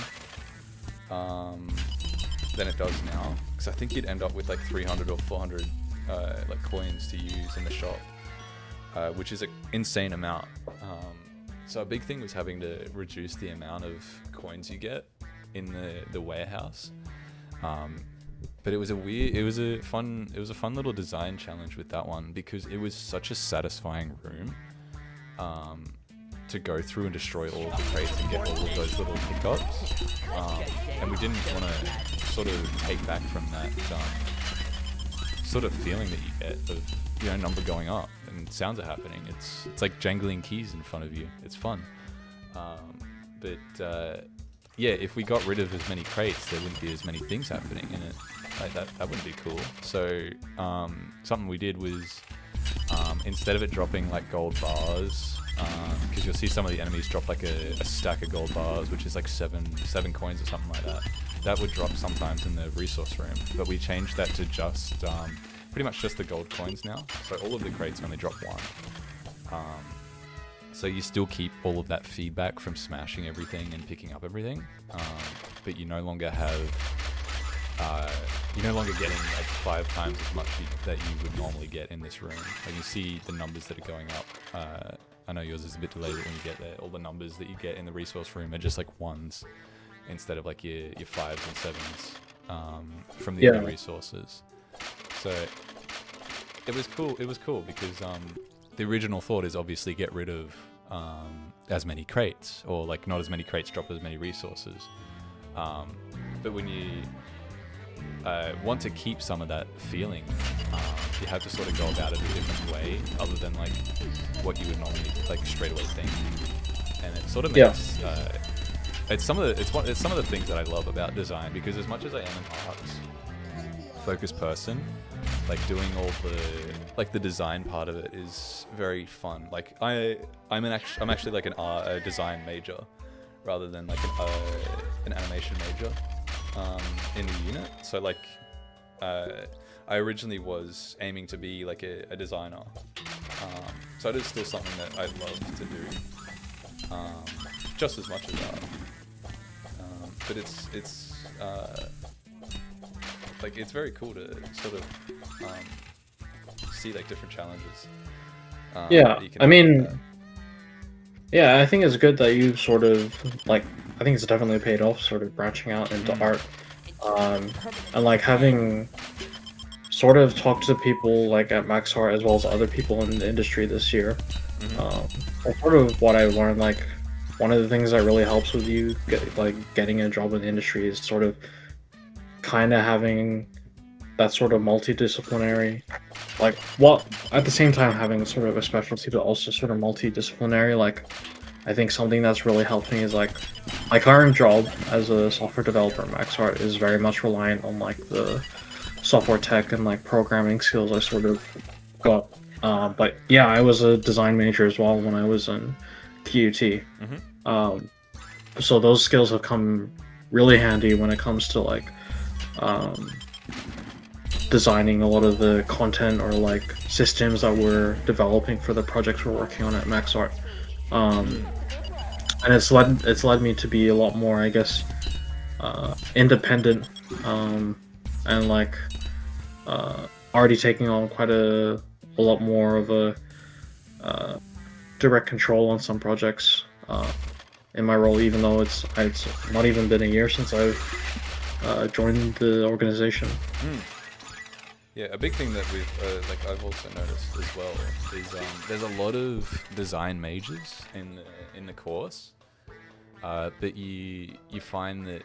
than it does now, because I think you'd end up with like 300 or 400 like coins to use in the shop, which is an insane amount. So a big thing was having to reduce the amount of coins you get in the warehouse. But it was a fun little design challenge with that one, because it was such a satisfying room to go through and destroy all of the crates and get all of those little pickups. And we didn't want to sort of take back from that sort of feeling that you get of, you know, number going up and sounds are happening. It's like jangling keys in front of you. It's fun. Yeah, if we got rid of as many crates, there wouldn't be as many things happening in it. Like that wouldn't be cool. So something we did was, instead of it dropping like gold bars, because you'll see some of the enemies drop like a stack of gold bars, which is like seven coins or something like that. That would drop sometimes in the resource room, but we changed that to just pretty much just the gold coins now. So all of the crates only drop one. So you still keep all of that feedback from smashing everything and picking up everything, but you no longer have, you're no longer getting like 5 times as much that you would normally get in this room. Like you see the numbers that are going up. I know yours is a bit delayed, but when you get there, all the numbers that you get in the resource room are just like ones. instead of like your 5s and 7s from the Yeah. other resources. So it was cool. It was cool because the original thought is obviously get rid of as many crates, or like not as many crates, drop as many resources. But when you want to keep some of that feeling, you have to sort of go about it a different way, other than like what you would normally like straight away think. And it sort of makes it's some of the things that I love about design, because as much as I am an arts focused person, like doing all the design part of it is very fun. Like I'm actually like a design major rather than like an animation major in the unit. So like I originally was aiming to be like a designer, so it is still something that I love to do, just as much as art. But it's like it's very cool to sort of see like different challenges. Yeah, that you can I have mean, with that. yeah, I think it's good that you sort of like. I think it's definitely paid off, sort of branching out into art, and like having sort of talked to people like at Max Art as well as other people in the industry this year. Sort of what I learned, like one of the things that really helps with you getting a job in the industry is sort of kind of having that sort of multidisciplinary, like, well, at the same time having sort of a specialty, but also sort of multidisciplinary. Like, I think something that's really helped me is like my current job as a software developer at MaxArt is very much reliant on like the software tech and like programming skills I sort of got. But yeah, I was a design major as well when I was in TUT. So those skills have come really handy when it comes to like designing a lot of the content or like systems that we're developing for the projects we're working on at MaxArt. And it's led me to be a lot more, I guess, independent, and like already taking on quite a lot more of a direct control on some projects in my role, even though it's not even been a year since I've joined the organization. Yeah, a big thing that like I've also noticed as well is there's a lot of design majors in the course, but you find that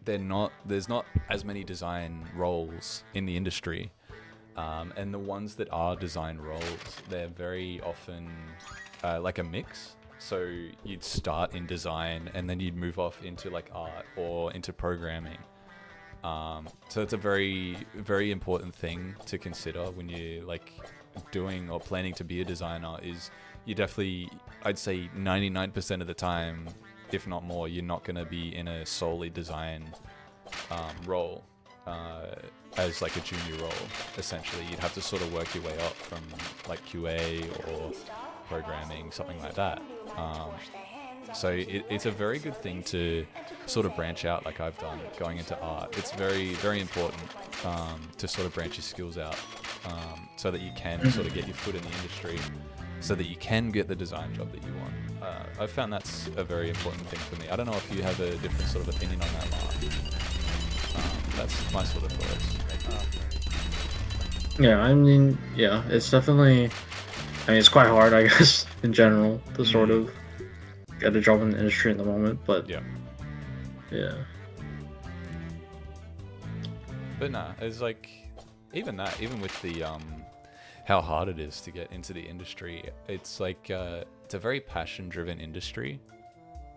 there's not as many design roles in the industry, and the ones that are design roles, they're very often like a mix. So you'd start in design and then you'd move off into like art or into programming. So it's a very, very important thing to consider when you're like doing or planning to be a designer. Is you definitely, I'd say 99% of the time, if not more, you're not going to be in a solely design role as like a junior role. Essentially, you'd have to sort of work your way up from like QA or programming, something like that. So it's a very good thing to sort of branch out like I've done going into art. It's very, very important to sort of branch your skills out so that you can sort of get your foot in the industry, so that you can get the design job that you want. I've found that's a very important thing for me. I don't know if you have a different sort of opinion on that, Mark. That's my sort of thoughts. Yeah, I mean, yeah, it's definitely. I mean, it's quite hard, I guess, in general, to sort of get a job in the industry at the moment, but yeah. But nah, it's like even with the how hard it is to get into the industry, it's like it's a very passion-driven industry,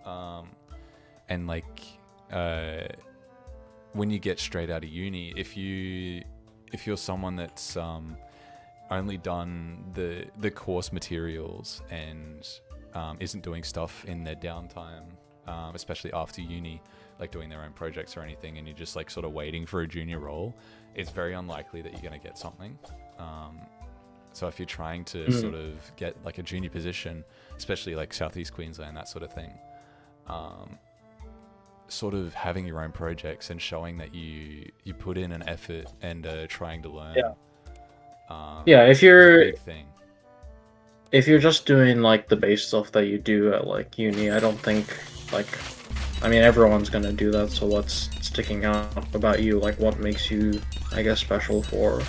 and like when you get straight out of uni, if you're someone that's only done the course materials and isn't doing stuff in their downtime, especially after uni, like doing their own projects or anything, and you're just like sort of waiting for a junior role, it's very unlikely that you're going to get something. So if you're trying to sort of get like a junior position, especially like Southeast Queensland, that sort of thing, sort of having your own projects and showing that you put in an effort and trying to learn. Yeah, if is a you're big thing. if you're just doing like the base stuff that you do at like uni, I don't think like I mean, everyone's gonna do that. So what's sticking out about you? Like, what makes you, I guess, special for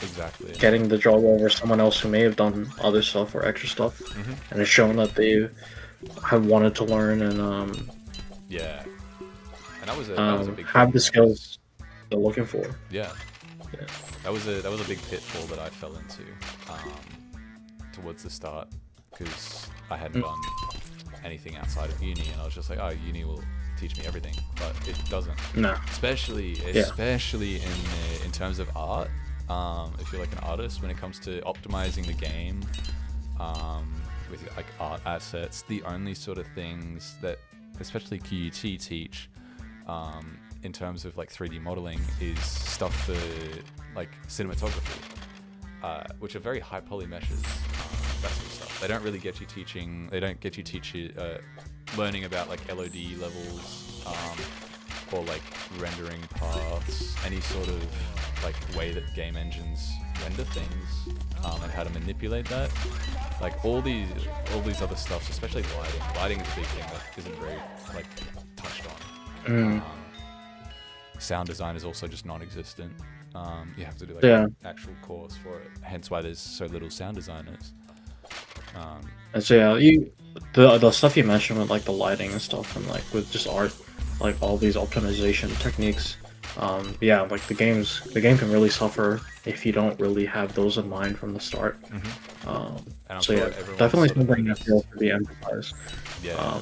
Exactly. getting the job over someone else who may have done other stuff or extra stuff, and it's shown that they have wanted to learn and Yeah. And that was a big have the thing, skills they're looking for. Yeah. Yeah. That was a big pitfall that I fell into towards the start, because I hadn't done anything outside of uni, and I was just like, oh, uni will teach me everything, but it doesn't. No. Especially in terms of art. If you're like an artist, when it comes to optimizing the game with like art assets, the only sort of things that especially QUT teach in terms of like 3D modeling is stuff for like cinematography, which are very high poly meshes, that sort of stuff. They don't really get you teaching. They don't get you learning about like LOD levels or like rendering paths, any sort of like way that game engines render things and how to manipulate that. Like all these other stuffs, especially lighting. Lighting is a big thing that isn't very like touched on. Sound design is also just non-existent. You have to do like an actual course for it. Hence why there's so little sound designers. And so yeah, the stuff you mentioned with like the lighting and stuff, and like with just art, like all these optimization techniques. Yeah, like the game can really suffer if you don't really have those in mind from the start. So yeah, definitely something that feels to be emphasized. Yeah.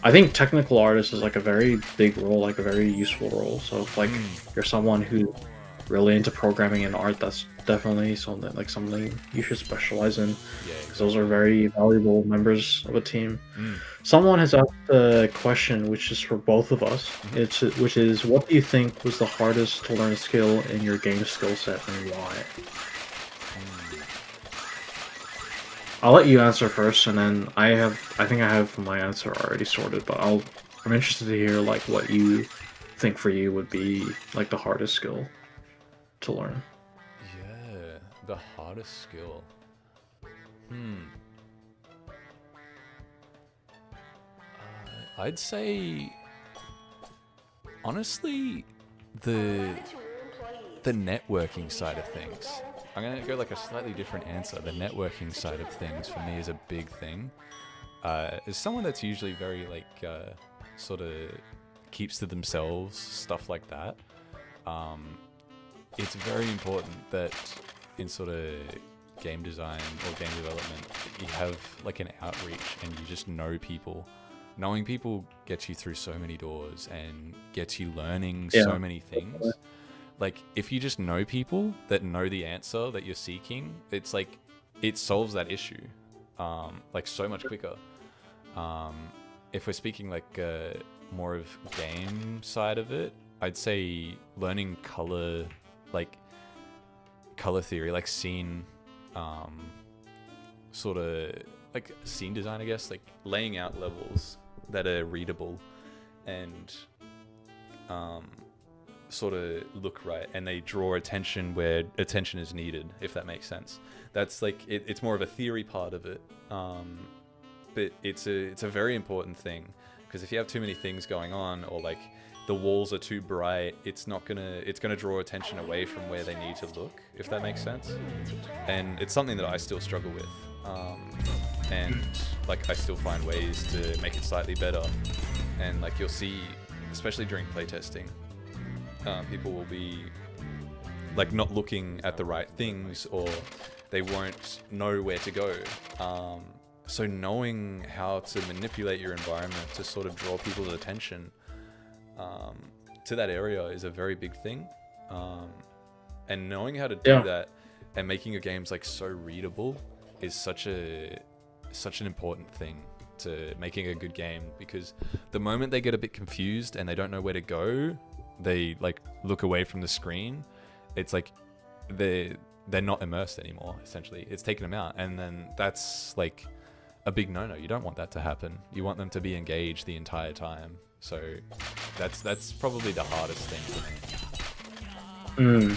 I think technical artist is like a very big role, like a very useful role. So if like you're someone who's really into programming and art, that's definitely something you should specialize in, because those are very valuable members of a team. Someone has asked a question which is for both of us. Which is, what do you think was the hardest to learn skill in your game skill set, and why? I'll let you answer first, and then I think I have my answer already sorted, but I'm interested to hear like what you think for you would be like the hardest skill to learn. Yeah, the hardest skill. I'd say, honestly, the networking side of things. I'm gonna go like a slightly different answer. The networking side of things for me is a big thing. As someone that's usually very like sort of keeps to themselves, stuff like that. It's very important that in sort of game design or game development, you have like an outreach and you just know people. Knowing people gets you through so many doors and gets you learning so many things. Like, if you just know people that know the answer that you're seeking, it's like, it solves that issue, like so much quicker. If we're speaking like more of game side of it, I'd say learning color theory, like scene, sort of like scene design, I guess, like laying out levels that are readable and sort of look right, and they draw attention where attention is needed, if that makes sense. That's like it's more of a theory part of it, but it's a very important thing, because if you have too many things going on, or like the walls are too bright, it's gonna draw attention away from where they need to look, if that makes sense. And it's something that I still struggle with, and like I still find ways to make it slightly better. And like you'll see, especially during playtesting, people will be like not looking at the right things, or they won't know where to go. So knowing how to manipulate your environment to sort of draw people's attention to that area is a very big thing. And knowing how to do that and making your games like so readable is such an important thing to making a good game, because the moment they get a bit confused and they don't know where to go, they like look away from the screen, it's like they're not immersed anymore, essentially. It's taken them out, and then that's like a big no-no. You don't want that to happen. You want them to be engaged the entire time. So that's probably the hardest thing for me.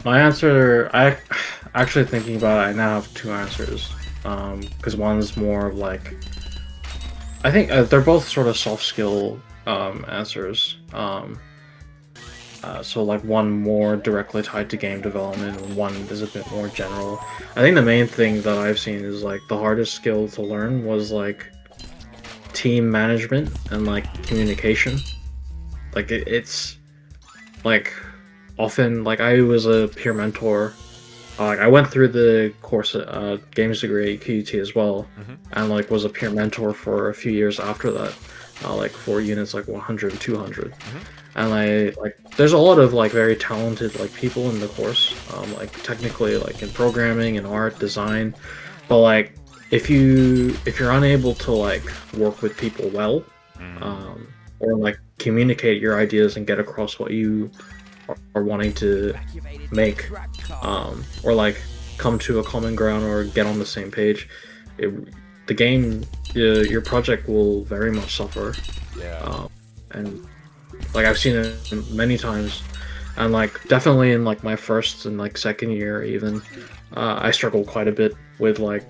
My answer, I actually thinking about it, I now have two answers. Because one's more of like, I think they're both sort of soft skill answers. So like one more directly tied to game development, and one is a bit more general. I think the main thing that I've seen is like the hardest skill to learn was like team management and like communication. Like it's like often like I was a peer mentor. Like I went through the course games degree at QUT as well, and like was a peer mentor for a few years after that, like for units like 100 and 200. And like there's a lot of like very talented like people in the course, like technically like in programming and art design, but like if you're unable to like work with people well, or like communicate your ideas and get across what you are wanting to make, or like come to a common ground or get on the same page, the game, your project will very much suffer. Yeah. And like I've seen it many times, and like definitely in like my first and like second year even, I struggled quite a bit with like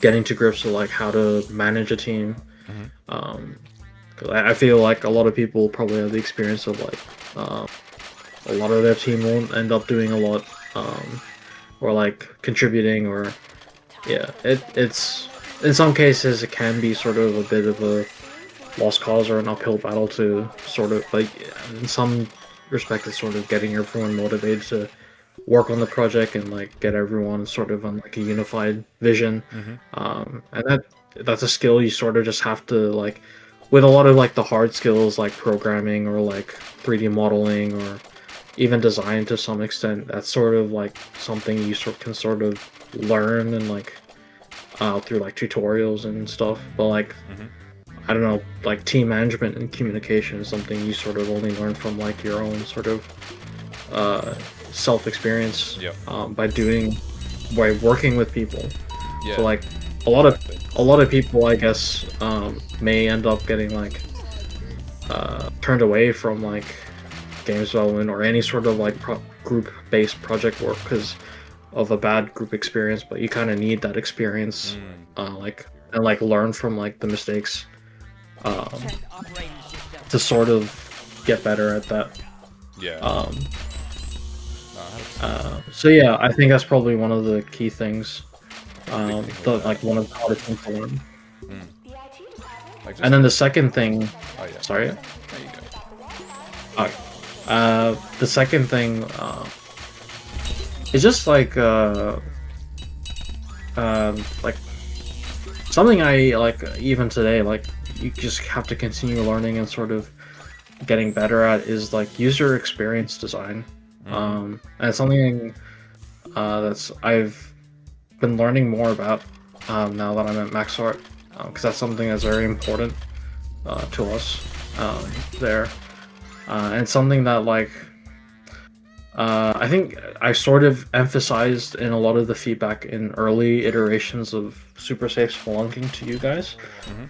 getting to grips with like how to manage a team. 'Cause I feel like a lot of people probably have the experience of like a lot of their team won't end up doing a lot, or like contributing, or it's in some cases it can be sort of a bit of a lost cause or an uphill battle to sort of like, in some respect, it's sort of getting everyone motivated to work on the project and like get everyone sort of on like a unified vision. And that's a skill you sort of just have to like, with a lot of like the hard skills like programming or like 3D modeling or even design to some extent, that's sort of like something you can sort of learn and like through like tutorials and stuff. But like I don't know, like team management and communication is something you sort of only learn from like your own sort of self-experience, by working with people. Yeah. So like a lot of people, I guess, may end up getting like turned away from like games development or any sort of like group-based project work because of a bad group experience. But you kind of need that experience, and like learn from like the mistakes, to sort of get better at that. Yeah. So yeah, I think that's probably one of the key things. Like one of the hardest things to learn. And then the second thing, sorry. There you go. The second thing is just like something I like even today, like you just have to continue learning and sort of getting better at, is like user experience design. And it's something that's I've been learning more about now that I'm at MaxArt, because that's something that's very important to us there, and something that like I think I sort of emphasized in a lot of the feedback in early iterations of Super Safe Spelunking to you guys,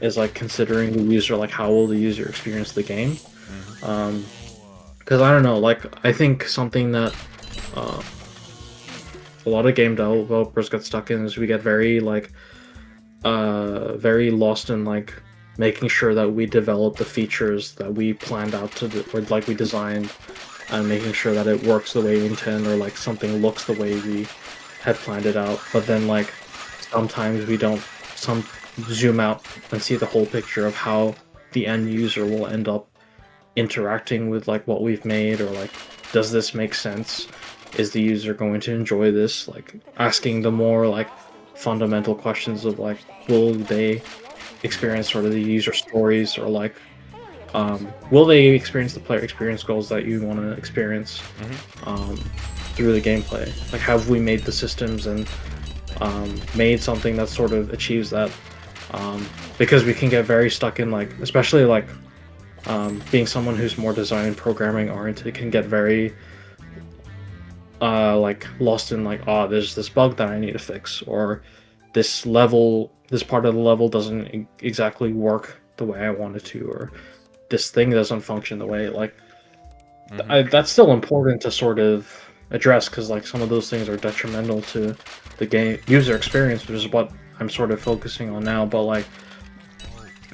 is like considering the user, like how will the user experience the game. Because I don't know, like I think something that a lot of game developers get stuck in is we get very like very lost in like making sure that we develop the features that we planned out to do, or like we designed, and making sure that it works the way we intend, or like something looks the way we had planned it out. But then like sometimes we don't zoom out and see the whole picture of how the end user will end up interacting with like what we've made, or like, does this make sense? Is the user going to enjoy this? Like asking the more like fundamental questions of like, will they experience sort of the user stories, or like will they experience the player experience goals that you want to experience through the gameplay? Like, have we made the systems and made something that sort of achieves that? Because we can get very stuck in like, especially like being someone who's more design and programming oriented, can get very like lost in like, oh, there's this bug that I need to fix, or this part of the level doesn't exactly work the way I want it to, or this thing doesn't function the way like. That's still important to sort of address, because like some of those things are detrimental to the game user experience, which is what I'm sort of focusing on now. But like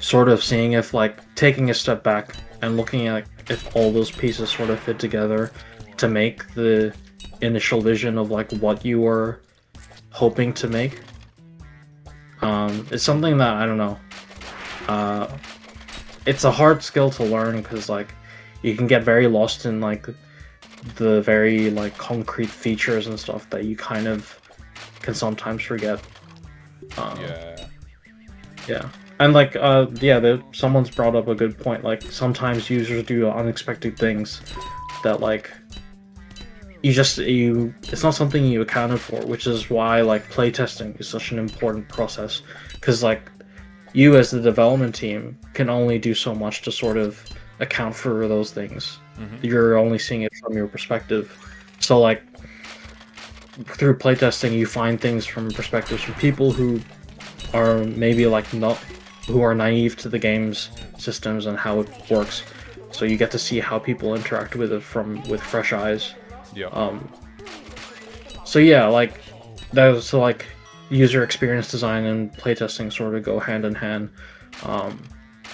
sort of seeing if like taking a step back and looking at if all those pieces sort of fit together to make the initial vision of like what you were hoping to make. It's something that I don't know. It's a hard skill to learn because like you can get very lost in like the very like concrete features and stuff that you kind of can sometimes forget. Yeah. And like someone's brought up a good point. Like sometimes users do unexpected things that like it's not something you accounted for, which is why like playtesting is such an important process, because like you as the development team can only do so much to sort of account for those things. You're only seeing it from your perspective. So like through playtesting you find things from perspectives from people who are maybe like who are naive to the game's systems and how it works. So you get to see how people interact with it with fresh eyes. Yeah. So yeah, like that's like user experience design and playtesting sort of go hand in hand. And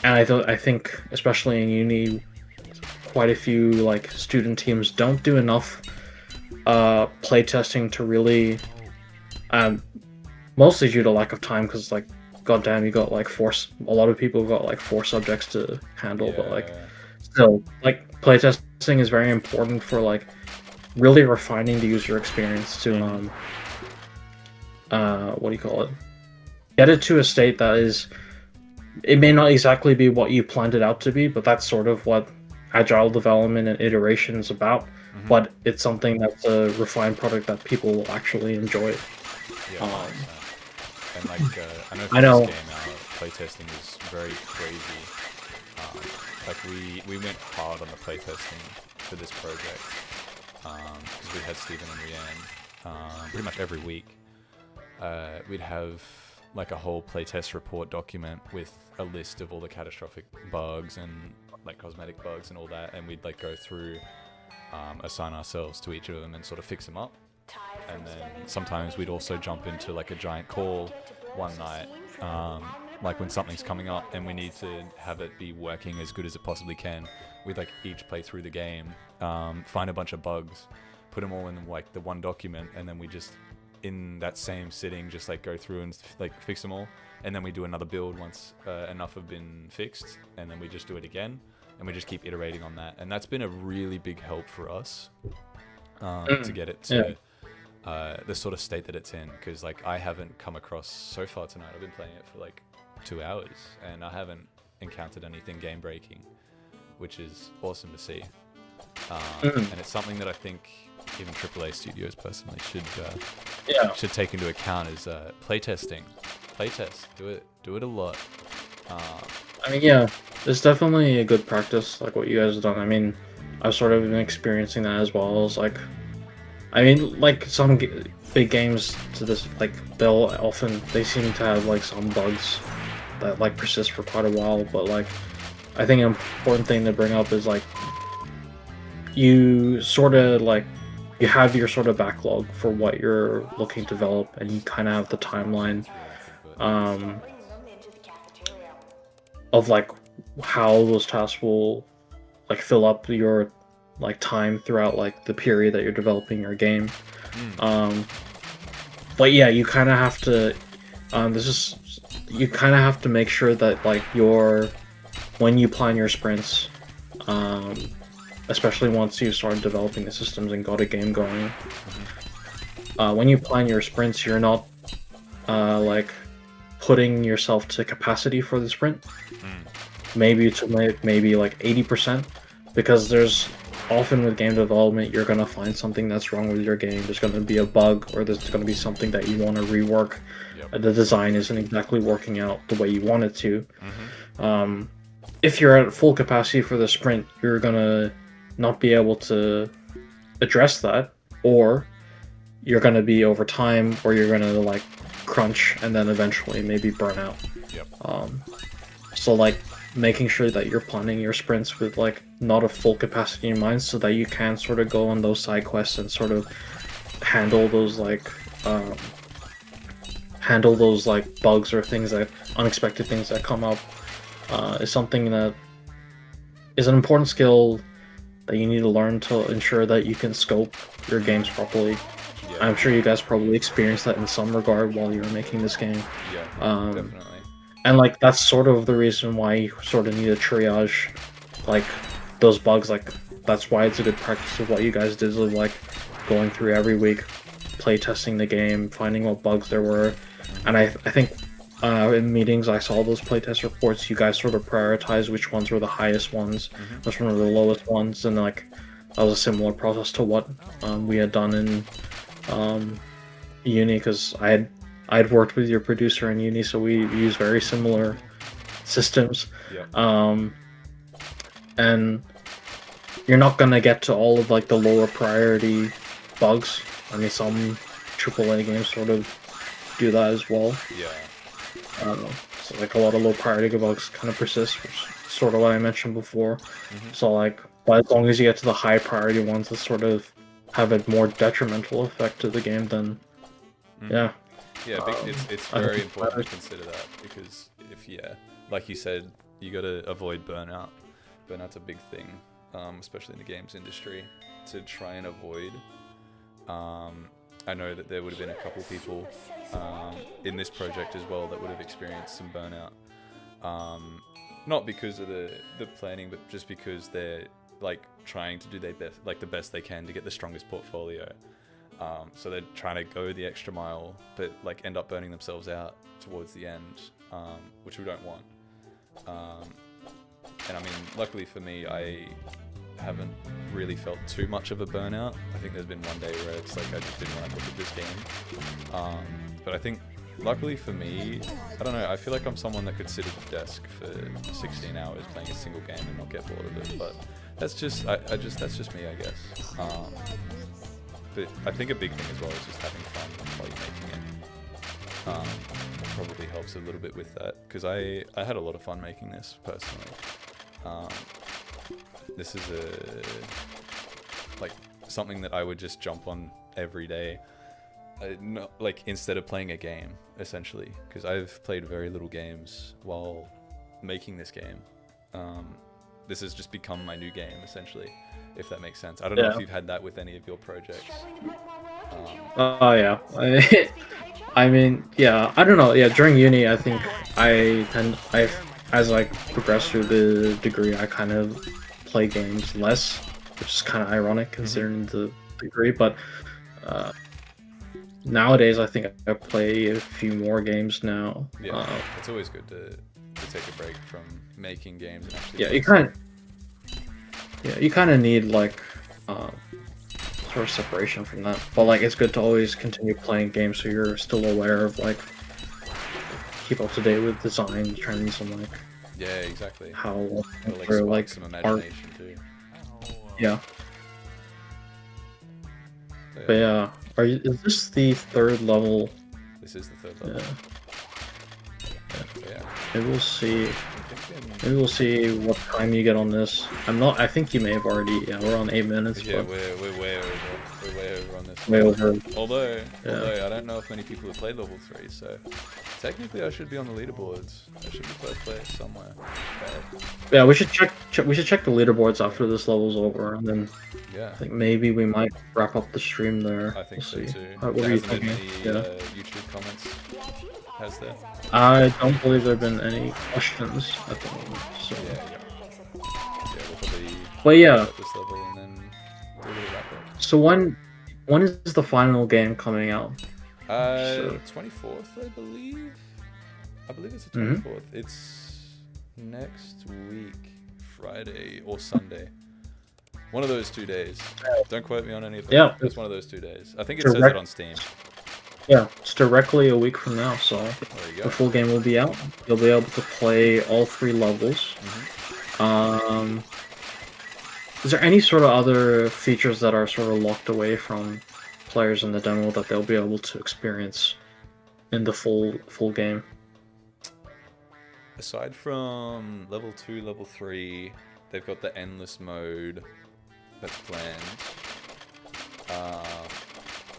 I think especially in uni, quite a few like student teams don't do enough playtesting to really, mostly due to lack of time, because like goddamn, you got like a lot of people got like 4 subjects to handle, but like still like playtesting is very important for like really refining the user experience to what do you call it? Get it to a state that is, it may not exactly be what you planned it out to be, but that's sort of what agile development and iteration is about. But it's something that's a refined product that people will actually enjoy. And like I know for this game playtesting is very crazy. Like we went hard on the playtesting for this project because we had Stephen and Rianne pretty much every week. We'd have like a whole playtest report document with a list of all the catastrophic bugs and like cosmetic bugs and all that, and we'd like go through, assign ourselves to each of them and sort of fix them up. And then sometimes we'd also jump into like a giant call one night, like when something's coming up and we need to have it be working as good as it possibly can. We'd like each play through the game, find a bunch of bugs, put them all in like the one document, and then we just in that same sitting just like go through and like fix them all, and then we do another build once enough have been fixed, and then we just do it again, and we just keep iterating on that. And that's been a really big help for us to get it to the sort of state that it's in, because like I haven't come across so far tonight, I've been playing it for like 2 hours and I haven't encountered anything game breaking, which is awesome to see. And it's something that I think even AAA studios personally should take into account is playtesting. Playtest, do it a lot. I mean, yeah, it's definitely a good practice, like what you guys have done. I mean, I've sort of been experiencing that as well. As like, I mean, like some big games to this, like they seem to have like some bugs that like persist for quite a while. But like, I think an important thing to bring up is like, you sort of like, you have your sort of backlog for what you're looking to develop, and you kind of have the timeline of like how those tasks will like fill up your like time throughout like the period that you're developing your game. But yeah, you kind of have to you kind of have to make sure that like when you plan your sprints, especially once you start developing the systems and got a game going, when you plan your sprints, you're not like putting yourself to capacity for the sprint. Maybe like 80%, because there's often with game development you're gonna find something that's wrong with your game. There's gonna be a bug, or there's gonna be something that you want to rework. The design isn't exactly working out the way you want it to. If you're at full capacity for the sprint, you're gonna not be able to address that, or you're gonna be over time, or you're gonna like crunch and then eventually maybe burn out. So like making sure that you're planning your sprints with like not a full capacity in mind, so that you can sort of go on those side quests and sort of handle those like bugs or things, that unexpected things that come up. is something that is an important skill that you need to learn to ensure that you can scope your games properly. Yeah. I'm sure you guys probably experienced that in some regard while you were making this game. Yeah, definitely. And like that's sort of the reason why you sort of need to triage like those bugs. Like that's why it's a good practice of what you guys did, of like going through every week, play testing the game, finding what bugs there were. And I think in meetings I saw those playtest reports. You guys sort of prioritize which ones were the highest ones, which ones were the lowest ones, and like that was a similar process to what we had done in uni, because I'd worked with your producer in uni, so we use very similar systems. Yeah. And you're not gonna get to all of like the lower priority bugs. I mean, some AAA games sort of do that as well. Yeah. So like a lot of low priority bugs kind of persist, which is sort of what I mentioned before. So like, but as long as you get to the high priority ones that sort of have a more detrimental effect to the game, then yeah. Yeah, it's very important to consider that, because like you said, you got to avoid burnout. Burnout's a big thing, especially in the games industry, to try and avoid. I know that there would have been a couple people in this project as well that would have experienced some burnout. Not because of the planning, but just because they're like trying to do their best, like the best they can to get the strongest portfolio. So they're trying to go the extra mile, but like end up burning themselves out towards the end, which we don't want. And I mean, luckily for me, I haven't really felt too much of a burnout. I think there's been one day where it's like I just didn't want to look at this game. But I think luckily for me, I don't know, I feel like I'm someone that could sit at the desk for 16 hours playing a single game and not get bored of it. But that's just, that's just me, I guess. But I think a big thing as well is just having fun while you're making it. Probably helps a little bit with that, because I had a lot of fun making this personally. This is like something that I would just jump on every day, not, like instead of playing a game, essentially, because I've played very little games while making this game. This has just become my new game, essentially, if that makes sense. I don't know if you've had that with any of your projects. Oh yeah. I mean, yeah, I don't know. Yeah, during uni, I think as I progress through the degree, I kind of play games less, which is kind of ironic considering the degree. But nowadays, I think I play a few more games now. Yeah, it's always good to take a break from making games and actually. Yeah, you kind of need like sort of separation from that. But like, it's good to always continue playing games so you're still aware of like keep up to date with design trends and like. Yeah, exactly. How like some imagination too. Yeah. But yeah, is this the third level? This is the third level. Yeah. Maybe we'll see. Maybe we'll see what time you get on this. I think you may have already. Yeah, we're on 8 minutes. Yeah, but we're way over. We're way over on this. Way over. Although I don't know if many people have played level 3, so technically I should be on the leaderboards. I should be first place somewhere. Yeah, we should check. We should check the leaderboards after this level's over, and then I think maybe we might wrap up the stream there. I think we'll so see. too. What There are you hasn't been thinking? any YouTube comments. Has there? I don't believe there have been any questions at the moment. So. Yeah, we'll probably But yeah. at this level and then do a little wrap up. So when is the final game coming out? 24th, I believe. I believe it's the 24th. It's next week, Friday or Sunday. One of those 2 days. Don't quote me on any of them. Yeah. It's one of those 2 days. I think it says it on Steam. Yeah, it's directly a week from now, so There you go. the full game will be out. You'll be able to play all 3 levels. Is there any sort of other features that are sort of locked away from players in the demo that they'll be able to experience in the full game? Aside from level 2, level 3, they've got the endless mode that's planned.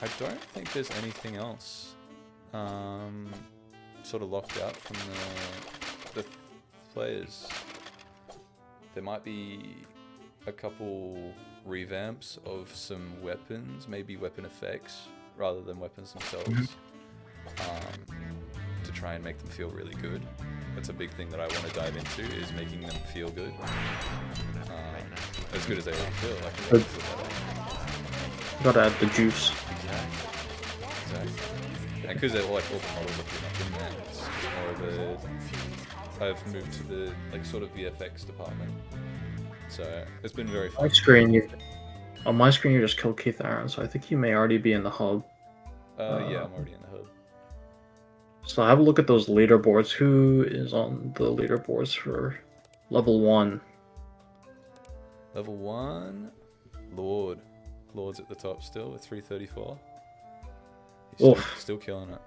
I don't think there's anything else sort of locked out from the players, there might be a couple revamps of some weapons, maybe weapon effects rather than weapons themselves, to try and make them feel really good. That's a big thing that I want to dive into, is making them feel good. As good as they already feel. Like, Gotta add the juice. Exactly. And because they're like all the models are pretty much in there, it's just more of a... I've moved to the like sort of VFX department. So it's been very fun. On my screen you just killed Keith Aaron, so I think you may already be in the hub. Yeah, I'm already in the hub. So have a look at those leaderboards. Who is on the leaderboards for level 1? Level 1, Lord. Lord's at the top still with 334. He's still killing it.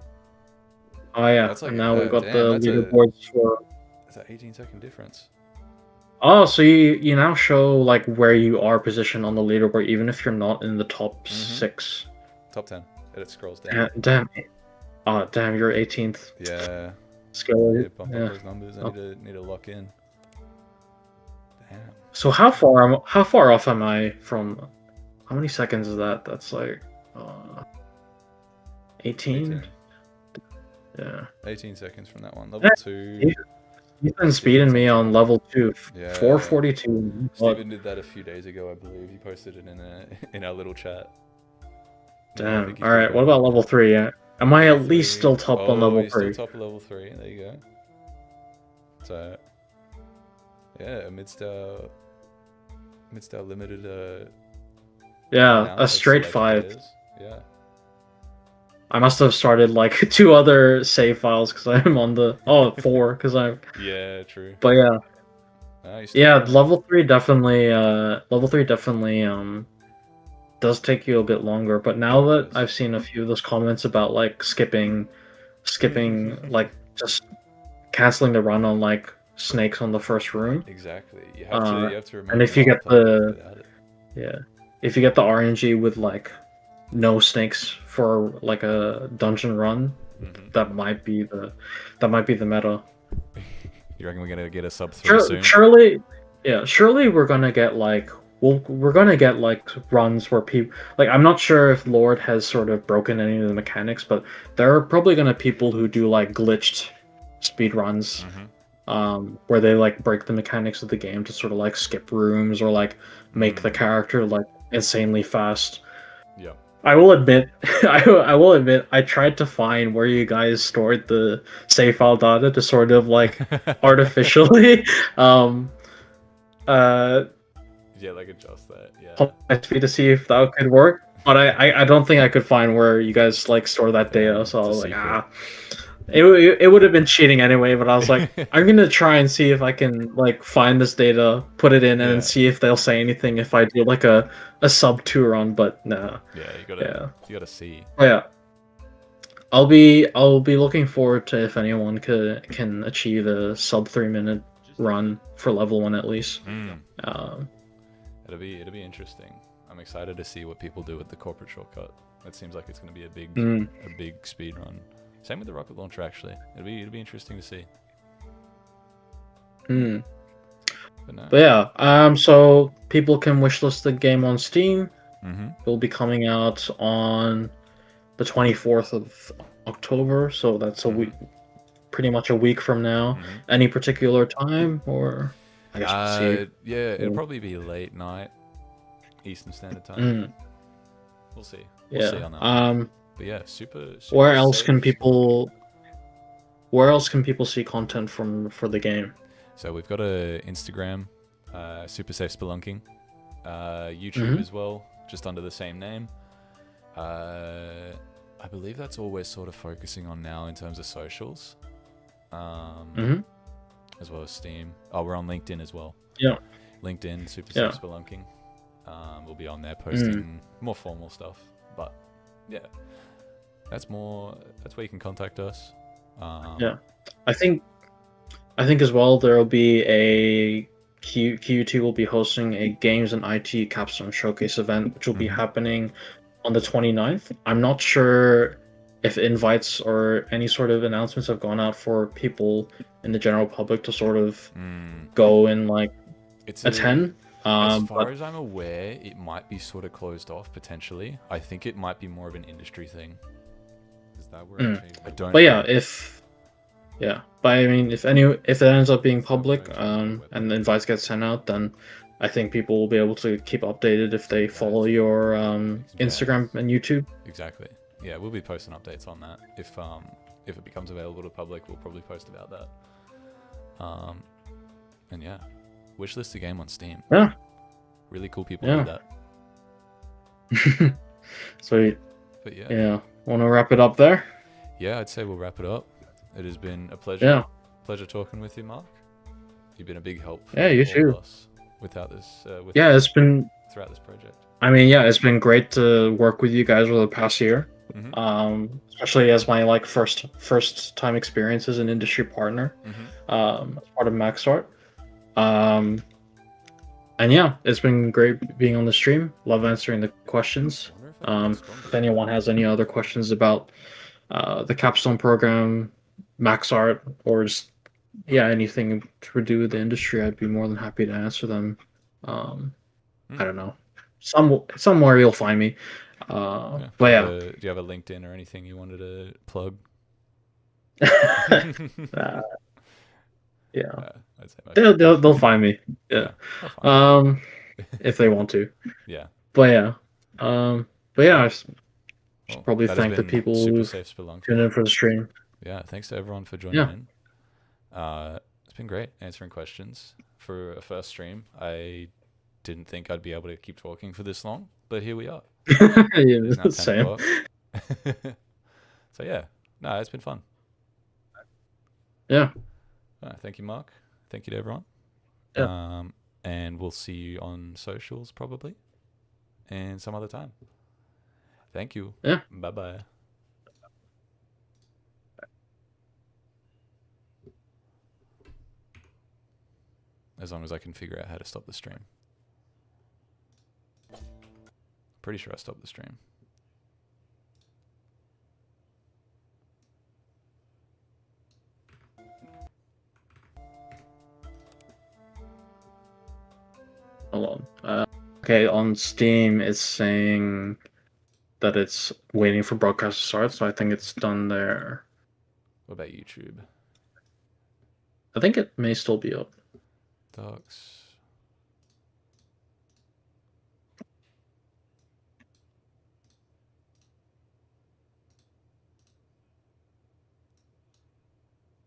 Oh yeah, That's like, and now we've got damn, the leaderboards for... That's an 18-second difference. Oh, so you now show like where you are positioned on the leaderboard, even if you're not in the top 6. Top 10. And it scrolls down. Damn. Oh, damn, you're 18th. Yeah. Skill. Yeah, bump up those numbers. I need to lock in. Damn. So how far off am I from? How many seconds is that? That's like 18? Yeah. 18 seconds from that one. Level 2. You've been speeding me on level 2. Yeah. 442. Steven did that a few days ago, I believe. He posted it in our little chat. Damn. All right. What about level 3? Yeah. Am I at least still top on level 3? Still top of level 3. There you go. So, yeah, amidst our limited. Yeah, a straight 5. Players. Yeah. I must have started like 2 other save files because I'm on the 4 because I'm. Yeah, true. But yeah. Nice. Yeah, level 3 definitely. Does take you a bit longer, but now that I've seen a few of those comments about like skipping like just canceling the run on like snakes on the first room. Exactly. You have to remember. And if you get if you get the RNG with like no snakes for like a dungeon run, that might be the meta. You reckon we're gonna get a sub 3 soon? Surely we're gonna get like we're gonna get like runs where people like, I'm not sure if Lord has sort of broken any of the mechanics, but there are probably gonna people who do like glitched speed runs, where they like break the mechanics of the game to sort of like skip rooms or like make the character like insanely fast. Yeah. I will admit, I tried to find where you guys stored the save file data to sort of like artificially yeah, like adjust that. Yeah. to see if that could work, but I don't think I could find where you guys like store that data. So I was like, it would have been cheating anyway. But I was like, I'm gonna try and see if I can like find this data, put it in, and then see if they'll say anything if I do like a sub 2 run. But no. Yeah, you gotta see. Oh, yeah. I'll be looking forward to if anyone can achieve a sub 3-minute run for level 1 at least. It'll be interesting. I'm excited to see what people do with the corporate shortcut. It seems like it's going to be a big speed run. Same with the rocket launcher, actually. It'll be interesting to see. But yeah, so people can wishlist the game on Steam. It'll be coming out on the 24th of October, so that's a week, pretty much a week from now. Any particular time, or I guess we'll see. Yeah, it'll probably be late night, Eastern Standard Time. We'll see. We'll see on that. But yeah, super where else can people see content for the game? So we've got a Instagram, Super Safe Spelunking, YouTube as well, just under the same name. I believe that's all we're sort of focusing on now in terms of socials, as well as Steam. Oh, we're on LinkedIn as well. Yeah, LinkedIn, Super Safe Spelunking. We'll be on there posting more formal stuff, but yeah, that's where you can contact us. I think as well there will be a QUT will be hosting a Games and IT Capstone Showcase event, which will be happening on the 29th. I'm not sure if invites or any sort of announcements have gone out for people in the general public to sort of go and like It's attend. As far But as I'm aware, it might be sort of closed off potentially. I think it might be more of an industry thing. Is that where it changed? I don't. but know. but I mean, if it ends up being public, and the invites get sent out, then I think people will be able to keep updated if they follow your Instagram and YouTube. Exactly. Yeah, we'll be posting updates on that. If it becomes available to public, we'll probably post about that. And yeah, wishlist the game on Steam. Yeah. Really cool people Yeah. do that. Sweet. But yeah. Yeah. Want to wrap it up there? Yeah, I'd say we'll wrap it up. It has been a pleasure. Yeah. Pleasure talking with you, Mark. You've been a big help. Yeah, you all of too. us without this. Yeah, it's been. Throughout this project. I mean, yeah, it's been great to work with you guys over the past year. Mhm. Especially as my like first time experience as an industry partner. As part of MaxArt. And yeah, it's been great being on the stream. Love answering the questions. If anyone has any other questions about the capstone program, MaxArt, or just anything to do with the industry, I'd be more than happy to answer them. I don't know. Somewhere you'll find me. But yeah. Do you have a LinkedIn or anything you wanted to plug? Yeah. I'd say They'll find me. Yeah. I'll find If they want to. Yeah. But yeah. I should probably that has thank the been people super who safe Spelunking. tuned in for the stream. Yeah, thanks to everyone for joining in. It's been great answering questions for a first stream. I didn't think I'd be able to keep talking for this long, but here we are. It's now 10 Same. o'clock. So yeah, no, it's been fun. Yeah. Thank you, Mark. Thank you to everyone. Yeah. And we'll see you on socials probably, and some other time. Thank you. Yeah. Bye-bye. As long as I can figure out how to stop the stream. Pretty sure I stopped the stream. Hold on. Okay, on Steam, it's saying that it's waiting for broadcast to start, so I think it's done there. What about YouTube? I think it may still be up. Docs.